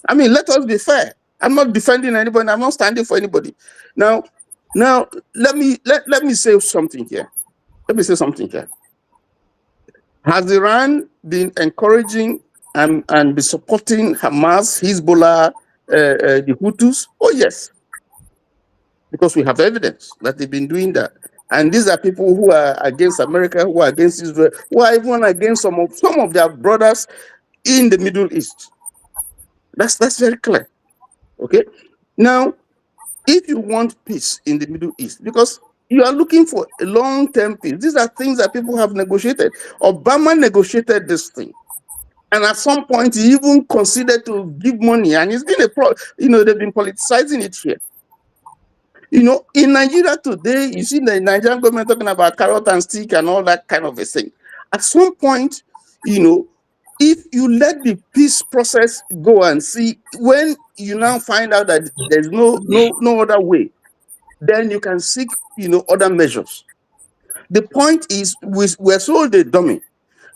I mean, let us be fair. I'm not defending anybody. I'm not standing for anybody. Now, let me say something here. Has Iran been encouraging and be supporting Hamas, Hezbollah, the Hutus? Oh, yes. Because we have evidence that they've been doing that. And these are people who are against America, who are against Israel, who are even against some of their brothers in the Middle East. That's very clear. Okay? Now, if you want peace in the Middle East, because you are looking for a long-term peace, these are things that people have negotiated. Obama negotiated this thing. And at some point, he even considered to give money. And it's been they've been politicizing it here. In Nigeria today, you see the Nigerian government talking about carrot and stick and all that kind of a thing. At some point, if you let the peace process go and see, when you now find out that there's no other way, then you can seek, other measures. The point is, we're sold a dummy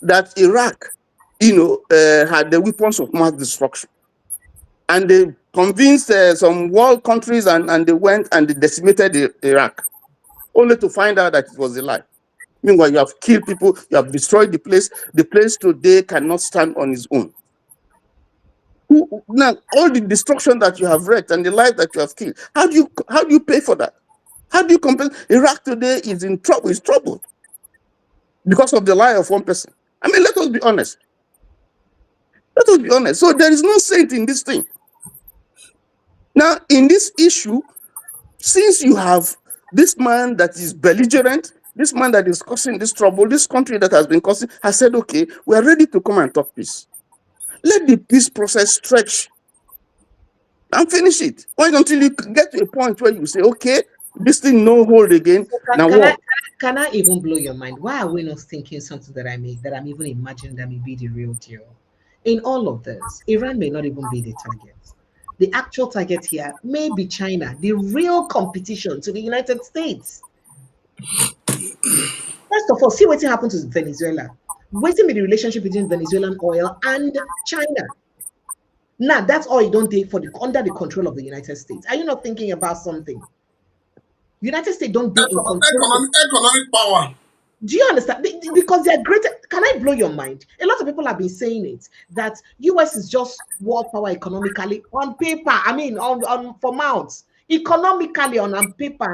that Iraq, had the weapons of mass destruction. And they convinced some world countries and they went and they decimated Iraq, only to find out that it was a lie. Meanwhile, you have killed people, you have destroyed the place. The place today cannot stand on its own. Now, all the destruction that you have wreaked and the life that you have killed, how do you pay for that? How do you compare? Iraq today is in trouble, is troubled because of the lie of one person. I mean, let us be honest. So there is no saint in this thing. Now, in this issue, since you have this man that is belligerent, this man that is causing this trouble, this country that has been causing, has said, okay, we are ready to come and talk peace. Let the peace process stretch and finish it. Why until you get to a point where you say, okay, this thing no hold again. Now what? Can I even blow your mind? Why are we not thinking something that I'm even imagining that may be the real deal? In all of this, Iran may not even be the target. The actual target here may be China, the real competition to the United States. First of all, see what happened to Venezuela. Waiting with the relationship between Venezuelan oil and China. Now, that's all you don't take under the control of the United States. Are you not thinking about something? United States don't do economic power. Do you understand? Because they're greater. Can I blow your mind? A lot of people have been saying it, that US is just world power economically on paper. I mean, for mouths. Economically on paper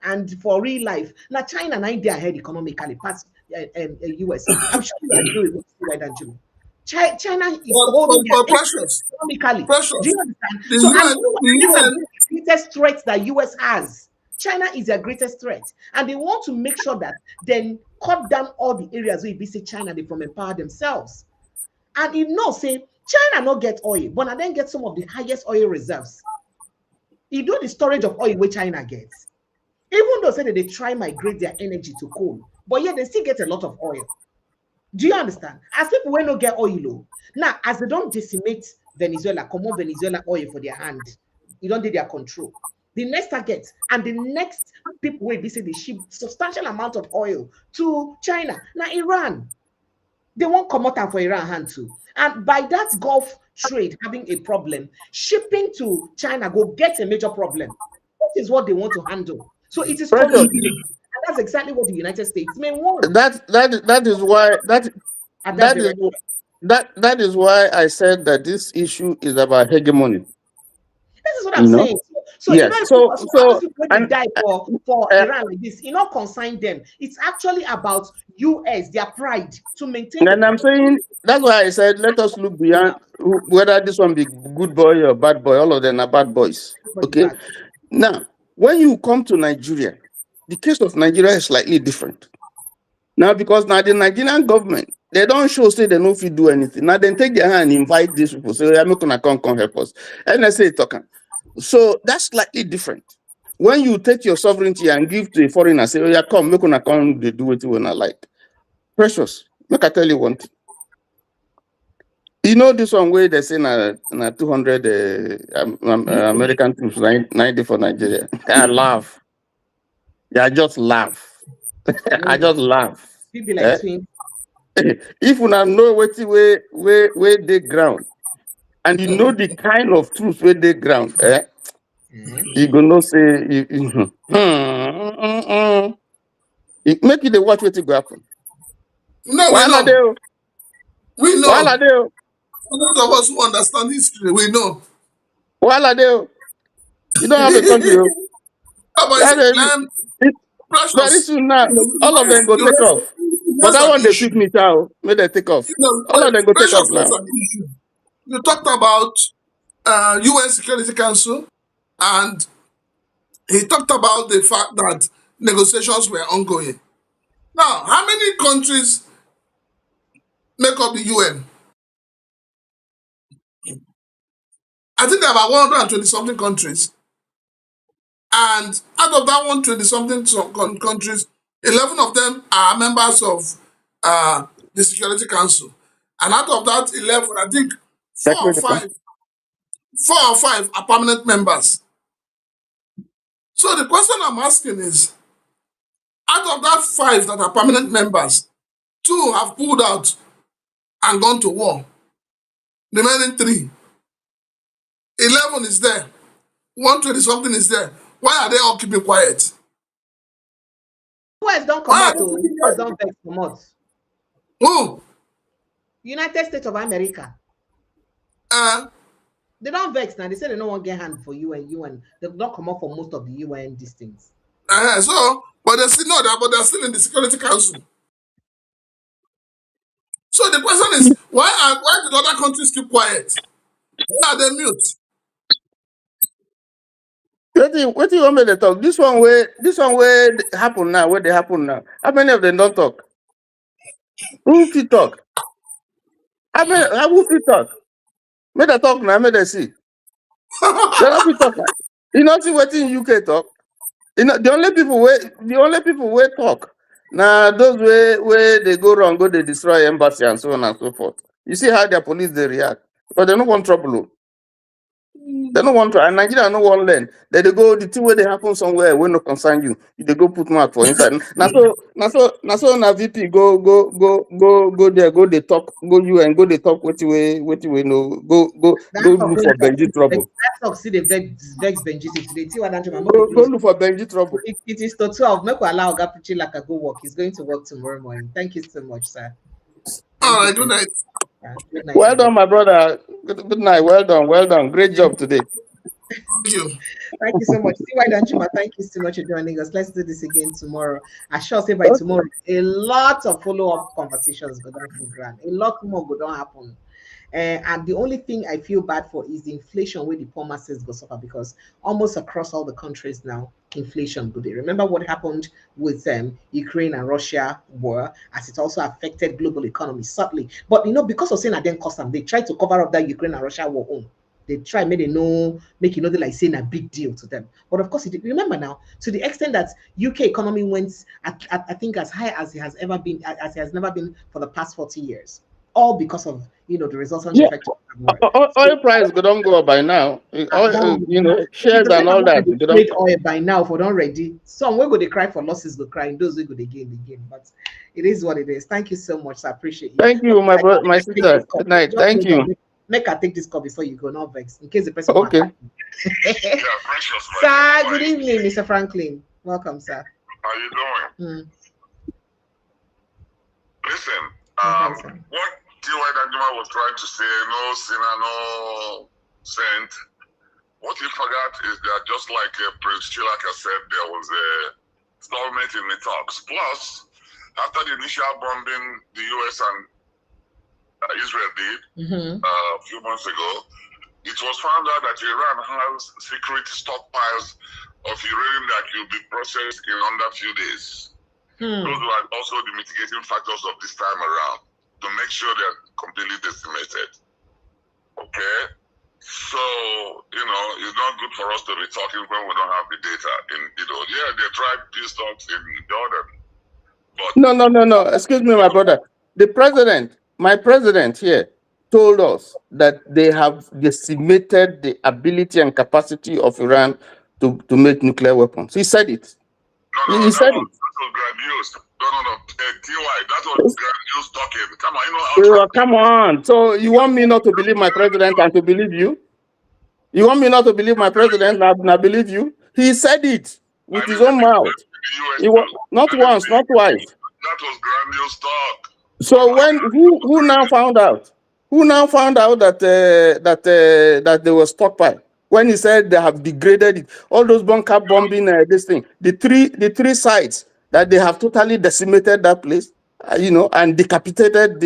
and for real life. Now, China and India ahead economically past US. I'm sure you agree with me, right, Angelo? China is holding precious. Economically. Precious. Do you understand? The greatest threat that US has. China is their greatest threat, and they want to make sure that then cut down all the areas where you visit China, they from empower themselves. And say China not get oil, but I then get some of the highest oil reserves. You do the storage of oil where China gets. Even though say that they try migrate their energy to coal, but yet they still get a lot of oil. Do you understand? As people will not get oil, now as they don't decimate Venezuela, come on Venezuela oil for their hand, you don't do their control. The next target and the next people will visit, they ship substantial amount of oil to China. Now Iran, they won't come out for Iran hand too. And by that Gulf trade having a problem, shipping to China will get a major problem. That is what they want to handle. So it is confusing. And that's exactly what the United States may want. That is why I said that this issue is about hegemony. This is what I'm saying. So yes. All these people when they die for Iran like this, not consign them. It's actually about US, their pride to maintain. And I'm saying that's why I said let us look beyond whether this one be good boy or bad boy. All of them are bad boys. Okay. Now, when you come to Nigeria, the case of Nigeria is slightly different. Now, because now the Nigerian government, they don't show say they don't fit do anything. Now they take their hand and invite these people. So I'm not gonna come help us. NSA talking. So that's slightly different. When you take your sovereignty and give to a foreigner, say, oh yeah, come, make gonna come, they do it when I like. Precious. Look, I tell you one thing. You know this one way they say na 200 American troops 90 for Nigeria. I laugh. Yeah, I just laugh. I just laugh. People like twins. If you now know what where they ground, and you know the kind of truth where they ground, you gonna say it make you the watch what will happen. No, we know. We know. Most of us who understand history, we know. You don't have a country. Very soon now, all of them go take off. But that one they pick me out, may they take off. All of them go take off now. You talked about UN Security Council, and he talked about the fact that negotiations were ongoing. Now, how many countries make up the UN? I think there are about 120 something countries. And out of that 120 something countries, 11 of them are members of the Security Council. And out of that 11, I think 4 or 5 are permanent members. So the question I'm asking is, out of that 5 that are permanent members, 2 have pulled out and gone to war. The remaining 3. 11 is there. 120 something is there. Why are they all keeping quiet? US don't come out. US don't vex come out. Who? United States of America. They don't vex now. They say they don't want to get hand for UN. They don't come out for most of the UN things. But they still know that, but they're still in the Security Council. So the question is, why did other countries keep quiet? Why are they mute? What do you want me to talk? This one where happen now, where they happen now. How many of them don't talk? Who fit talk? Who fit talk? May they talk now, may they see. They don't fit talk now. You know see what in UK talk? You know the only people where talk. Now those where they go wrong, they destroy embassy and so on and so forth. You see how their police they react. But they don't want trouble. They don't want to, and Nigeria no one learn. They go the thing where they happen somewhere where no concern you. They go put mark for inside. Now so na VP go there, go they talk, go you and go they talk what you know, go look for Benji trouble. That's see the vex Benji today. Go look for Benji trouble. It is to 12. Make we allow Gapuchi like a go work. He's going to work tomorrow morning. Thank you so much, sir. All right, good night. Good night. Well done, my brother. Good night. Well done. Great job today. Thank you. Thank you so much. Thank you so much for joining us. Let's do this again tomorrow. I shall say by tomorrow, a lot of follow-up conversations go down for grand. A lot more go down happen. And the only thing I feel bad for is the inflation where the poor masses go suffer, because almost across all the countries now, inflation go there. Remember what happened with Ukraine and Russia war, as it also affected global economy subtly. But because of saying that then cost them, they tried to cover up that Ukraine and Russia war home. They try, make it not like saying a big deal to them. But of course, remember now, to the extent that UK economy went, I think, as high as it has ever been, as it has never been for the past 40 years, all because of the resultant Yeah, effect of war. oil price don't go up by now. It's Shares the and same all as that. the trade oil by now for don't ready. Some we go they cry for losses, go cry, and those we go they gain. But it is what it is. Thank you so much. I appreciate you. Thank you, my sister. Good night. Just Thank hold on. you. Make I take this call before you go, not vex, in case the person wants Okay. Sir, good evening, Mr. Franklin. Welcome, sir. How you doing? Listen, what T.Y. Dagima was trying to say, no sinner, no saint. What he forgot is that just like Prince Chilaka said, there was a stalemate in the talks. Plus, after the initial bombing the U.S. and Israel did a few months ago, it was found out that Iran has secret stockpiles of uranium that will be processed in under a few days. Those were also the mitigating factors of this time around to make sure they're completely decimated. Okay? So, it's not good for us to be talking when we don't have the data. They tried peace talks in Jordan. But No. Excuse me, my brother. My president here, told us that they have decimated the ability and capacity of Iran to make nuclear weapons. He said it. He said it. That was grandiose. No. T.Y., that was grandiose talking. Come on, Come on. So you want me not to believe my president and to believe you? You want me not to believe my president and I believe you? He said it with his own mouth. Not once, not twice. That was grandiose talk. So who now found out? Who now found out that that they were stockpile? When he said they have degraded it, all those bunker bombing, this thing, the three sites that they have totally decimated that place, and decapitated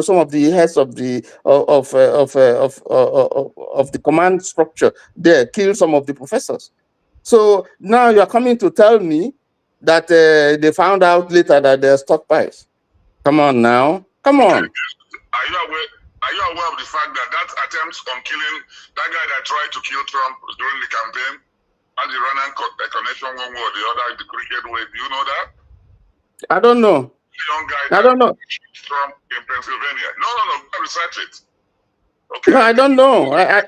some of the heads of the of the command structure there, killed some of the professors. So now you are coming to tell me that they found out later that they're stockpiles. Come on now. Come on. Are you aware of the fact that attempt on killing that guy that tried to kill Trump during the campaign had the Iranian connection one way or the other in the cricket way? Do you know that? I don't know. The young guy I don't know. Trump in Pennsylvania. No. Research it. Okay. No, I don't know. I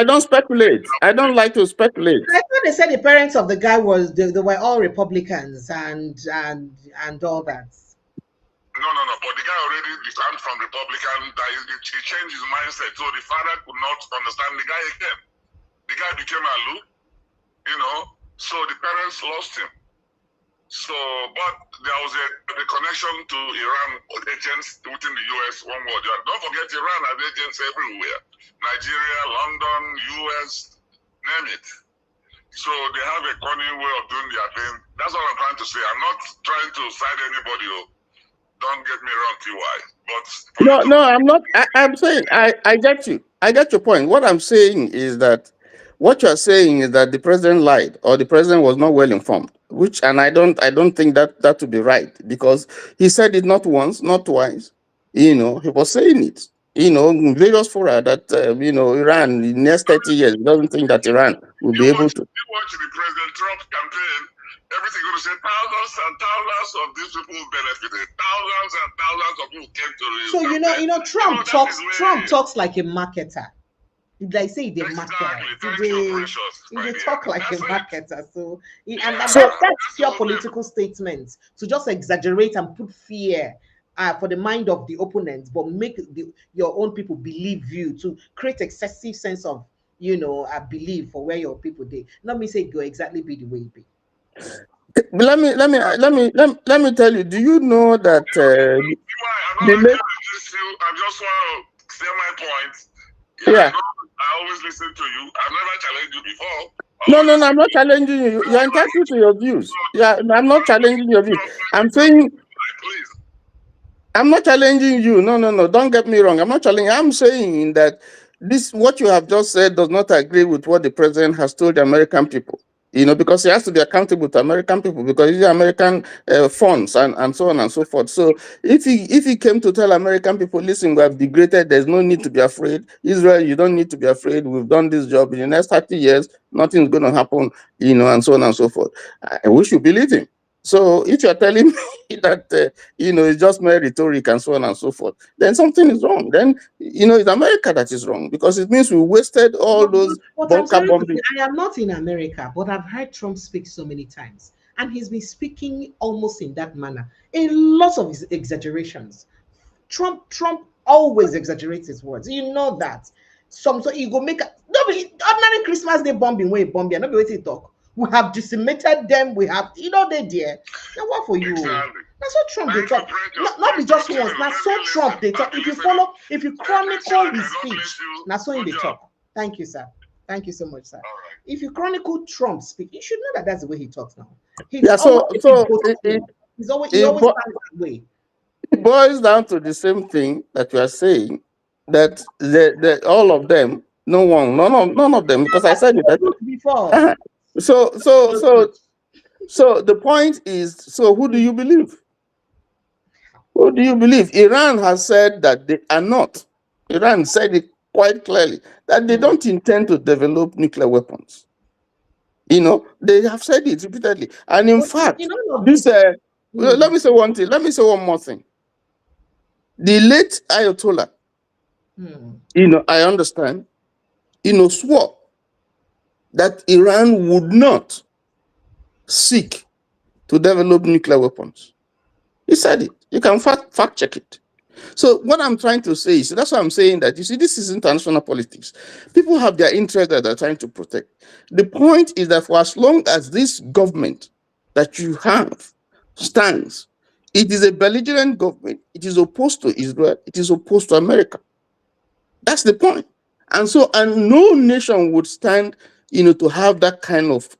don't speculate. I don't like to speculate. I thought they said the parents of the guy they were all Republicans and all that. No. But the guy already returned from Republican. He changed his mindset, so the father could not understand the guy again. The guy became Alu, so the parents lost him. So, but there was a connection to Iran agents within the U.S. one more. Don't forget, Iran has agents everywhere. Nigeria, London, U.S., name it. So they have a cunning way of doing their thing. That's what I'm trying to say. I'm not trying to side anybody. Don't get me wrong, T.Y. But No, I'm not. I'm saying I get you. I get your point. What I'm saying is that what you're saying is that the president lied or the president was not well informed. And I don't think that would be right, because he said it not once, not twice. He was saying it. In various fora that Iran in the next 30 years doesn't think that Iran will be able to. You watch the President Trump campaign. Everything going to say thousands and thousands of these people benefited. Thousands and thousands of people came to his So Trump talks like a marketer. Like say the marketer. They talk like a marketer. So that's pure political statements. To just exaggerate and put fear for the mind of the opponent, but make your own people believe you, to create excessive sense of a belief for where your people they. Let me say go exactly be the way it be. Let me tell you. Do you know that? I just want to say my point. Yeah. I always listen to you. I've never challenged you before. No, I'm not challenging you. You're entitled to your views. Yeah, I'm not challenging your views. I'm saying. I'm not challenging you. No. Don't get me wrong. I'm not challenging. I'm saying that what you have just said does not agree with what the president has told the American people. because he has to be accountable to American people because these are American funds and so on and so forth. So if he came to tell American people, listen, we have degraded, there's no need to be afraid. Israel, you don't need to be afraid. We've done this job. In the next 30 years, nothing's going to happen, and so on and so forth. I wish you believe him. So if you're telling me that, it's just mere rhetoric and so on and so forth, then something is wrong. Then, it's America that is wrong because it means we wasted all those bunker bombing. I am not in America, but I've heard Trump speak so many times. And he's been speaking almost in that manner. In lots of his exaggerations. Trump always exaggerates his words. You know that. So he go make ordinary Christmas Day bombing where bombing. Not be waiting to talk. We have decimated them. We have, they there. Now what for you? Exactly. That's what Trump they talk. Not be just once. Now so Trump they talk. If you chronicle his speech, now so in they talk. Thank you, sir. Thank you so much, sir. If you chronicle Trump's speech, you should know that that's the way he talks now. He's always that way. It boils down to the same thing that you are saying, that all of them, none of them, because I said it before. So the point is, so who do you believe? Who do you believe? Iran has said that they are not. Iran said it quite clearly that they don't intend to develop nuclear weapons. They have said it repeatedly. And in fact, this let me say one thing. Let me say one more thing. The late Ayatollah, I understand, swore that Iran would not seek to develop nuclear weapons. He said it. You can fact check it. So what I'm trying to say is, that's why I'm saying that, you see, this is international politics. People have their interests that they're trying to protect. The point is that for as long as this government that you have stands, it is a belligerent government. It is opposed to Israel. It is opposed to America. That's the point. And no nation would stand, to have that kind of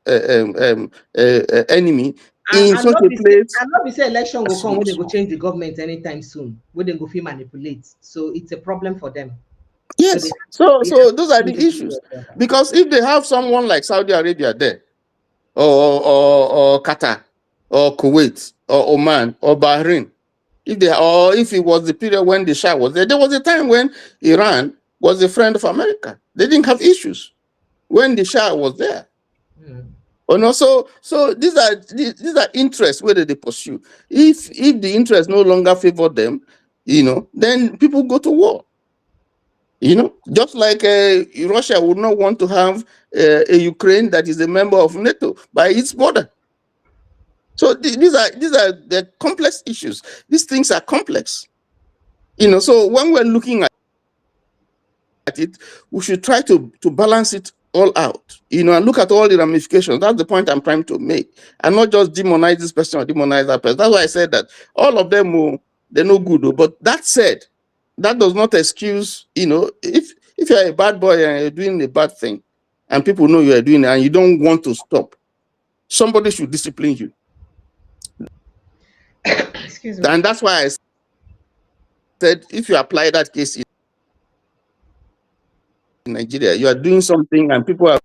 enemy in such a place. And not be say election will come when they go change the government anytime soon, when they go feel manipulate. So it's a problem for them. Yes. So those are the issues. Because if they have someone like Saudi Arabia there, or Qatar, or Kuwait, or Oman, or Bahrain, if it was the period when the Shah was there was a time when Iran was a friend of America. They didn't have issues when the Shah was there. So these are interests whether they pursue. If the interests no longer favor them, then people go to war. Just like Russia would not want to have a Ukraine that is a member of NATO by its border. So these are the complex issues. These things are complex. So when we're looking at it, we should try to balance it all out, and look at all the ramifications. That's the point I'm trying to make. And not just demonize this person or demonize that person. That's why I said that all of them, they're no good. But that said, that does not excuse, if you're a bad boy and you're doing a bad thing, and people know you are doing it and you don't want to stop, somebody should discipline you. Excuse me. And that's why I said, if you apply that case in Nigeria, you are doing something and people are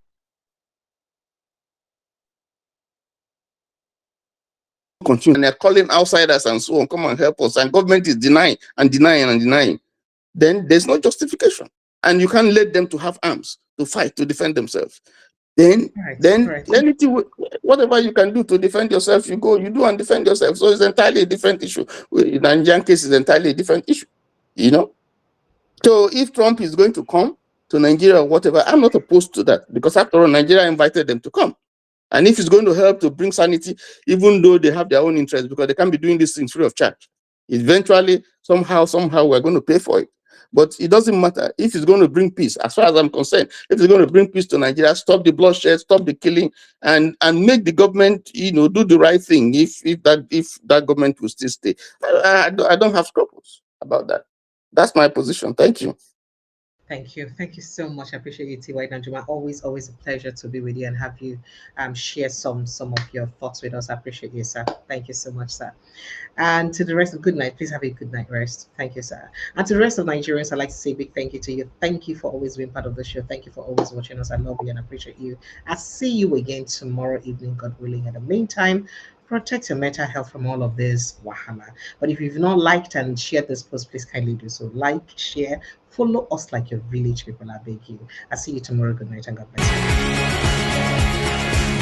continuing and they're calling outsiders and so on, come and help us, and government is denying, then there's no justification. And you can't let them to have arms to fight, to defend themselves. Then anything, whatever you can do to defend yourself, you do and defend yourself. So it's entirely a different issue. In the Nigerian case, is entirely a different issue. So if Trump is going to come to Nigeria or whatever, I'm not opposed to that, because after all, Nigeria invited them to come. And if it's going to help to bring sanity, even though they have their own interests, because they can't be doing these things free of charge, eventually, somehow, we're going to pay for it. But it doesn't matter if it's going to bring peace. As far as I'm concerned, if it's going to bring peace to Nigeria, stop the bloodshed, stop the killing, and make the government, do the right thing. If that government will still stay, I don't have scruples about that. That's my position. Thank you. Thank you. Thank you so much. I appreciate you, T.Y. Nanjuma. Always a pleasure to be with you and have you share some of your thoughts with us. I appreciate you, sir. Thank you so much, sir. And to the rest of good night, please have a good night rest. Thank you, sir. And to the rest of Nigerians, I'd like to say a big thank you to you. Thank you for always being part of the show. Thank you for always watching us. I love you and appreciate you. I'll see you again tomorrow evening, God willing. In the meantime, protect your mental health from all of this wahala. But if you've not liked and shared this post, please kindly do so. Like, share, follow us like your village people. I beg you. I'll see you tomorrow. Good night and God bless you.